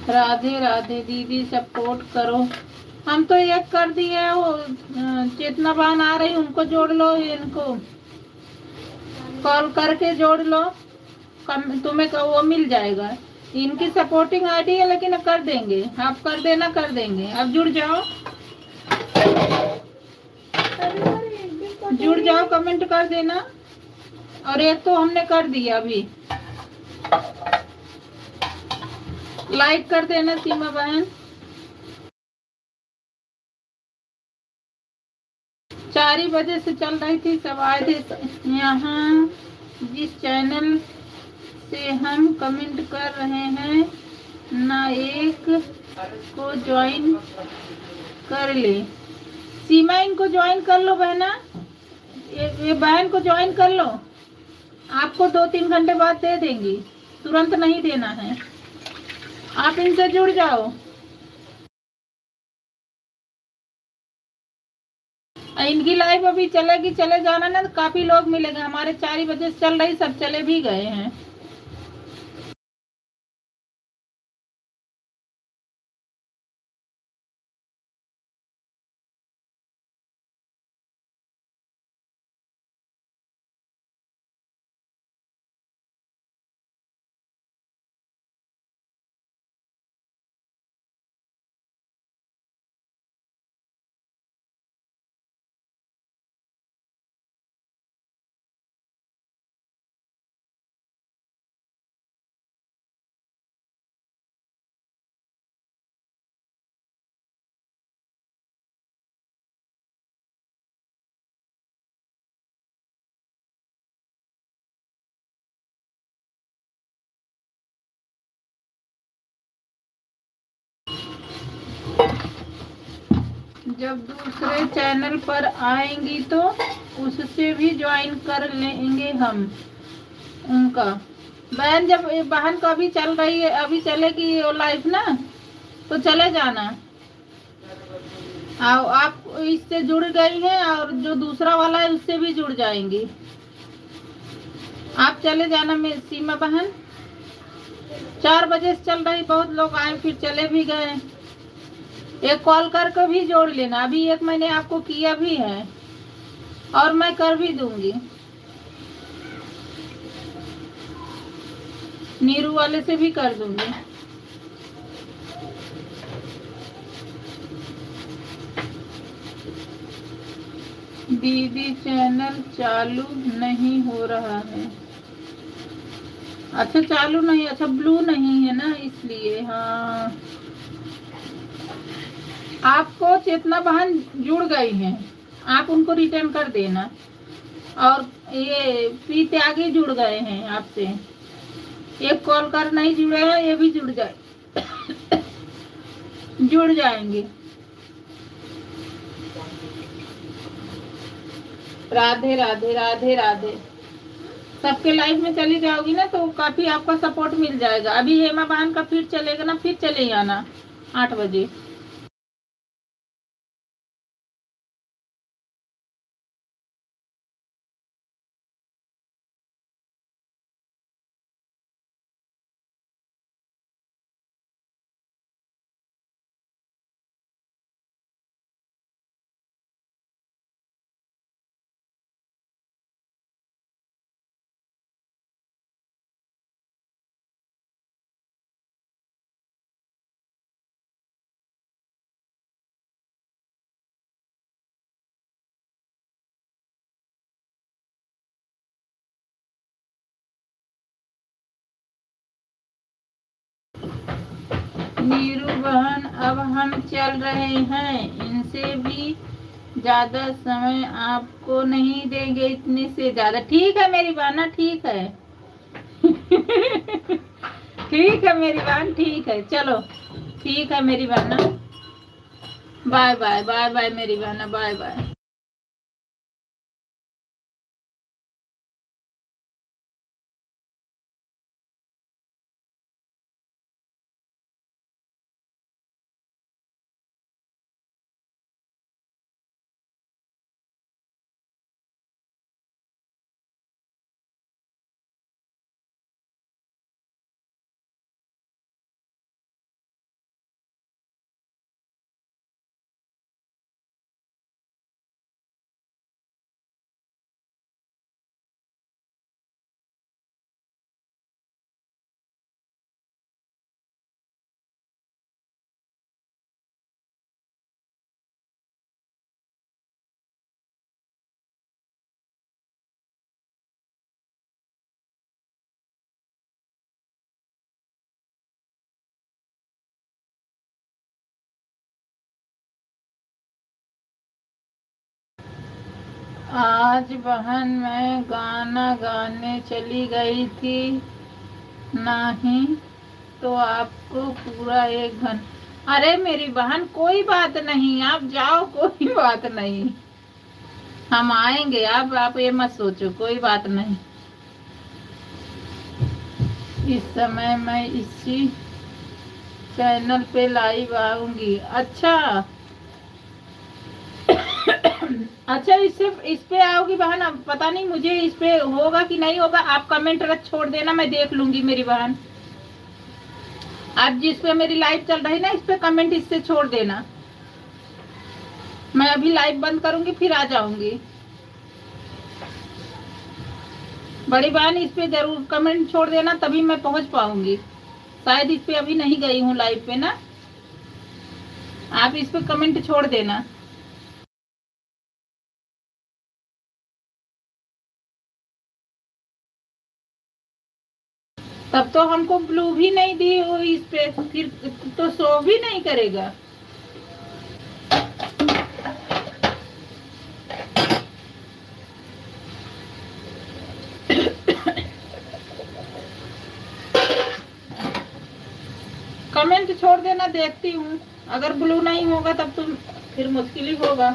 राधे राधे दीदी, सपोर्ट करो। हम तो एक कर दिए, वो चेतना बहन आ रही, उनको जोड़ लो, इनको कॉल करके जोड़ लो, तुम्हें वो मिल जाएगा। इनकी सपोर्टिंग आईडी है, लेकिन कर देंगे, आप कर देना, कर देंगे। अब जुड़ जाओ, जुड़ जाओ, कमेंट कर देना। और एक तो हमने कर दिया अभी। लाइक कर देना सीमा बहन। 4 ही बजे से चल रही थी, सब आए थे यहाँ। जिस चैनल से हम कमेंट कर रहे हैं ना, एक को ज्वाइन कर ले। सीमा, इनको ज्वाइन कर लो बहना, ये बहन को ज्वाइन कर लो। आपको 2-3 घंटे बाद दे देंगी, तुरंत नहीं देना है। आप इनसे जुड़ जाओ। इनकी लाइव अभी चलेगी, चले जाना ना, तो काफी लोग मिलेंगे। हमारे 4 ही बजे से चल रही, सब चले भी गए हैं। जब दूसरे चैनल पर आएंगी तो उससे भी ज्वाइन कर लेंगे हम उनका। बहन, जब बहन का अभी चल रही है, अभी चलेगी वो लाइफ ना, तो चले जाना। आप इससे जुड़ गई हैं, और जो दूसरा वाला है उससे भी जुड़ जाएंगी। आप चले जाना मेरी सीमा बहन। 4 बजे से चल रही, बहुत लोग आए, फिर चले भी गए। एक कॉल करके भी जोड़ लेना। अभी एक मैंने आपको किया भी है, और मैं कर भी दूंगी। नीरू वाले से भी कर दूंगी। दीदी, चैनल चालू नहीं हो रहा है। अच्छा, चालू नहीं, अच्छा ब्लू नहीं है ना, इसलिए। हाँ, आपको चेतना बहन जुड़ गई हैं, आप उनको रिटर्न कर देना। और ये पी त्यागी जुड़ गए हैं आपसे। एक कॉल कर नहीं जुड़े हैं, ये भी जुड़ जाए, जुड़ जाएंगे। राधे राधे, राधे राधे। सबके लाइफ में चली जाओगी ना, तो काफी आपका सपोर्ट मिल जाएगा। अभी हेमा बहन का फिर चलेगा ना, फिर चले आना 8 बजे। नीरू बहन, अब हम चल रहे हैं, इनसे भी ज्यादा समय आपको नहीं देंगे, इतने से ज्यादा। ठीक है मेरी बहना, ठीक है। ठीक है मेरी बहन, ठीक है, चलो ठीक है मेरी बहना। बाय बाय, बाय बाय मेरी बहना, बाय बाय। आज बहन मैं गाना गाने चली गई थी, नहीं तो आपको पूरा 1 घंटा। अरे मेरी बहन कोई बात नहीं, आप जाओ, कोई बात नहीं, हम आएंगे। आप ये मत सोचो, कोई बात नहीं। इस समय मैं इसी चैनल पे लाइव आऊंगी। अच्छा अच्छा, इस पे आओगी बहन? अब पता नहीं मुझे इस पे होगा कि नहीं होगा, आप कमेंट छोड़ देना, मैं देख लूंगी मेरी बहन। आप जिस पे मेरी लाइव चल रही ना, इस पे कमेंट इससे छोड़ देना। मैं अभी लाइव बंद करूंगी, फिर आ जाऊंगी। बड़ी बहन इस पे जरूर कमेंट छोड़ देना, तभी मैं पहुंच पाऊंगी। शायद इस पे अभी नहीं गई हूँ लाइव पे ना, आप इस पे कमेंट छोड़ देना। तब तो हमको ब्लू भी नहीं दी हो इस पे, फिर तो शो भी नहीं करेगा। कमेंट छोड़ देना, देखती हूँ। अगर ब्लू नहीं होगा तब तो फिर मुश्किल ही होगा।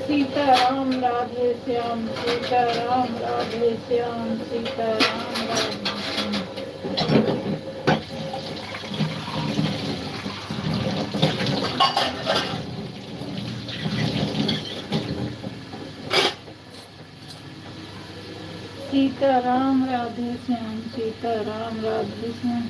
सीताराम राधे श्याम, सीताराम राधे श्याम, सीताराम राधे श्याम। सीताराम राधे श्याम, सीताराम राधे श्याम।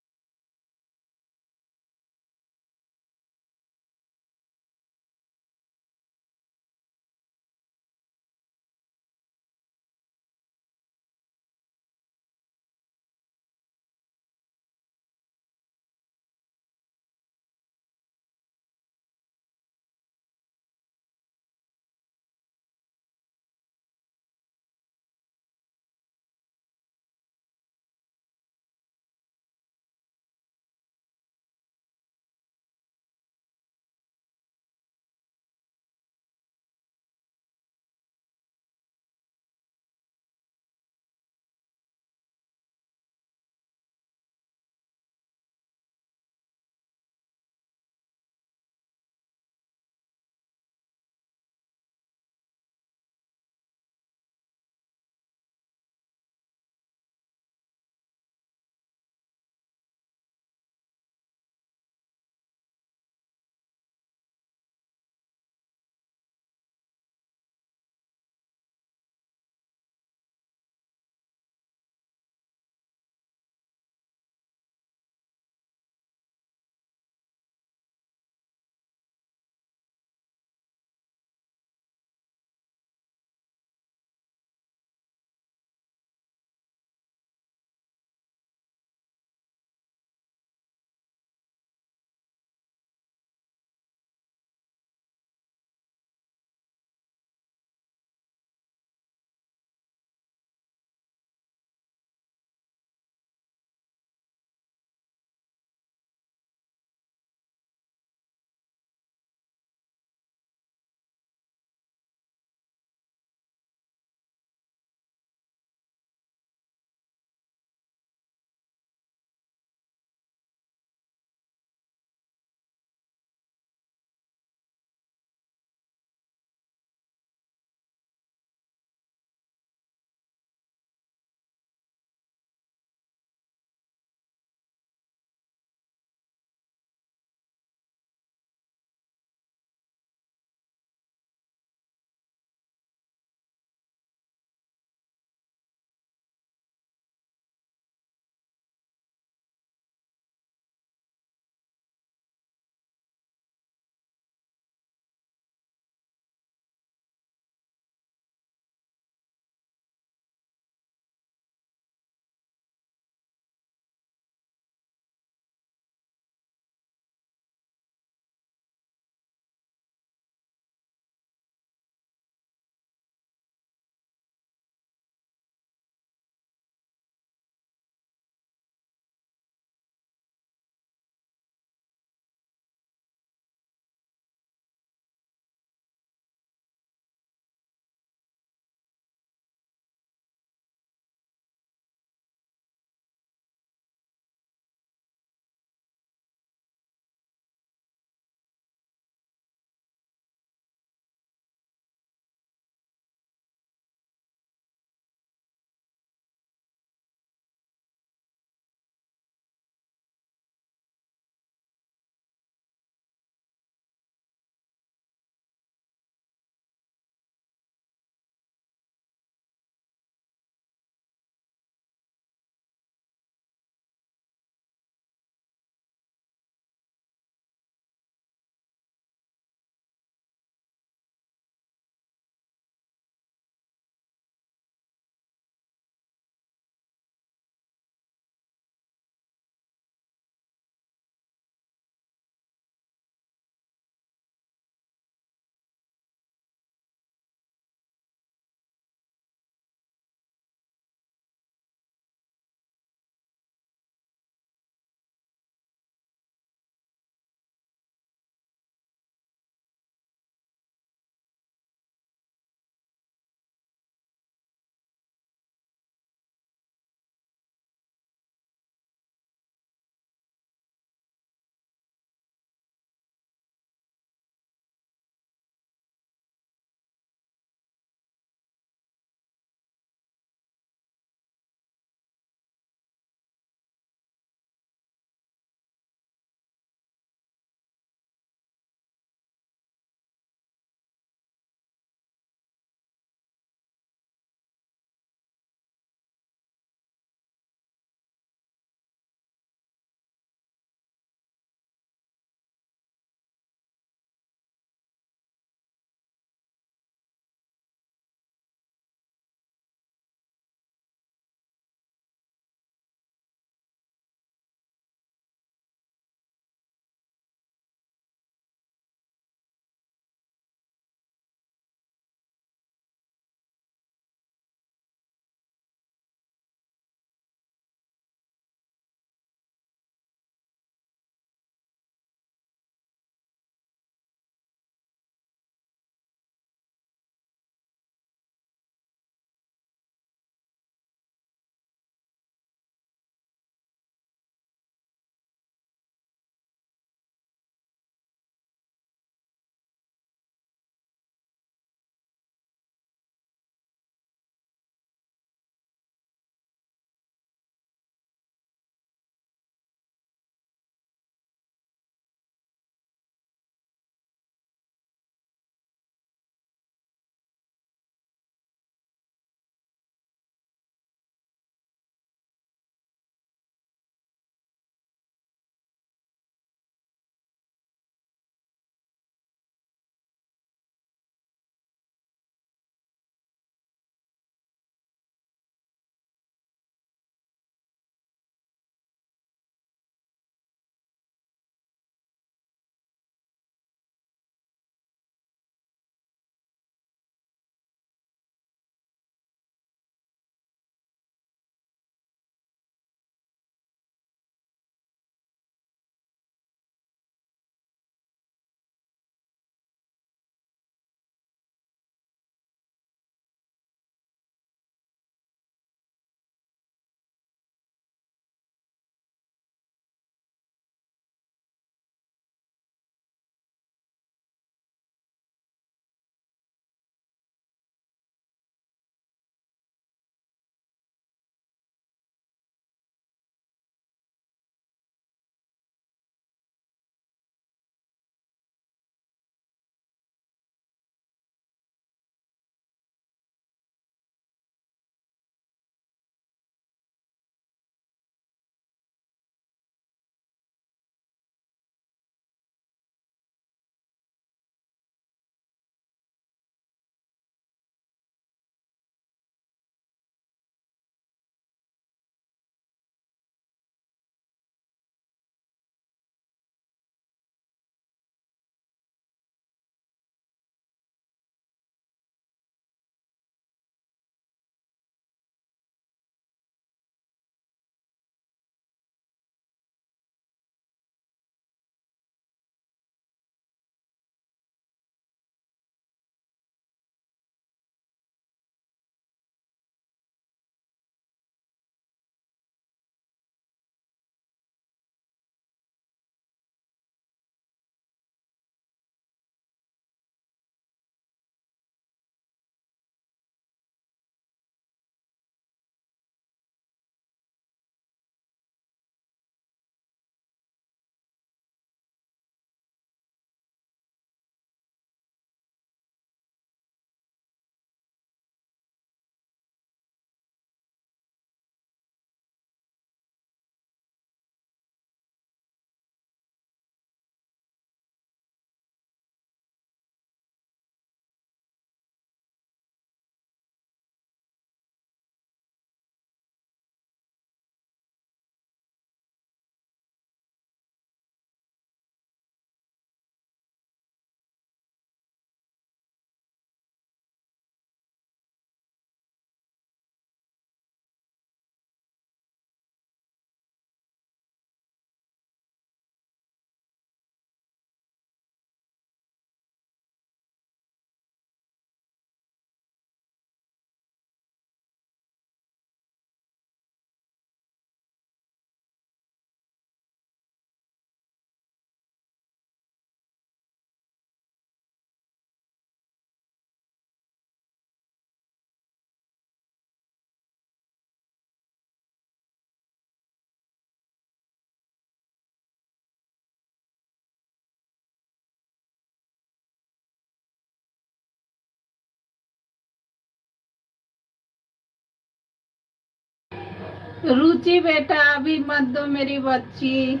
रुचि बेटा अभी मत दो मेरी बच्ची,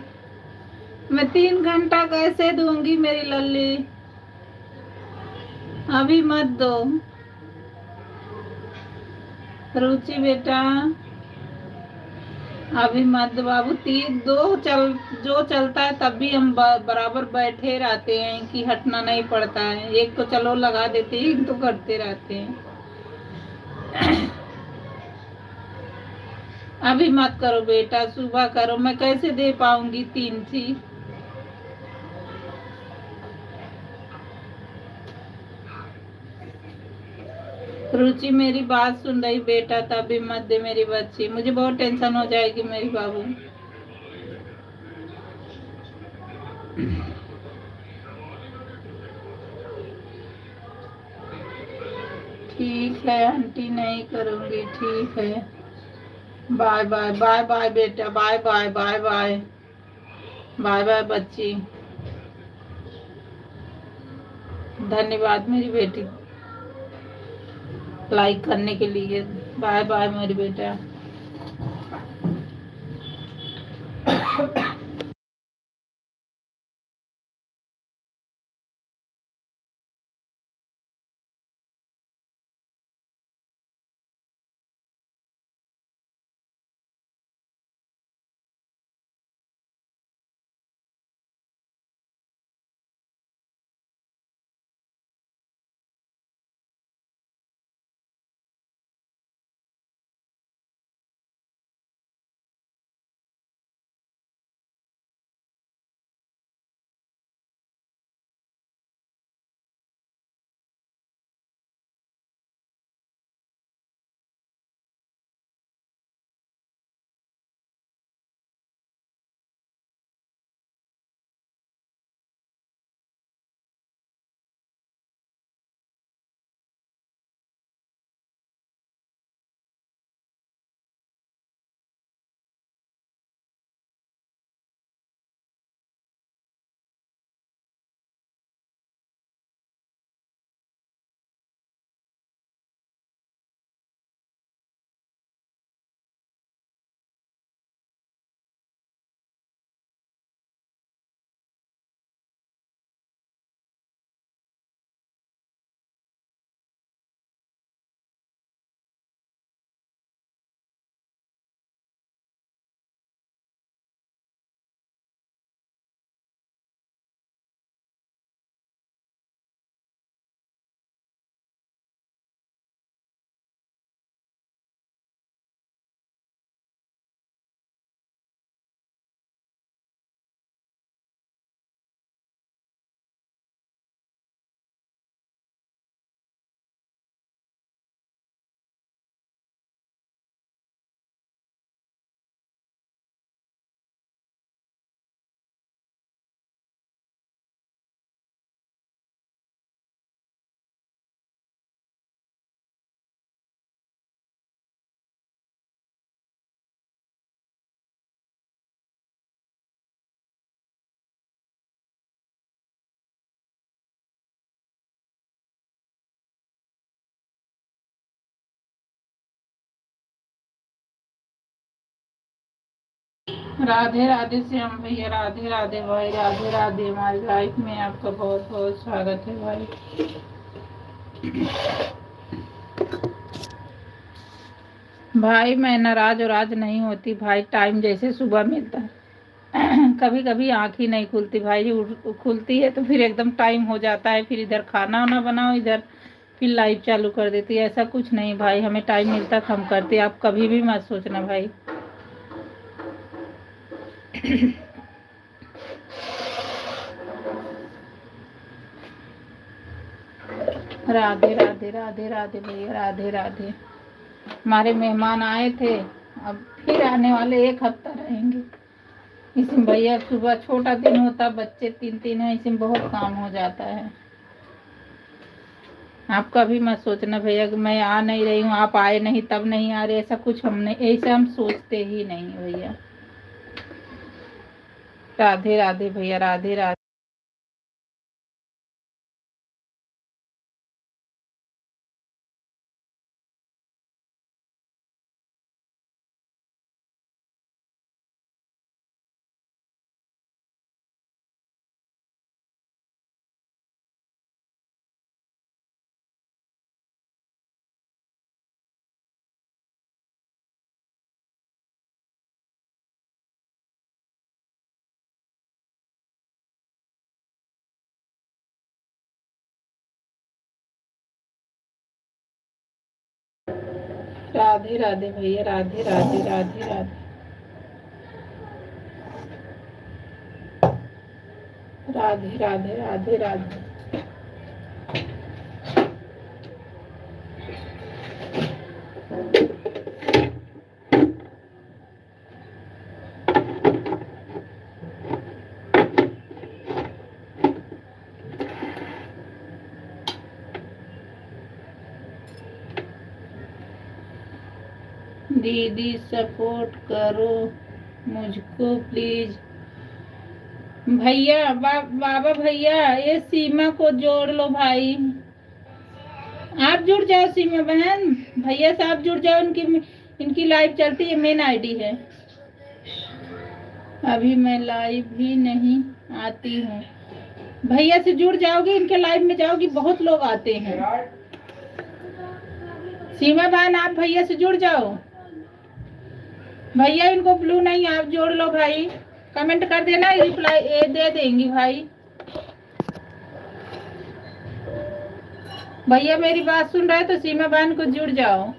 मैं 3 घंटा कैसे दूंगी मेरी लल्ली, अभी मत दो। रुचि बेटा अभी मत दो बाबू, 3 2 चल, जो चलता है तब भी हम बराबर बैठे रहते हैं कि हटना नहीं पड़ता है, एक तो चलो लगा देते हैं, एक तो करते रहते हैं। अभी मत करो बेटा, सुबह करो, मैं कैसे दे पाऊंगी 3 थी। रुचि मेरी बात सुन रही बेटा, तभी मत दे मेरी बच्ची, मुझे बहुत टेंशन हो जाएगी मेरी बाबू। ठीक है आंटी, नहीं करूंगी, ठीक है। बाय बाय बाय बाय बेटा, bye bye bye bye bye bye बच्ची, धन्यवाद मेरी बेटी लाइक करने के लिए। बाय बाय मेरी बेटा। राधे राधे श्याम भैया, राधे राधे भाई, राधे राधे, हमारी लाइफ में आपका बहुत बहुत स्वागत है भाई। भाई मैं नाराज और आज नहीं होती भाई, टाइम जैसे सुबह मिलता है कभी कभी आँख ही नहीं खुलती भाई, खुलती है तो फिर एकदम टाइम हो जाता है, फिर इधर खाना वाना बनाओ, इधर फिर लाइव चालू कर देती है, ऐसा कुछ नहीं भाई, हमें टाइम मिलता हम करते, आप कभी भी मत सोचना भाई। राधे राधे राधे राधे भैया, राधे राधे। हमारे मेहमान आए थे, अब फिर आने वाले 1 हफ्ता रहेंगे। इसमें भैया सुबह छोटा दिन होता, बच्चे 3 3 हैं, इसमें बहुत काम हो जाता है। आप कभी मत सोचना भैया कि मैं आ नहीं रही हूँ, आप आए नहीं तब नहीं आ रहे, ऐसा कुछ हमने, ऐसा हम सोचते ही नहीं भैया। राधे राधे भैया, राधे राधे। राधे राधे भैया, राधे राधे राधे राधे राधे राधे राधे राधे। दीदी सपोर्ट करो मुझको प्लीज। भैया बाबा भैया, ये सीमा को जोड़ लो भाई। आप जुड़ जाओ सीमा बहन, भैया साहब जुड़ जाओ। इनकी लाइव चलती है, मेन आईडी है। अभी मैं लाइव भी नहीं आती हूँ। भैया से जुड़ जाओगी, इनके लाइव में जाओगी, बहुत लोग आते हैं। सीमा बहन आप भैया से जुड़ जाओ। भैया इनको ब्लू नहीं, आप जोड़ लो भाई। कमेंट कर देना, रिप्लाई दे देंगी भाई। भैया मेरी बात सुन रहे तो सीमा बहन को जुड़ जाओ।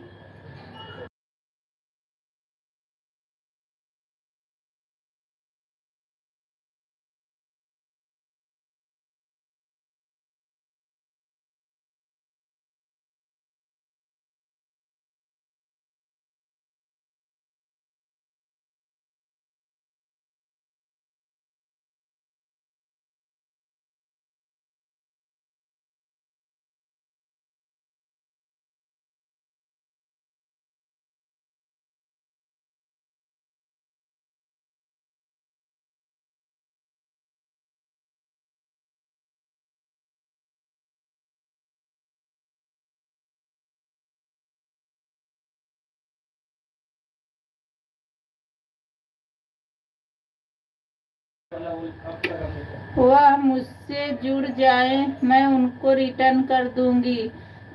वह मुझसे जुड़ जाए, मैं उनको रिटर्न कर दूंगी।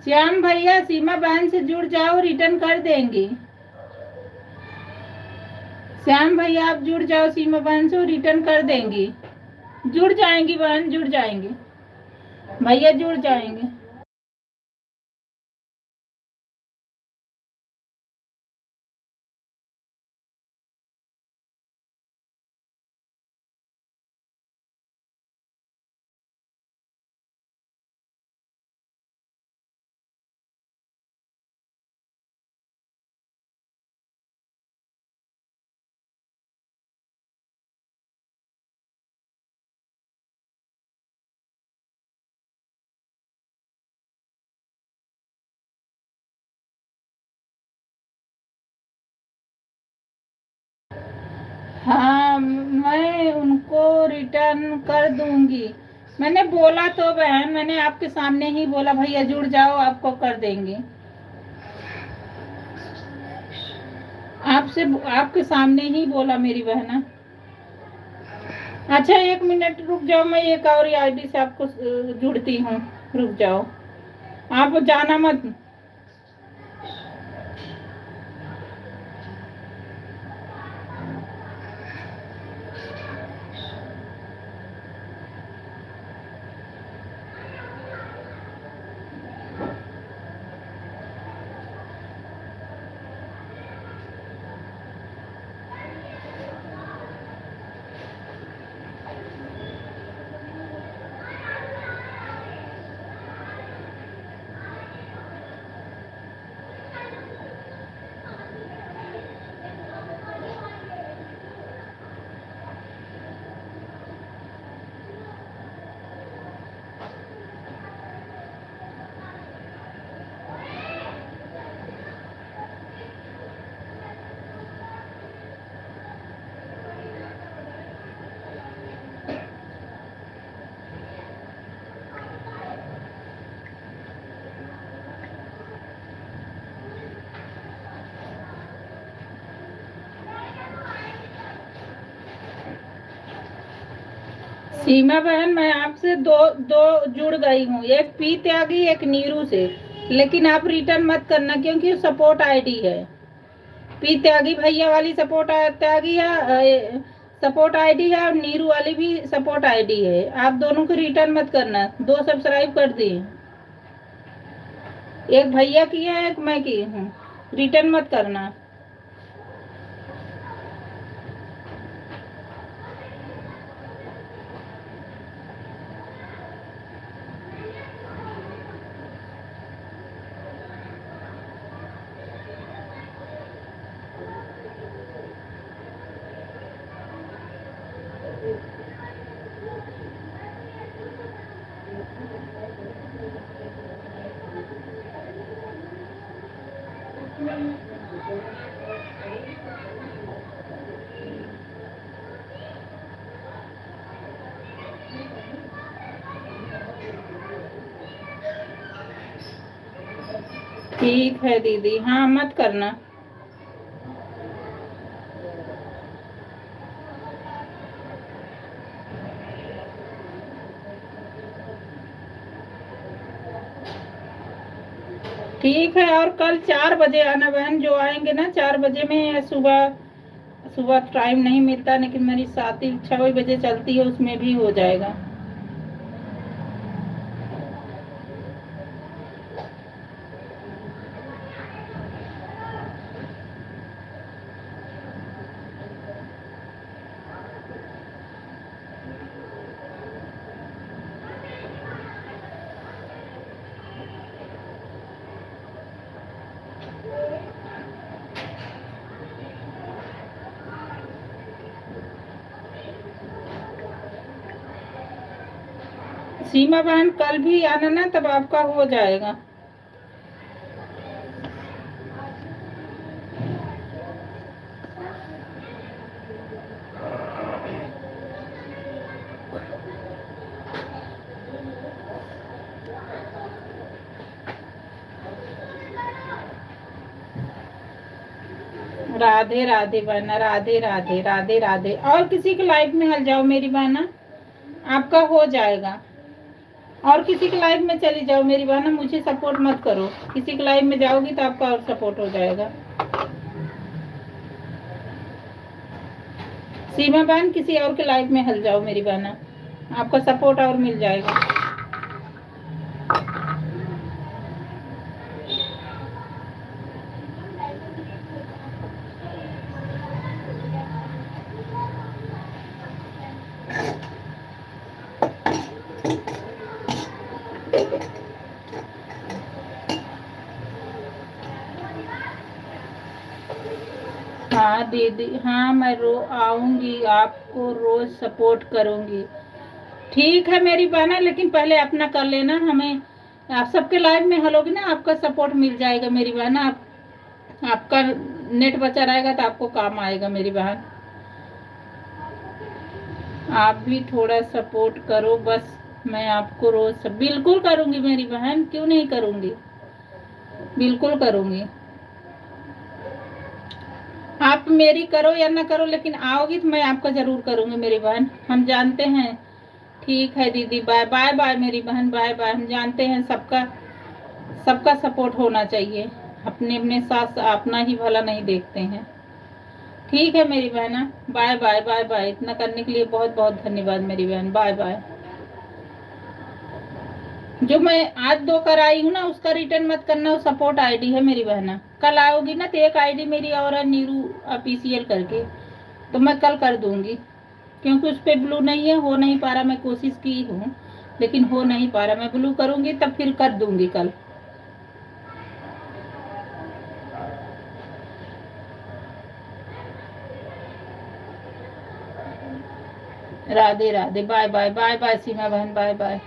श्याम भैया सीमा बहन से जुड़ जाओ, रिटर्न कर देंगे। श्याम भैया आप जुड़ जाओ, सीमा बहन से रिटर्न कर देंगी। जुड़ जाएंगी बहन, जुड़ जाएंगे भैया, जुड़ जाएंगे। हाँ मैं उनको रिटर्न कर दूंगी। मैंने बोला तो बहन, मैंने आपके सामने ही बोला भैया जुड़ जाओ, आपको कर देंगे। आपसे आपके सामने ही बोला मेरी बहना। अच्छा 1 मिनट रुक जाओ, मैं एक और आईडी से आपको जुड़ती हूँ, रुक जाओ, आप जाना मत। सीमा बहन मैं आपसे दो जुड़ गई हूँ, एक पी त्यागी एक नीरू से, लेकिन आप रिटर्न मत करना क्योंकि सपोर्ट आईडी है। पी त्यागी भैया वाली सपोर्ट त्यागी है, सपोर्ट आईडी है, और नीरू वाली भी सपोर्ट आईडी है। आप दोनों को रिटर्न मत करना। 2 सब्सक्राइब कर दिए, एक भैया की है, एक मैं की हूँ। रिटर्न मत करना। ठीक है दीदी, हाँ मत करना। ठीक है, और कल 4 बजे आना बहन, जो आएंगे ना 4 बजे में। सुबह सुबह टाइम नहीं मिलता, लेकिन मेरी 7 6 बजे चलती है, उसमें भी हो जाएगा। सीमा बहन कल भी आना ना, तब आपका हो जाएगा। राधे राधे बहना, राधे राधे, राधे राधे। और किसी के लाइफ में हल जाओ मेरी बहना, आपका हो जाएगा। और किसी के लाइफ में चली जाओ मेरी बहना, मुझे सपोर्ट मत करो। किसी के लाइफ में जाओगी तो आपका और सपोर्ट हो जाएगा। सीमा बहन किसी और के लाइफ में हल जाओ मेरी बहना, आपका सपोर्ट और मिल जाएगा। हाँ दीदी, हाँ मैं आऊंगी, आपको रोज सपोर्ट करूंगी। ठीक है मेरी बहना, लेकिन पहले अपना कर लेना। हमें आप सबके लाइफ में हल होगी ना, आपका सपोर्ट मिल जाएगा मेरी बहना। आपका नेट बचा रहेगा तो आपको काम आएगा मेरी बहन। आप भी थोड़ा सपोर्ट करो बस। मैं आपको रोज बिल्कुल करूंगी मेरी बहन, क्यों नहीं करूंगी, बिल्कुल करूंगी। आप मेरी करो या ना करो, लेकिन आओगी तो मैं आपका जरूर करूंगी मेरी बहन, हम जानते हैं। ठीक है दीदी, बाय बाय बाय मेरी बहन, बाय बाय। हम जानते हैं सबका सबका सपोर्ट होना चाहिए, अपने अपने साथ अपना ही भला नहीं देखते हैं। ठीक है मेरी बहना, बाय बाय बाय बाय। इतना करने के लिए बहुत बहुत धन्यवाद मेरी बहन, बाय बाय। जो मैं आज 2 कराई हूँ ना, उसका रिटर्न मत करना, वो सपोर्ट आईडी है मेरी बहना। कल आओगी ना तो एक आईडी मेरी और है, नीरू ऑफिशियल करके, तो मैं कल कर दूंगी। क्योंकि उस पर ब्लू नहीं है, हो नहीं पा रहा। मैं कोशिश की हूँ लेकिन हो नहीं पा रहा। मैं ब्लू करूंगी तब फिर कर दूंगी कल। Radhe Radhe, bye bye bye bye Seema बहन, बाय बाय।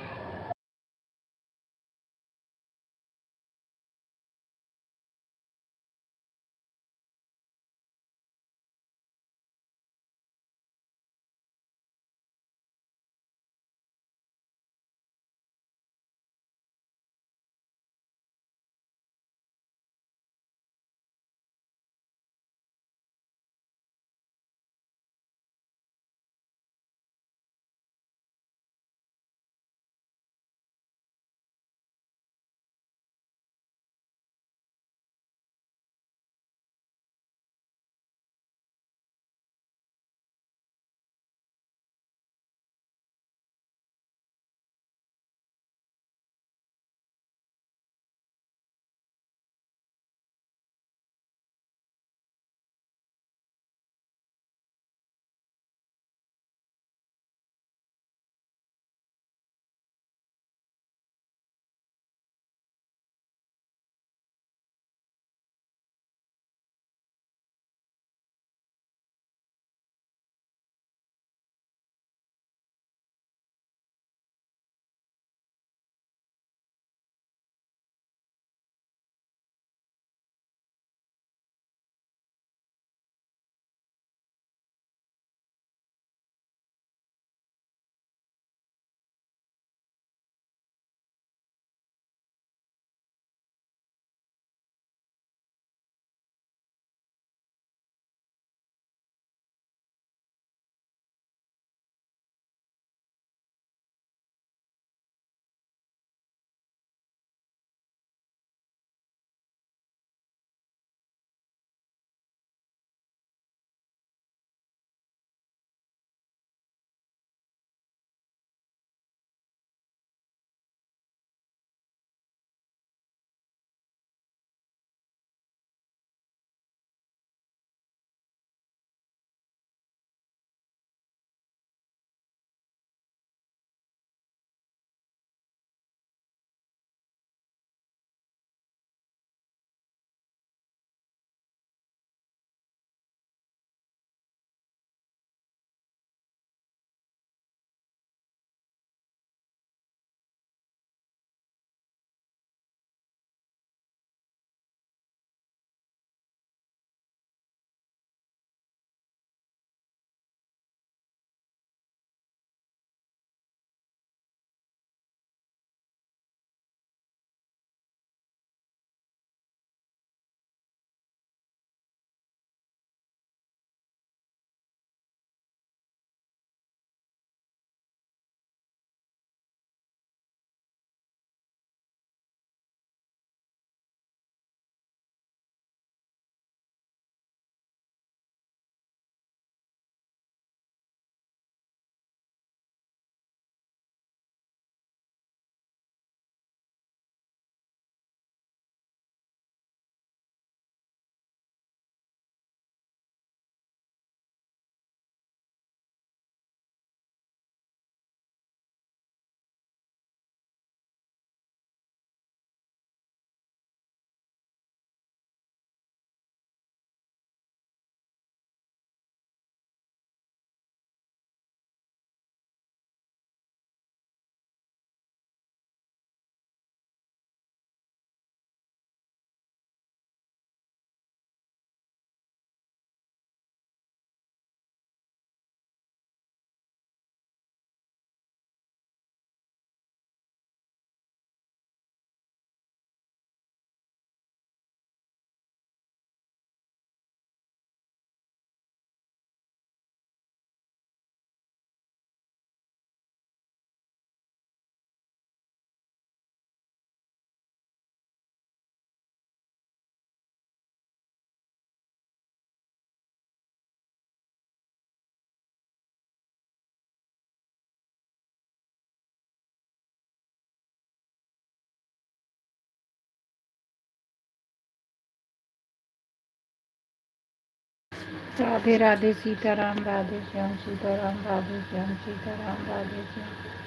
राधे राधे सीताराम, राधे श्याम सीताराम, राधे श्याम सीताराम, राधे श्याम।